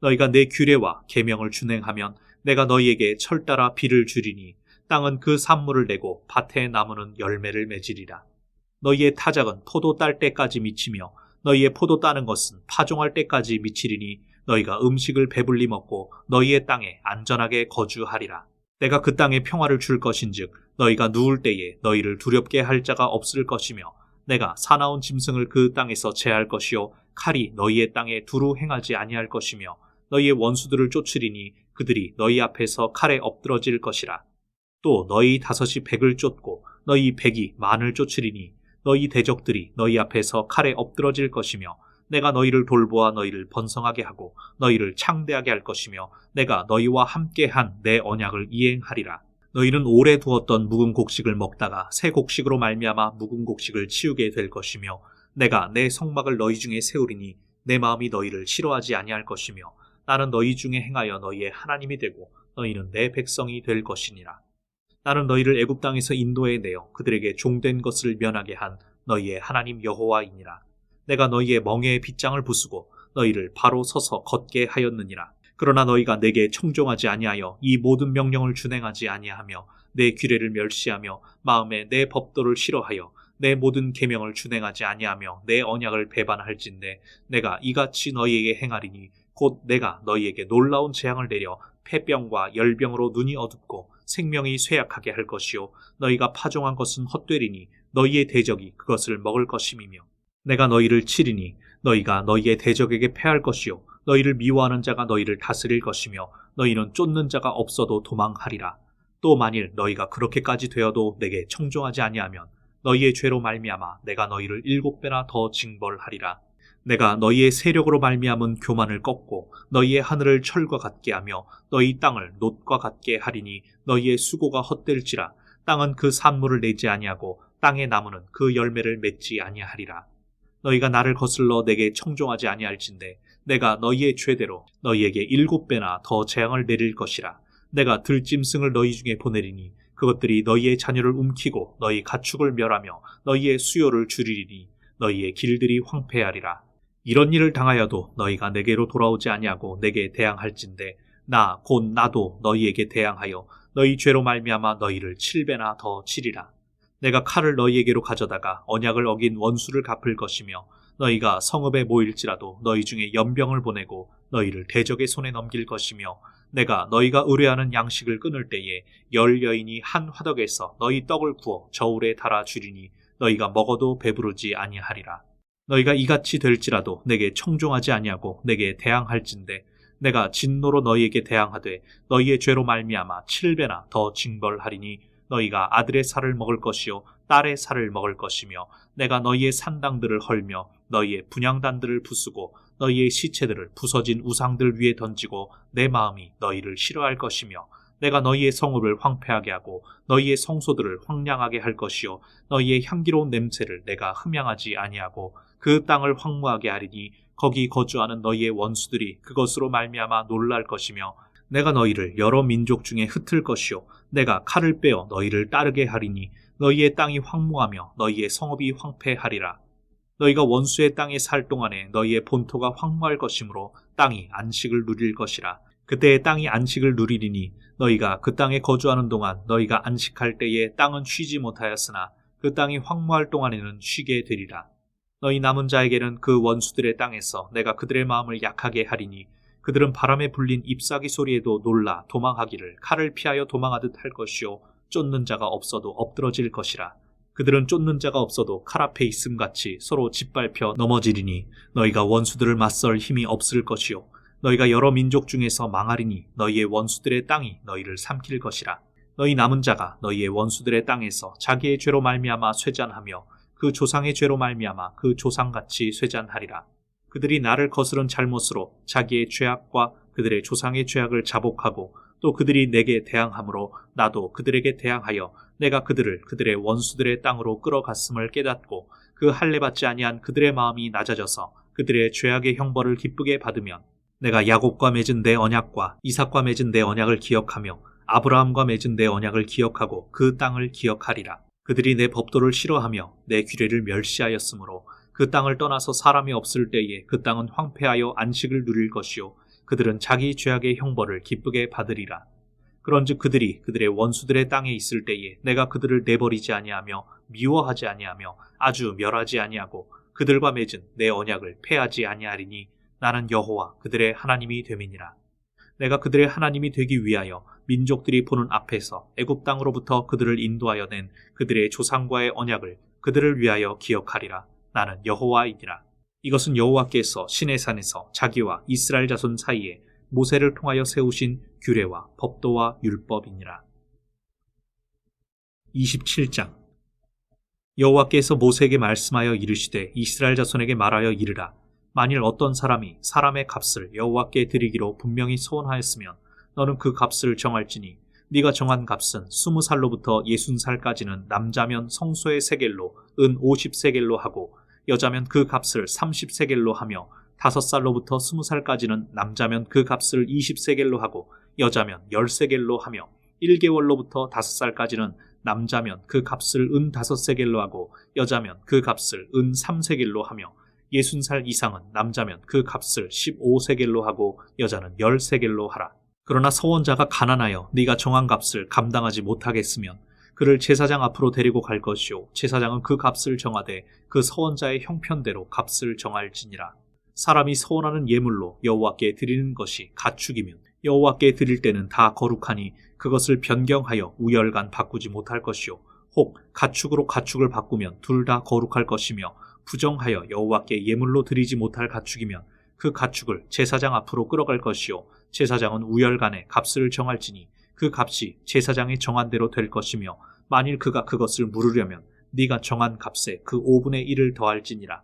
너희가 내 규례와 계명을 준행하면 내가 너희에게 철 따라 비를 주리니 땅은 그 산물을 내고 밭의 나무는 열매를 맺으리라. 너희의 타작은 포도 딸 때까지 미치며 너희의 포도 따는 것은 파종할 때까지 미치리니 너희가 음식을 배불리 먹고 너희의 땅에 안전하게 거주하리라. 내가 그 땅에 평화를 줄 것인즉 너희가 누울 때에 너희를 두렵게 할 자가 없을 것이며 내가 사나운 짐승을 그 땅에서 제할 것이요 칼이 너희의 땅에 두루 행하지 아니할 것이며 너희의 원수들을 쫓으리니 그들이 너희 앞에서 칼에 엎드러질 것이라. 또 너희 다섯이 백을 쫓고 너희 백이 만을 쫓으리니 너희 대적들이 너희 앞에서 칼에 엎드러질 것이며 내가 너희를 돌보아 너희를 번성하게 하고 너희를 창대하게 할 것이며 내가 너희와 함께한 내 언약을 이행하리라. 너희는 오래 두었던 묵은 곡식을 먹다가 새 곡식으로 말미암아 묵은 곡식을 치우게 될 것이며 내가 내 성막을 너희 중에 세우리니 내 마음이 너희를 싫어하지 아니할 것이며 나는 너희 중에 행하여 너희의 하나님이 되고 너희는 내 백성이 될 것이니라. 나는 너희를 애굽 땅에서 인도해 내어 그들에게 종된 것을 면하게 한 너희의 하나님 여호와이니라. 내가 너희의 멍에의 빗장을 부수고 너희를 바로 서서 걷게 하였느니라. 그러나 너희가 내게 청종하지 아니하여 이 모든 명령을 준행하지 아니하며 내 규례를 멸시하며 마음에 내 법도를 싫어하여 내 모든 계명을 준행하지 아니하며 내 언약을 배반할진대 내가 이같이 너희에게 행하리니 곧 내가 너희에게 놀라운 재앙을 내려 폐병과 열병으로 눈이 어둡고 생명이 쇠약하게 할 것이요 너희가 파종한 것은 헛되리니 너희의 대적이 그것을 먹을 것임이며 내가 너희를 치리니 너희가 너희의 대적에게 패할 것이요 너희를 미워하는 자가 너희를 다스릴 것이며 너희는 쫓는 자가 없어도 도망하리라. 또 만일 너희가 그렇게까지 되어도 내게 청종하지 아니하면 너희의 죄로 말미암아 내가 너희를 7배나 더 징벌하리라. 내가 너희의 세력으로 말미암은 교만을 꺾고 너희의 하늘을 철과 같게 하며 너희 땅을 놋과 같게 하리니 너희의 수고가 헛될지라. 땅은 그 산물을 내지 아니하고 땅의 나무는 그 열매를 맺지 아니하리라. 너희가 나를 거슬러 내게 청종하지 아니할진대 내가 너희의 죄대로 너희에게 7배나 더 재앙을 내릴 것이라. 내가 들짐승을 너희 중에 보내리니 그것들이 너희의 자녀를 움키고 너희 가축을 멸하며 너희의 수요를 줄이리니 너희의 길들이 황폐하리라. 이런 일을 당하여도 너희가 내게로 돌아오지 아니하고 내게 대항할진대 나 곧 나도 너희에게 대항하여 너희 죄로 말미암아 너희를 7배나 더 치리라. 내가 칼을 너희에게로 가져다가 언약을 어긴 원수를 갚을 것이며 너희가 성읍에 모일지라도 너희 중에 연병을 보내고 너희를 대적의 손에 넘길 것이며 내가 너희가 의뢰하는 양식을 끊을 때에 10여인이 한 화덕에서 너희 떡을 구워 저울에 달아 주리니 너희가 먹어도 배부르지 아니하리라. 너희가 이같이 될지라도 내게 청종하지 아니하고 내게 대항할진대 내가 진노로 너희에게 대항하되 너희의 죄로 말미암아 7배나 더 징벌하리니 너희가 아들의 살을 먹을 것이요 딸의 살을 먹을 것이며 내가 너희의 산당들을 헐며 너희의 분향단들을 부수고 너희의 시체들을 부서진 우상들 위에 던지고 내 마음이 너희를 싫어할 것이며 내가 너희의 성읍을 황폐하게 하고 너희의 성소들을 황량하게 할 것이요 너희의 향기로운 냄새를 내가 흠양하지 아니하고 그 땅을 황무하게 하리니 거기 거주하는 너희의 원수들이 그것으로 말미암아 놀랄 것이며 내가 너희를 여러 민족 중에 흩을 것이요 내가 칼을 빼어 너희를 따르게 하리니 너희의 땅이 황무하며 너희의 성읍이 황폐하리라. 너희가 원수의 땅에 살 동안에 너희의 본토가 황무할 것이므로 땅이 안식을 누릴 것이라. 그때의 땅이 안식을 누리리니 너희가 그 땅에 거주하는 동안 너희가 안식할 때에 땅은 쉬지 못하였으나 그 땅이 황무할 동안에는 쉬게 되리라. 너희 남은 자에게는 그 원수들의 땅에서 내가 그들의 마음을 약하게 하리니 그들은 바람에 불린 잎사귀 소리에도 놀라 도망하기를 칼을 피하여 도망하듯 할 것이요 쫓는 자가 없어도 엎드러질 것이라. 그들은 쫓는 자가 없어도 칼 앞에 있음같이 서로 짓밟혀 넘어지리니 너희가 원수들을 맞설 힘이 없을 것이요 너희가 여러 민족 중에서 망하리니 너희의 원수들의 땅이 너희를 삼킬 것이라. 너희 남은 자가 너희의 원수들의 땅에서 자기의 죄로 말미암아 쇠잔하며 그 조상의 죄로 말미암아 그 조상같이 쇠잔하리라. 그들이 나를 거스른 잘못으로 자기의 죄악과 그들의 조상의 죄악을 자복하고 또 그들이 내게 대항함으로 나도 그들에게 대항하여 내가 그들을 그들의 원수들의 땅으로 끌어갔음을 깨닫고 그 할례받지 아니한 그들의 마음이 낮아져서 그들의 죄악의 형벌을 기쁘게 받으면 내가 야곱과 맺은 내 언약과 이삭과 맺은 내 언약을 기억하며 아브라함과 맺은 내 언약을 기억하고 그 땅을 기억하리라. 그들이 내 법도를 싫어하며 내 규례를 멸시하였으므로 그 땅을 떠나서 사람이 없을 때에 그 땅은 황폐하여 안식을 누릴 것이요 그들은 자기 죄악의 형벌을 기쁘게 받으리라. 그런즉 그들이 그들의 원수들의 땅에 있을 때에 내가 그들을 내버리지 아니하며 미워하지 아니하며 아주 멸하지 아니하고 그들과 맺은 내 언약을 폐하지 아니하리니 나는 여호와 그들의 하나님이 됨이니라. 내가 그들의 하나님이 되기 위하여 민족들이 보는 앞에서 애굽 땅으로부터 그들을 인도하여 낸 그들의 조상과의 언약을 그들을 위하여 기억하리라. 나는 여호와이니라. 이것은 여호와께서 시내산에서 자기와 이스라엘 자손 사이에 모세를 통하여 세우신 규례와 법도와 율법이니라. 27장. 여호와께서 모세에게 말씀하여 이르시되 이스라엘 자손에게 말하여 이르라. 만일 어떤 사람이 사람의 값을 여호와께 드리기로 분명히 소원하였으면 너는 그 값을 정할지니 네가 정한 값은 20살로부터 60살까지는 남자면 성소의 세겔로 은 50세겔로 하고 여자면 그 값을 30세겔로 하며 5살로부터 20살까지는 남자면 그 값을 20세겔로 하고 여자면 10세겔로 하며 1개월로부터 5살까지는 남자면 그 값을 은 5세겔로 하고 여자면 그 값을 은 3세겔로 하며 60살 이상은 남자면 그 값을 15세겔로 하고 여자는 10세겔로 하라. 그러나 서원자가 가난하여 네가 정한 값을 감당하지 못하겠으면 그를 제사장 앞으로 데리고 갈 것이요 제사장은 그 값을 정하되 그 서원자의 형편대로 값을 정할지니라. 사람이 서원하는 예물로 여호와께 드리는 것이 가축이면 여호와께 드릴 때는 다 거룩하니 그것을 변경하여 우열간 바꾸지 못할 것이요 혹 가축으로 가축을 바꾸면 둘 다 거룩할 것이며 부정하여 여호와께 예물로 드리지 못할 가축이면 그 가축을 제사장 앞으로 끌어갈 것이요 제사장은 우열간에 값을 정할지니 그 값이 제사장이 정한 대로 될 것이며 만일 그가 그것을 물으려면 네가 정한 값에 그 5분의 1을 더할지니라.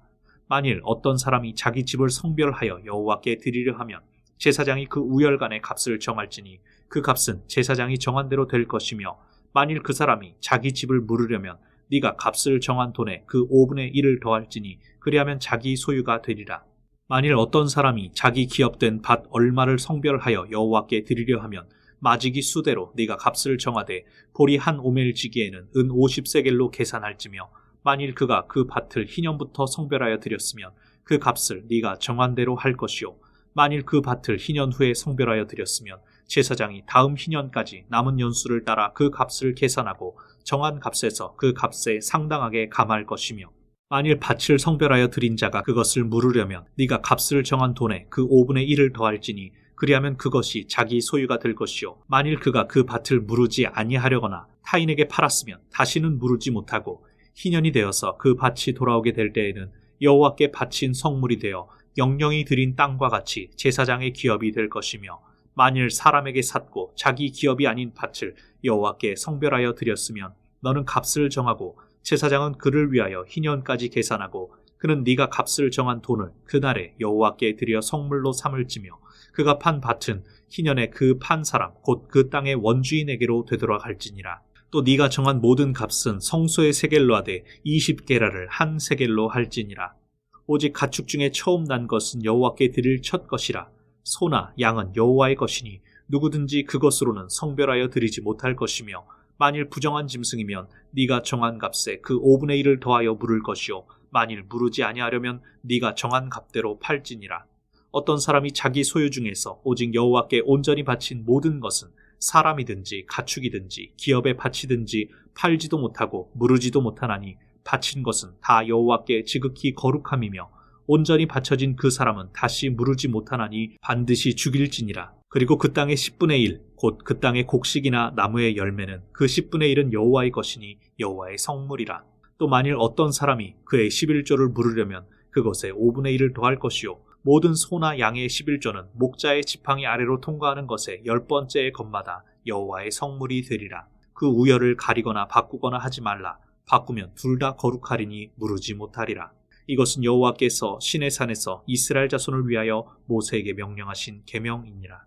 만일 어떤 사람이 자기 집을 성별하여 여호와께 드리려 하면 제사장이 그 우열간의 값을 정할지니 그 값은 제사장이 정한 대로 될 것이며 만일 그 사람이 자기 집을 물으려면 네가 값을 정한 돈에 그 5분의 1을 더할지니 그리하면 자기 소유가 되리라. 만일 어떤 사람이 자기 기업된 밭 얼마를 성별하여 여호와께 드리려 하면 마지기 수대로 네가 값을 정하되 보리 한 오멜지기에는 은 50세겔로 계산할지며 만일 그가 그 밭을 희년부터 성별하여 드렸으면 그 값을 네가 정한 대로 할 것이요 만일 그 밭을 희년 후에 성별하여 드렸으면 제사장이 다음 희년까지 남은 연수를 따라 그 값을 계산하고 정한 값에서 그 값에 상당하게 감할 것이며 만일 밭을 성별하여 드린 자가 그것을 물으려면 네가 값을 정한 돈에 그 5분의 1을 더할지니 그리하면 그것이 자기 소유가 될 것이요 만일 그가 그 밭을 무르지 아니하려거나 타인에게 팔았으면 다시는 무르지 못하고 희년이 되어서 그 밭이 돌아오게 될 때에는 여호와께 바친 성물이 되어 영영이 드린 땅과 같이 제사장의 기업이 될 것이며 만일 사람에게 샀고 자기 기업이 아닌 밭을 여호와께 성별하여 드렸으면 너는 값을 정하고 제사장은 그를 위하여 희년까지 계산하고 그는 네가 값을 정한 돈을 그날에 여호와께 드려 성물로 삼을지며 그가 판 밭은 희년에 그 판 사람 곧 그 땅의 원주인에게로 되돌아갈지니라. 또 네가 정한 모든 값은 성소의 세겔로 하되 20게라를 한 세겔로 할지니라. 오직 가축 중에 처음 난 것은 여호와께 드릴 첫 것이라. 소나 양은 여호와의 것이니 누구든지 그것으로는 성별하여 드리지 못할 것이며 만일 부정한 짐승이면 네가 정한 값에 그 5분의 1을 더하여 물을 것이요 만일 무르지 아니하려면 네가 정한 값대로 팔지니라. 어떤 사람이 자기 소유 중에서 오직 여호와께 온전히 바친 모든 것은 사람이든지 가축이든지 기업의 밭이든지 팔지도 못하고 무르지도 못하나니 바친 것은 다 여호와께 지극히 거룩함이며 온전히 바쳐진 그 사람은 다시 무르지 못하나니 반드시 죽일지니라. 그리고 그 땅의 10분의 1, 곧 그 땅의 곡식이나 나무의 열매는 그 10분의 1은 여호와의 것이니 여호와의 성물이라. 또 만일 어떤 사람이 그의 11조를 물으려면 그것에 5분의 1을 더할 것이요 모든 소나 양의 11조는 목자의 지팡이 아래로 통과하는 것에 10번째의 것마다 여호와의 성물이 되리라. 그 우열을 가리거나 바꾸거나 하지 말라. 바꾸면 둘 다 거룩하리니 무르지 못하리라. 이것은 여호와께서 시내산에서 이스라엘 자손을 위하여 모세에게 명령하신 계명이니라.